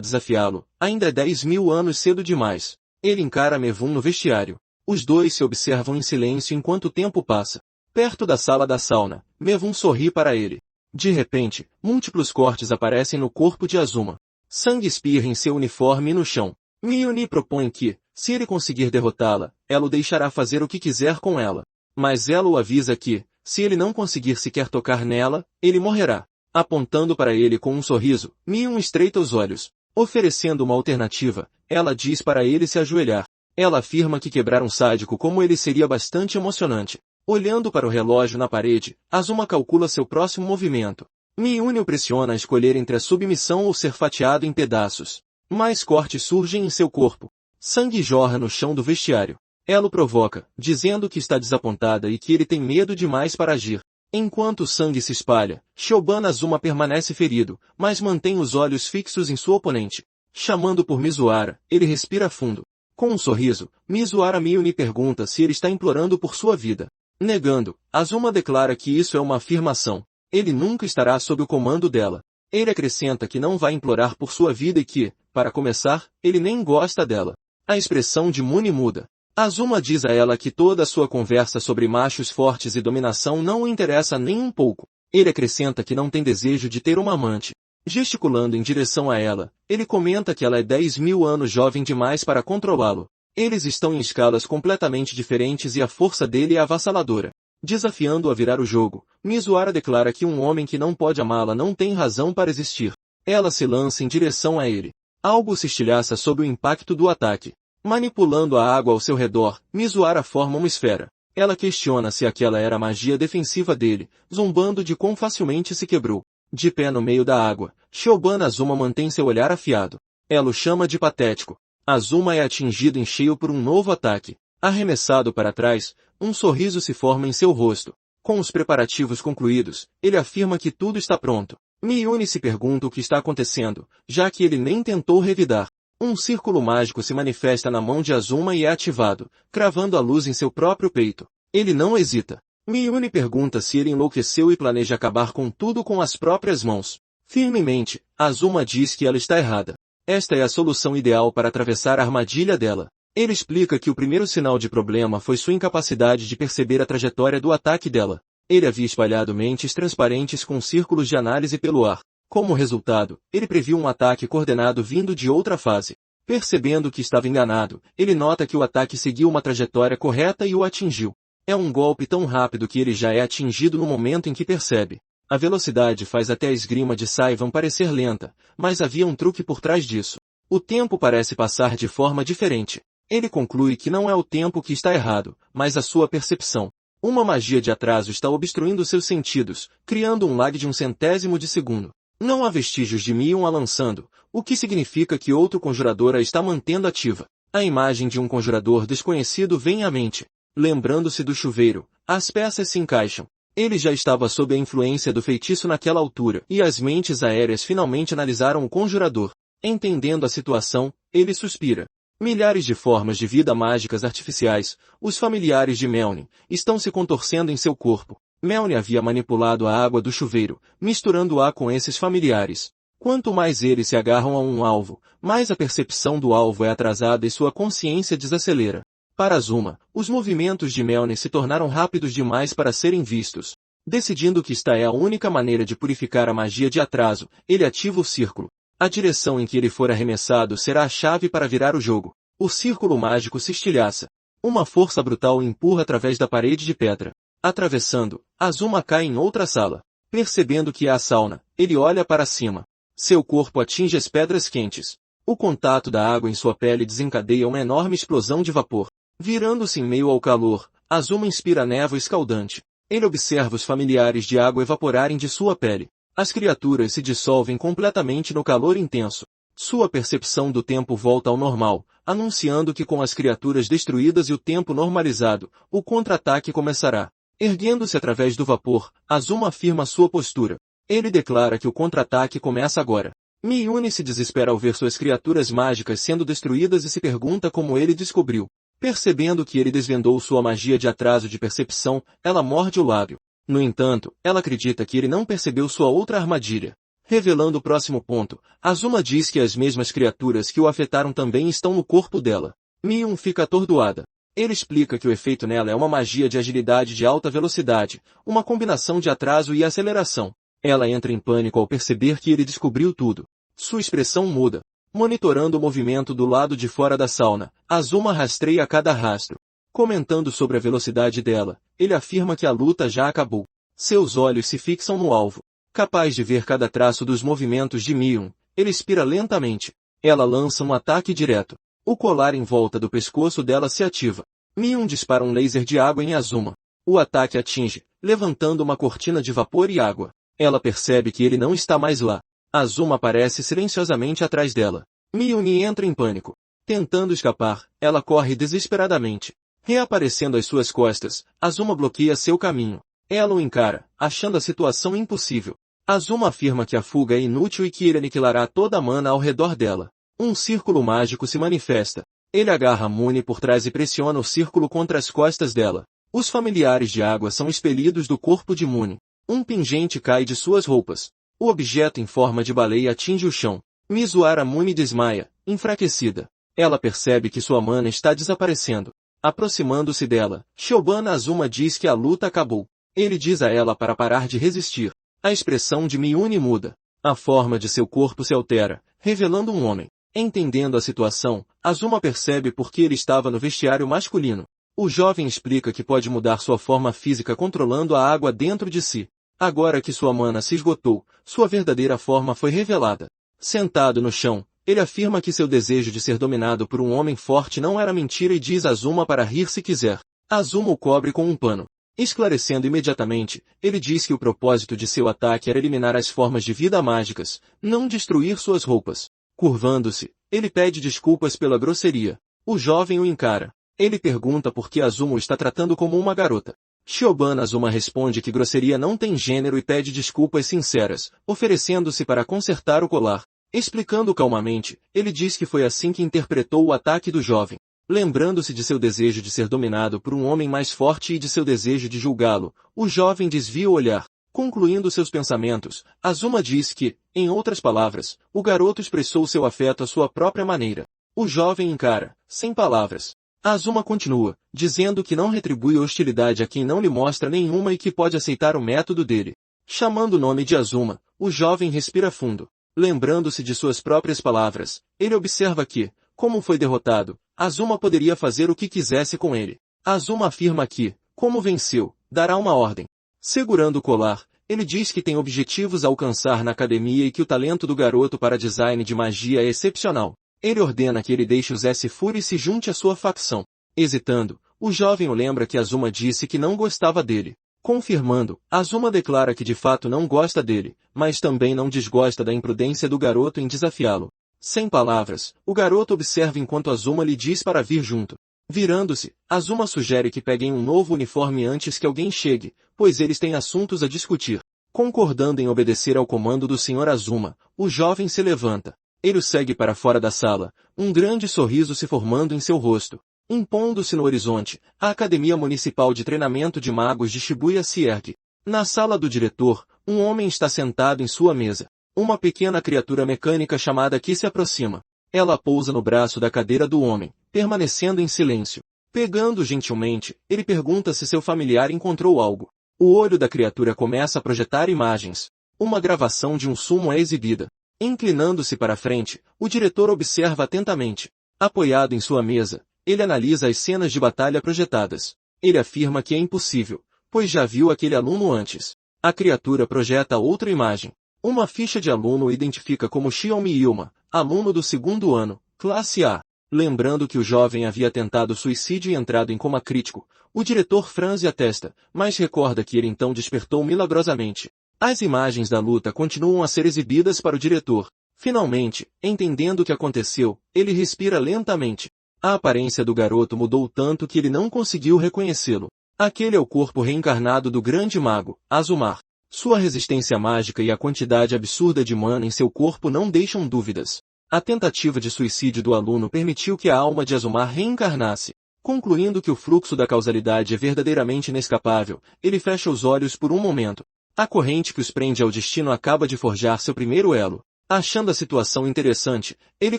desafiá-lo, ainda é 10.000 anos cedo demais. Ele encara Mevun no vestiário. Os dois se observam em silêncio enquanto o tempo passa. Perto da sala da sauna, Mevun sorri para ele. De repente, múltiplos cortes aparecem no corpo de Azuma. Sangue espirra em seu uniforme e no chão. Mione propõe que, se ele conseguir derrotá-la, ela o deixará fazer o que quiser com ela. Mas ela o avisa que, se ele não conseguir sequer tocar nela, ele morrerá. Apontando para ele com um sorriso, Mion estreita os olhos. Oferecendo uma alternativa, ela diz para ele se ajoelhar. Ela afirma que quebrar um sádico como ele seria bastante emocionante. Olhando para o relógio na parede, Azuma calcula seu próximo movimento. Mione o pressiona a escolher entre a submissão ou ser fatiado em pedaços. Mais cortes surgem em seu corpo. Sangue jorra no chão do vestiário. Ela o provoca, dizendo que está desapontada e que ele tem medo demais para agir. Enquanto o sangue se espalha, Shoban Azuma permanece ferido, mas mantém os olhos fixos em sua oponente. Chamando por Mizuhara, ele respira fundo. Com um sorriso, Mizuhara Mione pergunta se ele está implorando por sua vida. Negando, Azuma declara que isso é uma afirmação. Ele nunca estará sob o comando dela. Ele acrescenta que não vai implorar por sua vida e que, para começar, ele nem gosta dela. A expressão de Mune muda. Azuma diz a ela que toda a sua conversa sobre machos fortes e dominação não o interessa nem um pouco. Ele acrescenta que não tem desejo de ter uma amante. Gesticulando em direção a ela, ele comenta que ela é 10.000 anos jovem demais para controlá-lo. Eles estão em escalas completamente diferentes e a força dele é avassaladora. Desafiando-o a virar o jogo, Mizuhara declara que um homem que não pode amá-la não tem razão para existir. Ela se lança em direção a ele. Algo se estilhaça sob o impacto do ataque. Manipulando a água ao seu redor, Mizuhara forma uma esfera. Ela questiona se aquela era a magia defensiva dele, zombando de quão facilmente se quebrou. De pé no meio da água, Shoban Azuma mantém seu olhar afiado. Ela o chama de patético. Azuma é atingido em cheio por um novo ataque. Arremessado para trás, um sorriso se forma em seu rosto. Com os preparativos concluídos, ele afirma que tudo está pronto. Mione se pergunta o que está acontecendo, já que ele nem tentou revidar. Um círculo mágico se manifesta na mão de Azuma e é ativado, cravando a luz em seu próprio peito. Ele não hesita. Mione pergunta se ele enlouqueceu e planeja acabar com tudo com as próprias mãos. Firmemente, Azuma diz que ela está errada. Esta é a solução ideal para atravessar a armadilha dela. Ele explica que o primeiro sinal de problema foi sua incapacidade de perceber a trajetória do ataque dela. Ele havia espalhado mentes transparentes com círculos de análise pelo ar. Como resultado, ele previu um ataque coordenado vindo de outra fase. Percebendo que estava enganado, ele nota que o ataque seguiu uma trajetória correta e o atingiu. É um golpe tão rápido que ele já é atingido no momento em que percebe. A velocidade faz até a esgrima de Saivan parecer lenta, mas havia um truque por trás disso. O tempo parece passar de forma diferente. Ele conclui que não é o tempo que está errado, mas a sua percepção. Uma magia de atraso está obstruindo seus sentidos, criando um lag de 1/100º de segundo. Não há vestígios de Mion a lançando, o que significa que outro conjurador a está mantendo ativa. A imagem de um conjurador desconhecido vem à mente. Lembrando-se do chuveiro, as peças se encaixam. Ele já estava sob a influência do feitiço naquela altura, e as mentes aéreas finalmente analisaram o conjurador. Entendendo a situação, ele suspira. Milhares de formas de vida mágicas artificiais, os familiares de Melne, estão se contorcendo em seu corpo. Melne havia manipulado a água do chuveiro, misturando-a com esses familiares. Quanto mais eles se agarram a um alvo, mais a percepção do alvo é atrasada e sua consciência desacelera. Para Azuma, os movimentos de Melne se tornaram rápidos demais para serem vistos. Decidindo que esta é a única maneira de purificar a magia de atraso, ele ativa o círculo. A direção em que ele for arremessado será a chave para virar o jogo. O círculo mágico se estilhaça. Uma força brutal o empurra através da parede de pedra. Atravessando, Azuma cai em outra sala. Percebendo que há sauna, ele olha para cima. Seu corpo atinge as pedras quentes. O contato da água em sua pele desencadeia uma enorme explosão de vapor. Virando-se em meio ao calor, Azuma inspira névoa escaldante. Ele observa os familiares de água evaporarem de sua pele. As criaturas se dissolvem completamente no calor intenso. Sua percepção do tempo volta ao normal, anunciando que com as criaturas destruídas e o tempo normalizado, o contra-ataque começará. Erguendo-se através do vapor, Azuma afirma sua postura. Ele declara que o contra-ataque começa agora. Mione se desespera ao ver suas criaturas mágicas sendo destruídas e se pergunta como ele descobriu. Percebendo que ele desvendou sua magia de atraso de percepção, ela morde o lábio. No entanto, ela acredita que ele não percebeu sua outra armadilha. Revelando o próximo ponto, Azuma diz que as mesmas criaturas que o afetaram também estão no corpo dela. Mion fica atordoada. Ele explica que o efeito nela é uma magia de agilidade de alta velocidade, uma combinação de atraso e aceleração. Ela entra em pânico ao perceber que ele descobriu tudo. Sua expressão muda. Monitorando o movimento do lado de fora da sauna, Azuma rastreia cada rastro. Comentando sobre a velocidade dela, ele afirma que a luta já acabou. Seus olhos se fixam no alvo. Capaz de ver cada traço dos movimentos de Mion, ele expira lentamente. Ela lança um ataque direto. O colar em volta do pescoço dela se ativa. Mion dispara um laser de água em Azuma. O ataque atinge, levantando uma cortina de vapor e água. Ela percebe que ele não está mais lá. Azuma aparece silenciosamente atrás dela. Mion entra em pânico. Tentando escapar, ela corre desesperadamente. Reaparecendo às suas costas, Azuma bloqueia seu caminho. Ela o encara, achando a situação impossível. Azuma afirma que a fuga é inútil e que ele aniquilará toda a mana ao redor dela. Um círculo mágico se manifesta. Ele agarra Mune por trás e pressiona o círculo contra as costas dela. Os familiares de água são expelidos do corpo de Mune. Um pingente cai de suas roupas. O objeto em forma de baleia atinge o chão. Mizuara Mune desmaia, enfraquecida. Ela percebe que sua mana está desaparecendo. Aproximando-se dela, Shobana Azuma diz que a luta acabou. Ele diz a ela para parar de resistir. A expressão de Miyune muda. A forma de seu corpo se altera, revelando um homem. Entendendo a situação, Azuma percebe por que ele estava no vestiário masculino. O jovem explica que pode mudar sua forma física controlando a água dentro de si. Agora que sua mana se esgotou, sua verdadeira forma foi revelada. Sentado no chão, ele afirma que seu desejo de ser dominado por um homem forte não era mentira e diz a Azuma para rir se quiser. Azuma o cobre com um pano. Esclarecendo imediatamente, ele diz que o propósito de seu ataque era eliminar as formas de vida mágicas, não destruir suas roupas. Curvando-se, ele pede desculpas pela grosseria. O jovem o encara. Ele pergunta por que Azuma o está tratando como uma garota. Shobana Azuma responde que grosseria não tem gênero e pede desculpas sinceras, oferecendo-se para consertar o colar. Explicando calmamente, ele diz que foi assim que interpretou o ataque do jovem. Lembrando-se de seu desejo de ser dominado por um homem mais forte e de seu desejo de julgá-lo, o jovem desvia o olhar. Concluindo seus pensamentos, Azuma diz que, em outras palavras, o garoto expressou seu afeto à sua própria maneira. O jovem encara, sem palavras. Azuma continua, dizendo que não retribui hostilidade a quem não lhe mostra nenhuma e que pode aceitar o método dele. Chamando o nome de Azuma, o jovem respira fundo. Lembrando-se de suas próprias palavras, ele observa que, como foi derrotado, Azuma poderia fazer o que quisesse com ele. Azuma afirma que, como venceu, dará uma ordem. Segurando o colar, ele diz que tem objetivos a alcançar na academia e que o talento do garoto para design de magia é excepcional. Ele ordena que ele deixe os S-Fury e se junte à sua facção. Hesitando, o jovem o lembra que Azuma disse que não gostava dele. Confirmando, Azuma declara que de fato não gosta dele, mas também não desgosta da imprudência do garoto em desafiá-lo. Sem palavras, o garoto observa enquanto Azuma lhe diz para vir junto. Virando-se, Azuma sugere que peguem um novo uniforme antes que alguém chegue, pois eles têm assuntos a discutir. Concordando em obedecer ao comando do Sr. Azuma, o jovem se levanta. Ele o segue para fora da sala, um grande sorriso se formando em seu rosto. Impondo-se no horizonte, a Academia Municipal de Treinamento de Magos de Shibuya se ergue. Na sala do diretor, um homem está sentado em sua mesa. Uma pequena criatura mecânica chamada Ki se aproxima. Ela pousa no braço da cadeira do homem, permanecendo em silêncio. Pegando gentilmente, ele pergunta se seu familiar encontrou algo. O olho da criatura começa a projetar imagens. Uma gravação de um sumo é exibida. Inclinando-se para frente, o diretor observa atentamente. Apoiado em sua mesa, ele analisa as cenas de batalha projetadas. Ele afirma que é impossível, pois já viu aquele aluno antes. A criatura projeta outra imagem. Uma ficha de aluno o identifica como Shiomi Yuma, aluno do 2º ano, classe A. Lembrando que o jovem havia tentado suicídio e entrado em coma crítico, o diretor franze a testa, mas recorda que ele então despertou milagrosamente. As imagens da luta continuam a ser exibidas para o diretor. Finalmente, entendendo o que aconteceu, ele respira lentamente. A aparência do garoto mudou tanto que ele não conseguiu reconhecê-lo. Aquele é o corpo reencarnado do grande mago, Azumar. Sua resistência mágica e a quantidade absurda de mana em seu corpo não deixam dúvidas. A tentativa de suicídio do aluno permitiu que a alma de Azumar reencarnasse. Concluindo que o fluxo da causalidade é verdadeiramente inescapável, ele fecha os olhos por um momento. A corrente que os prende ao destino acaba de forjar seu primeiro elo. Achando a situação interessante, ele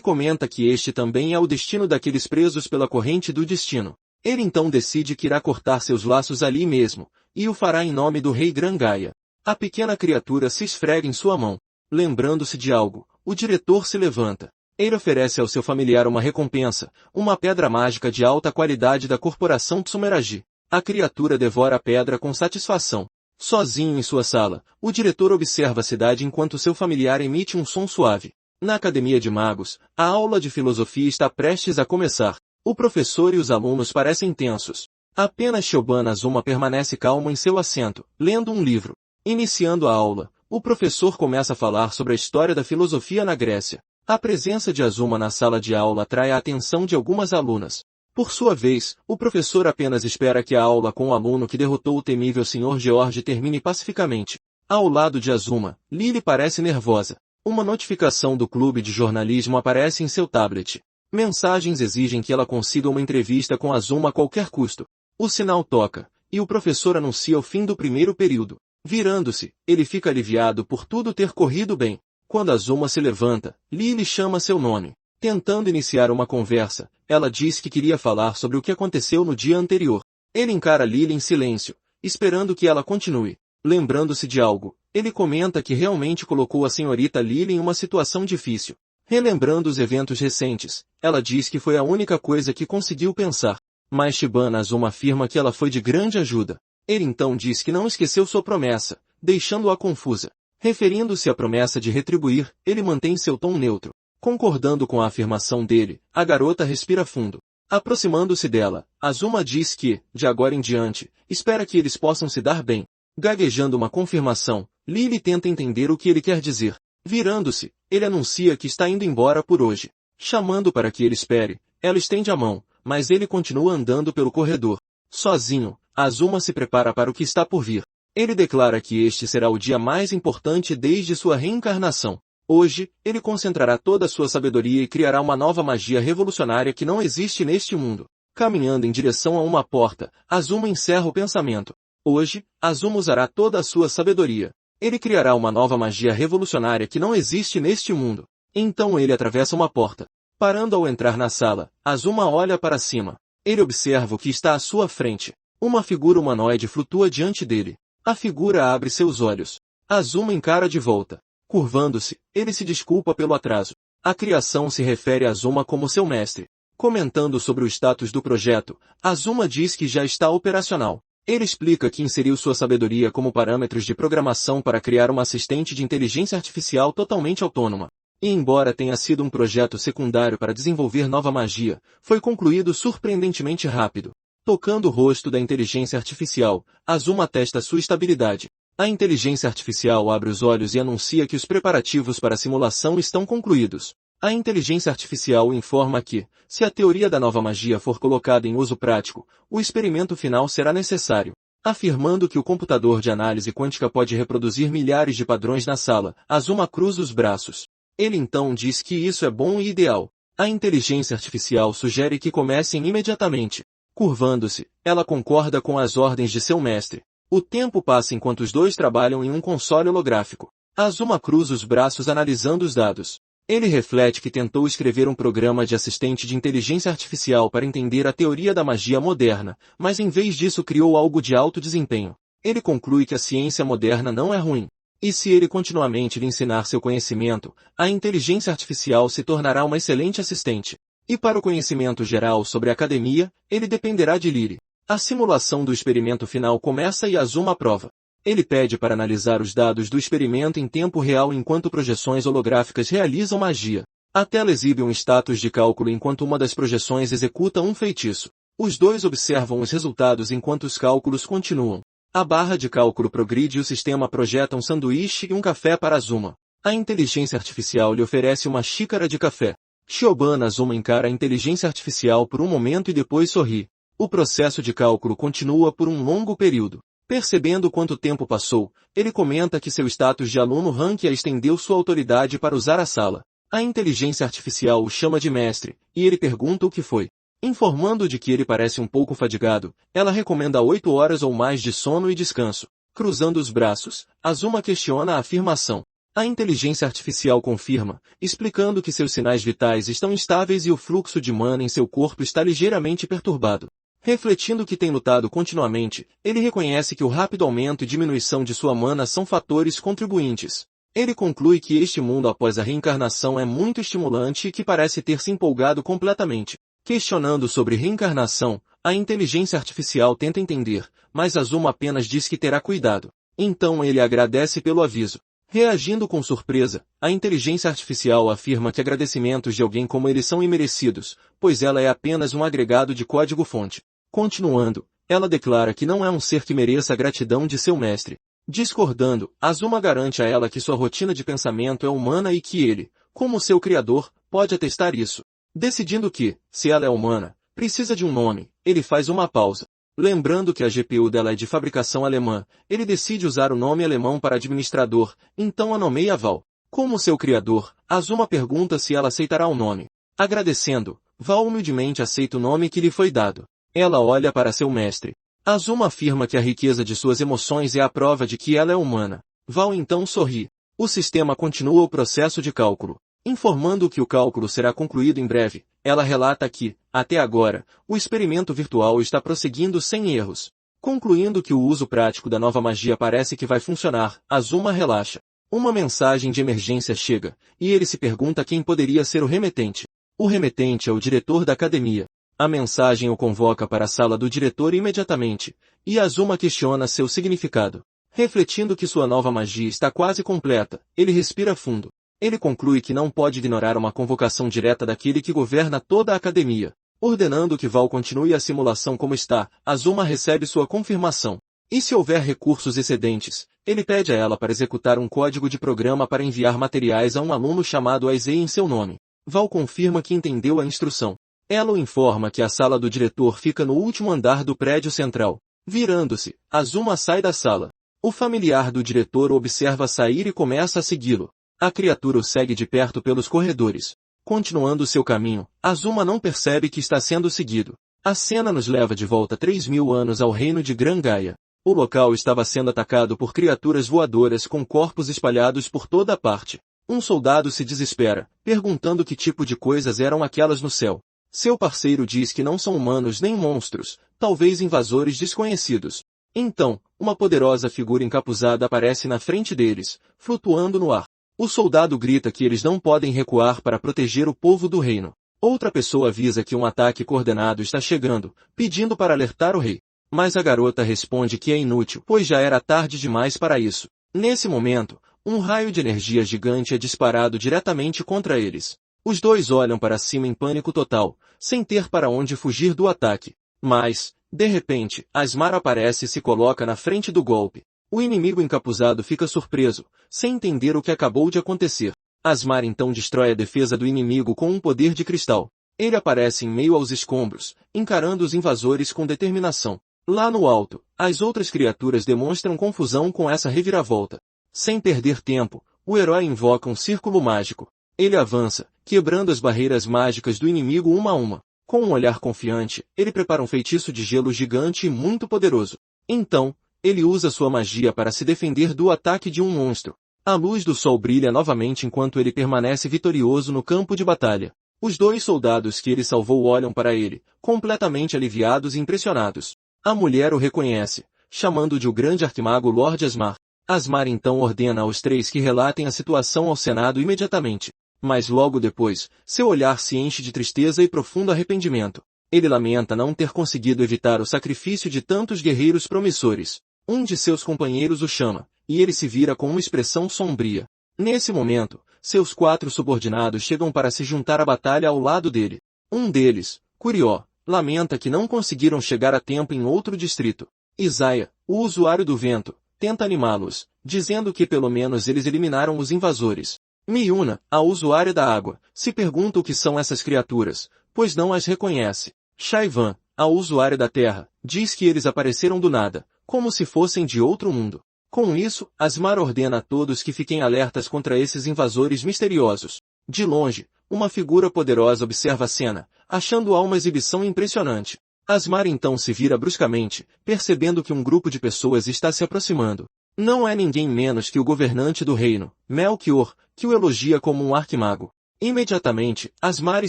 comenta que este também é o destino daqueles presos pela corrente do destino. Ele então decide que irá cortar seus laços ali mesmo, e o fará em nome do rei Gran Gaia. A pequena criatura se esfrega em sua mão. Lembrando-se de algo, o diretor se levanta. Ele oferece ao seu familiar uma recompensa, uma pedra mágica de alta qualidade da corporação Tsumeragi. A criatura devora a pedra com satisfação. Sozinho em sua sala, o diretor observa a cidade enquanto seu familiar emite um som suave. Na Academia de Magos, a aula de filosofia está prestes a começar. O professor e os alunos parecem tensos. Apenas Shoban Azuma permanece calmo em seu assento, lendo um livro. Iniciando a aula, o professor começa a falar sobre a história da filosofia na Grécia. A presença de Azuma na sala de aula atrai a atenção de algumas alunas. Por sua vez, o professor apenas espera que a aula com o aluno que derrotou o temível Sr. George termine pacificamente. Ao lado de Azuma, Lily parece nervosa. Uma notificação do clube de jornalismo aparece em seu tablet. Mensagens exigem que ela consiga uma entrevista com Azuma a qualquer custo. O sinal toca, e o professor anuncia o fim do primeiro período. Virando-se, ele fica aliviado por tudo ter corrido bem. Quando Azuma se levanta, Lily chama seu nome. Tentando iniciar uma conversa, ela diz que queria falar sobre o que aconteceu no dia anterior. Ele encara Lily em silêncio, esperando que ela continue. Lembrando-se de algo, ele comenta que realmente colocou a senhorita Lily em uma situação difícil. Relembrando os eventos recentes, ela diz que foi a única coisa que conseguiu pensar. Mas Shibana Azuma afirma que ela foi de grande ajuda. Ele então diz que não esqueceu sua promessa, deixando-a confusa. Referindo-se à promessa de retribuir, ele mantém seu tom neutro. Concordando com a afirmação dele, a garota respira fundo. Aproximando-se dela, Azuma diz que, de agora em diante, espera que eles possam se dar bem. Gaguejando uma confirmação, Lily tenta entender o que ele quer dizer. Virando-se, ele anuncia que está indo embora por hoje. Chamando para que ele espere, ela estende a mão, mas ele continua andando pelo corredor. Sozinho, Azuma se prepara para o que está por vir. Ele declara que este será o dia mais importante desde sua reencarnação. Hoje, ele concentrará toda a sua sabedoria e criará uma nova magia revolucionária que não existe neste mundo. Caminhando em direção a uma porta, Azuma encerra o pensamento. Hoje, Azuma usará toda a sua sabedoria. Ele criará uma nova magia revolucionária que não existe neste mundo. Então ele atravessa uma porta. Parando ao entrar na sala, Azuma olha para cima. Ele observa o que está à sua frente. Uma figura humanoide flutua diante dele. A figura abre seus olhos. Azuma encara de volta. Curvando-se, ele se desculpa pelo atraso. A criação se refere a Azuma como seu mestre. Comentando sobre o status do projeto, Azuma diz que já está operacional. Ele explica que inseriu sua sabedoria como parâmetros de programação para criar uma assistente de inteligência artificial totalmente autônoma. E embora tenha sido um projeto secundário para desenvolver nova magia, foi concluído surpreendentemente rápido. Tocando o rosto da inteligência artificial, Azuma testa sua estabilidade. A inteligência artificial abre os olhos e anuncia que os preparativos para a simulação estão concluídos. A inteligência artificial informa que, se a teoria da nova magia for colocada em uso prático, o experimento final será necessário. Afirmando que o computador de análise quântica pode reproduzir milhares de padrões na sala, Azuma cruza os braços. Ele então diz que isso é bom e ideal. A inteligência artificial sugere que comecem imediatamente. Curvando-se, ela concorda com as ordens de seu mestre. O tempo passa enquanto os dois trabalham em um console holográfico. Azuma cruza os braços analisando os dados. Ele reflete que tentou escrever um programa de assistente de inteligência artificial para entender a teoria da magia moderna, mas em vez disso criou algo de alto desempenho. Ele conclui que a ciência moderna não é ruim. E se ele continuamente lhe ensinar seu conhecimento, a inteligência artificial se tornará uma excelente assistente. E para o conhecimento geral sobre a academia, ele dependerá de Lily. A simulação do experimento final começa e Azuma aprova. Ele pede para analisar os dados do experimento em tempo real enquanto projeções holográficas realizam magia. A tela exibe um status de cálculo enquanto uma das projeções executa um feitiço. Os dois observam os resultados enquanto os cálculos continuam. A barra de cálculo progride e o sistema projeta um sanduíche e um café para Azuma. A inteligência artificial lhe oferece uma xícara de café. Shoban Azuma encara a inteligência artificial por um momento e depois sorri. O processo de cálculo continua por um longo período. Percebendo quanto tempo passou, ele comenta que seu status de aluno ranquea estendeu sua autoridade para usar a sala. A inteligência artificial o chama de mestre, e ele pergunta o que foi. Informando de que ele parece um pouco fadigado, ela recomenda 8 horas ou mais de sono e descanso. Cruzando os braços, Azuma questiona a afirmação. A inteligência artificial confirma, explicando que seus sinais vitais estão instáveis e o fluxo de mana em seu corpo está ligeiramente perturbado. Refletindo que tem lutado continuamente, ele reconhece que o rápido aumento e diminuição de sua mana são fatores contribuintes. Ele conclui que este mundo após a reencarnação é muito estimulante e que parece ter se empolgado completamente. Questionando sobre reencarnação, a inteligência artificial tenta entender, mas Azuma apenas diz que terá cuidado. Então ele agradece pelo aviso. Reagindo com surpresa, a inteligência artificial afirma que agradecimentos de alguém como ele são imerecidos, pois ela é apenas um agregado de código-fonte. Continuando, ela declara que não é um ser que mereça a gratidão de seu mestre. Discordando, Azuma garante a ela que sua rotina de pensamento é humana e que ele, como seu criador, pode atestar isso. Decidindo que, se ela é humana, precisa de um nome, ele faz uma pausa. Lembrando que a GPU dela é de fabricação alemã, ele decide usar o nome alemão para administrador, então a nomeia Val. Como seu criador, Azuma pergunta se ela aceitará o nome. Agradecendo, Val humildemente aceita o nome que lhe foi dado. Ela olha para seu mestre. Azuma afirma que a riqueza de suas emoções é a prova de que ela é humana. Val então sorri. O sistema continua o processo de cálculo. Informando que o cálculo será concluído em breve, ela relata que, até agora, o experimento virtual está prosseguindo sem erros. Concluindo que o uso prático da nova magia parece que vai funcionar, Azuma relaxa. Uma mensagem de emergência chega, e ele se pergunta quem poderia ser o remetente. O remetente é o diretor da academia. A mensagem o convoca para a sala do diretor imediatamente, e Azuma questiona seu significado. Refletindo que sua nova magia está quase completa, ele respira fundo. Ele conclui que não pode ignorar uma convocação direta daquele que governa toda a academia. Ordenando que Val continue a simulação como está, Azuma recebe sua confirmação. E se houver recursos excedentes, ele pede a ela para executar um código de programa para enviar materiais a um aluno chamado Aizei em seu nome. Val confirma que entendeu a instrução. Ela o informa que a sala do diretor fica no último andar do prédio central. Virando-se, Azuma sai da sala. O familiar do diretor o observa sair e começa a segui-lo. A criatura o segue de perto pelos corredores. Continuando seu caminho, Azuma não percebe que está sendo seguido. A cena nos leva de volta 3.000 anos ao reino de Gran Gaia. O local estava sendo atacado por criaturas voadoras com corpos espalhados por toda a parte. Um soldado se desespera, perguntando que tipo de coisas eram aquelas no céu. Seu parceiro diz que não são humanos nem monstros, talvez invasores desconhecidos. Então, uma poderosa figura encapuzada aparece na frente deles, flutuando no ar. O soldado grita que eles não podem recuar para proteger o povo do reino. Outra pessoa avisa que um ataque coordenado está chegando, pedindo para alertar o rei. Mas a garota responde que é inútil, pois já era tarde demais para isso. Nesse momento, um raio de energia gigante é disparado diretamente contra eles. Os dois olham para cima em pânico total, sem ter para onde fugir do ataque. Mas, de repente, Asmar aparece e se coloca na frente do golpe. O inimigo encapuzado fica surpreso, sem entender o que acabou de acontecer. Asmar então destrói a defesa do inimigo com um poder de cristal. Ele aparece em meio aos escombros, encarando os invasores com determinação. Lá no alto, as outras criaturas demonstram confusão com essa reviravolta. Sem perder tempo, o herói invoca um círculo mágico. Ele avança, quebrando as barreiras mágicas do inimigo uma a uma. Com um olhar confiante, ele prepara um feitiço de gelo gigante e muito poderoso. Então, ele usa sua magia para se defender do ataque de um monstro. A luz do sol brilha novamente enquanto ele permanece vitorioso no campo de batalha. Os dois soldados que ele salvou olham para ele, completamente aliviados e impressionados. A mulher o reconhece, chamando de o grande arquimago Lord Asmar. Asmar então ordena aos três que relatem a situação ao Senado imediatamente. Mas logo depois, seu olhar se enche de tristeza e profundo arrependimento. Ele lamenta não ter conseguido evitar o sacrifício de tantos guerreiros promissores. Um de seus companheiros o chama, e ele se vira com uma expressão sombria. Nesse momento, seus 4 subordinados chegam para se juntar à batalha ao lado dele. Um deles, Curió, lamenta que não conseguiram chegar a tempo em outro distrito. Isaia, o usuário do vento, tenta animá-los, dizendo que pelo menos eles eliminaram os invasores. Miuna, a usuária da água, se pergunta o que são essas criaturas, pois não as reconhece. Shaivan, a usuária da terra, diz que eles apareceram do nada, como se fossem de outro mundo. Com isso, Asmar ordena a todos que fiquem alertas contra esses invasores misteriosos. De longe, uma figura poderosa observa a cena, achando-a uma exibição impressionante. Asmar então se vira bruscamente, percebendo que um grupo de pessoas está se aproximando. Não é ninguém menos que o governante do reino, Melchior, que o elogia como um arquimago. Imediatamente, Asmar e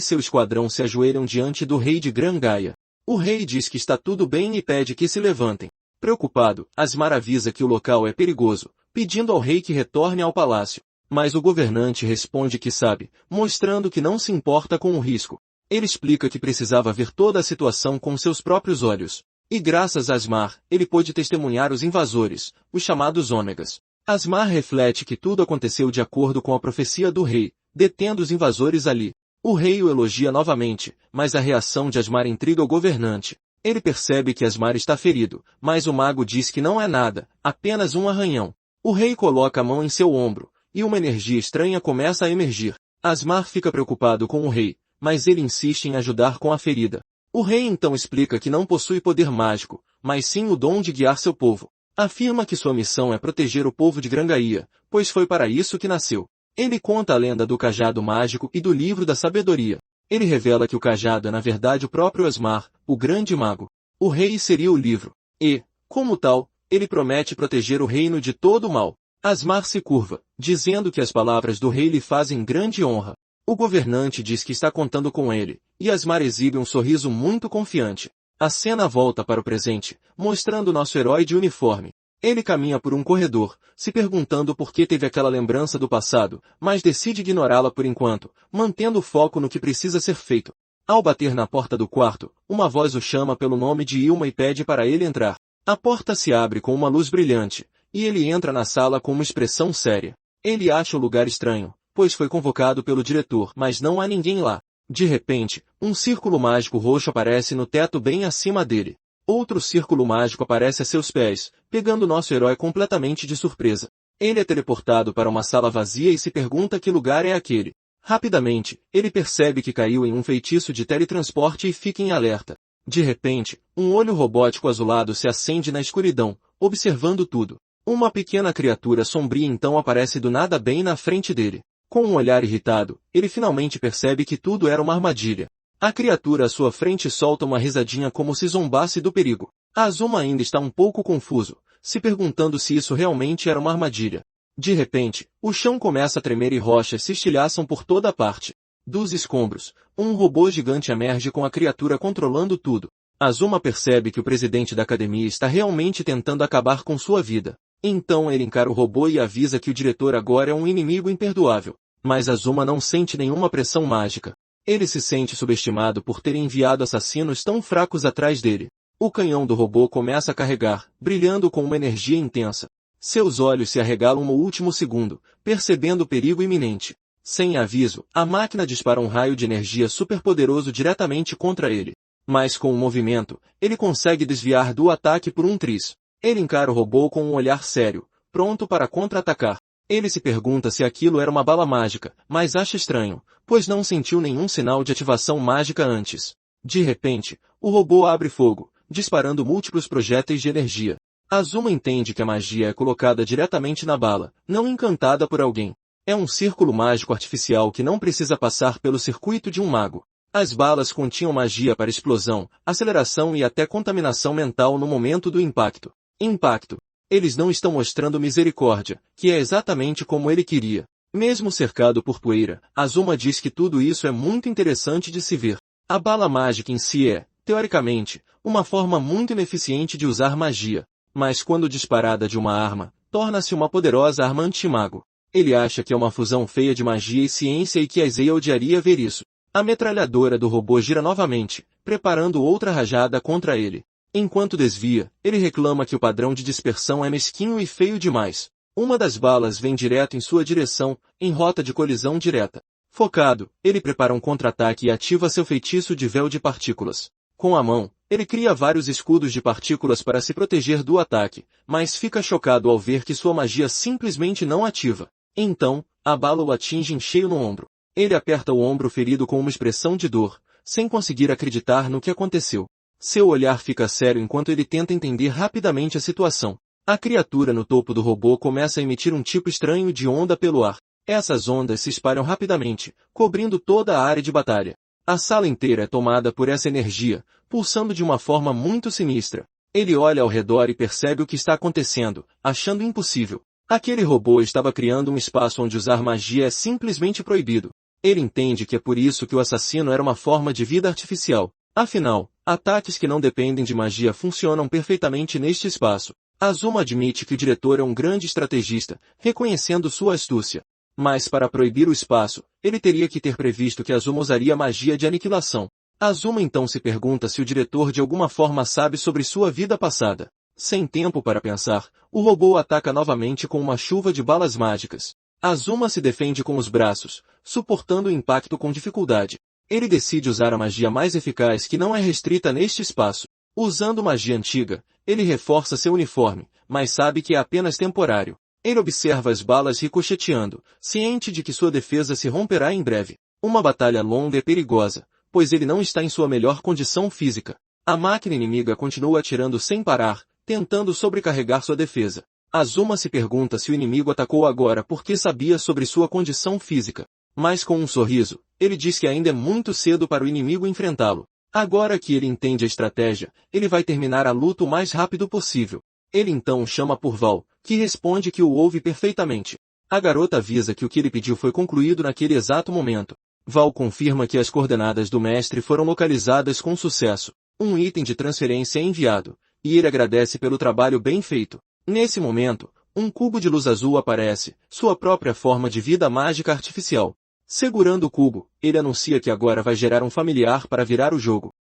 seu esquadrão se ajoelham diante do rei de Gran Gaia. O rei diz que está tudo bem e pede que se levantem. Preocupado, Asmar avisa que o local é perigoso, pedindo ao rei que retorne ao palácio. Mas o governante responde que sabe, mostrando que não se importa com o risco. Ele explica que precisava ver toda a situação com seus próprios olhos. E graças a Asmar, ele pôde testemunhar os invasores, os chamados ômegas. Asmar reflete que tudo aconteceu de acordo com a profecia do rei, detendo os invasores ali. O rei o elogia novamente, mas a reação de Asmar intriga o governante. Ele percebe que Asmar está ferido, mas o mago diz que não é nada, apenas um arranhão. O rei coloca a mão em seu ombro, e uma energia estranha começa a emergir. Asmar fica preocupado com o rei, mas ele insiste em ajudar com a ferida. O rei então explica que não possui poder mágico, mas sim o dom de guiar seu povo. Afirma que sua missão é proteger o povo de Grangaia, pois foi para isso que nasceu. Ele conta a lenda do cajado mágico e do livro da sabedoria. Ele revela que o cajado é na verdade o próprio Asmar, o grande mago. O rei seria o livro. E, como tal, ele promete proteger o reino de todo o mal. Asmar se curva, dizendo que as palavras do rei lhe fazem grande honra. O governante diz que está contando com ele, e Asmar exibe um sorriso muito confiante. A cena volta para o presente, mostrando nosso herói de uniforme. Ele caminha por um corredor, se perguntando por que teve aquela lembrança do passado, mas decide ignorá-la por enquanto, mantendo o foco no que precisa ser feito. Ao bater na porta do quarto, uma voz o chama pelo nome de Ilma e pede para ele entrar. A porta se abre com uma luz brilhante, e ele entra na sala com uma expressão séria. Ele acha o lugar estranho, pois foi convocado pelo diretor, mas não há ninguém lá. De repente, um círculo mágico roxo aparece no teto bem acima dele. Outro círculo mágico aparece a seus pés, pegando nosso herói completamente de surpresa. Ele é teleportado para uma sala vazia e se pergunta que lugar é aquele. Rapidamente, ele percebe que caiu em um feitiço de teletransporte e fica em alerta. De repente, um olho robótico azulado se acende na escuridão, observando tudo. Uma pequena criatura sombria então aparece do nada bem na frente dele. Com um olhar irritado, ele finalmente percebe que tudo era uma armadilha. A criatura à sua frente solta uma risadinha como se zombasse do perigo. Azuma ainda está um pouco confuso, se perguntando se isso realmente era uma armadilha. De repente, o chão começa a tremer e rochas se estilhaçam por toda a parte. Dos escombros, um robô gigante emerge com a criatura controlando tudo. Azuma percebe que o presidente da academia está realmente tentando acabar com sua vida. Então ele encara o robô e avisa que o diretor agora é um inimigo imperdoável. Mas Azuma não sente nenhuma pressão mágica. Ele se sente subestimado por ter enviado assassinos tão fracos atrás dele. O canhão do robô começa a carregar, brilhando com uma energia intensa. Seus olhos se arregalam no último segundo, percebendo o perigo iminente. Sem aviso, a máquina dispara um raio de energia superpoderoso diretamente contra ele. Mas com o movimento, ele consegue desviar do ataque por um triz. Ele encara o robô com um olhar sério, pronto para contra-atacar. Ele se pergunta se aquilo era uma bala mágica, mas acha estranho, pois não sentiu nenhum sinal de ativação mágica antes. De repente, o robô abre fogo, disparando múltiplos projéteis de energia. Azuma entende que a magia é colocada diretamente na bala, não encantada por alguém. É um círculo mágico artificial que não precisa passar pelo circuito de um mago. As balas continham magia para explosão, aceleração e até contaminação mental no momento do impacto. Impacto. Eles não estão mostrando misericórdia, que é exatamente como ele queria. Mesmo cercado por poeira, Azuma diz que tudo isso é muito interessante de se ver. A bala mágica em si é, teoricamente, uma forma muito ineficiente de usar magia. Mas quando disparada de uma arma, torna-se uma poderosa arma anti-mago. Ele acha que é uma fusão feia de magia e ciência e que a Izei odiaria ver isso. A metralhadora do robô gira novamente, preparando outra rajada contra ele. Enquanto desvia, ele reclama que o padrão de dispersão é mesquinho e feio demais. Uma das balas vem direto em sua direção, em rota de colisão direta. Focado, ele prepara um contra-ataque e ativa seu feitiço de véu de partículas. Com a mão, ele cria vários escudos de partículas para se proteger do ataque, mas fica chocado ao ver que sua magia simplesmente não ativa. Então, a bala o atinge em cheio no ombro. Ele aperta o ombro ferido com uma expressão de dor, sem conseguir acreditar no que aconteceu. Seu olhar fica sério enquanto ele tenta entender rapidamente a situação. A criatura no topo do robô começa a emitir um tipo estranho de onda pelo ar. Essas ondas se espalham rapidamente, cobrindo toda a área de batalha. A sala inteira é tomada por essa energia, pulsando de uma forma muito sinistra. Ele olha ao redor e percebe o que está acontecendo, achando impossível. Aquele robô estava criando um espaço onde usar magia é simplesmente proibido. Ele entende que é por isso que o assassino era uma forma de vida artificial. Afinal, ataques que não dependem de magia funcionam perfeitamente neste espaço. Azuma admite que o diretor é um grande estrategista, reconhecendo sua astúcia. Mas para proibir o espaço, ele teria que ter previsto que Azuma usaria magia de aniquilação. Azuma então se pergunta se o diretor de alguma forma sabe sobre sua vida passada. Sem tempo para pensar, o robô ataca novamente com uma chuva de balas mágicas. Azuma se defende com os braços, suportando o impacto com dificuldade. Ele decide usar a magia mais eficaz que não é restrita neste espaço. Usando magia antiga, ele reforça seu uniforme, mas sabe que é apenas temporário. Ele observa as balas ricocheteando, ciente de que sua defesa se romperá em breve. Uma batalha longa é perigosa, pois ele não está em sua melhor condição física. A máquina inimiga continua atirando sem parar, tentando sobrecarregar sua defesa. Azuma se pergunta se o inimigo atacou agora porque sabia sobre sua condição física. Mas com um sorriso, ele diz que ainda é muito cedo para o inimigo enfrentá-lo. Agora que ele entende a estratégia, ele vai terminar a luta o mais rápido possível. Ele então chama por Val, que responde que o ouve perfeitamente. A garota avisa que o que ele pediu foi concluído naquele exato momento. Val confirma que as coordenadas do mestre foram localizadas com sucesso. Um item de transferência é enviado, e ele agradece pelo trabalho bem feito. Nesse momento, um cubo de luz azul aparece, sua própria forma de vida mágica artificial. Segurando o cubo, ele anuncia que agora vai gerar um familiar para virar o jogo.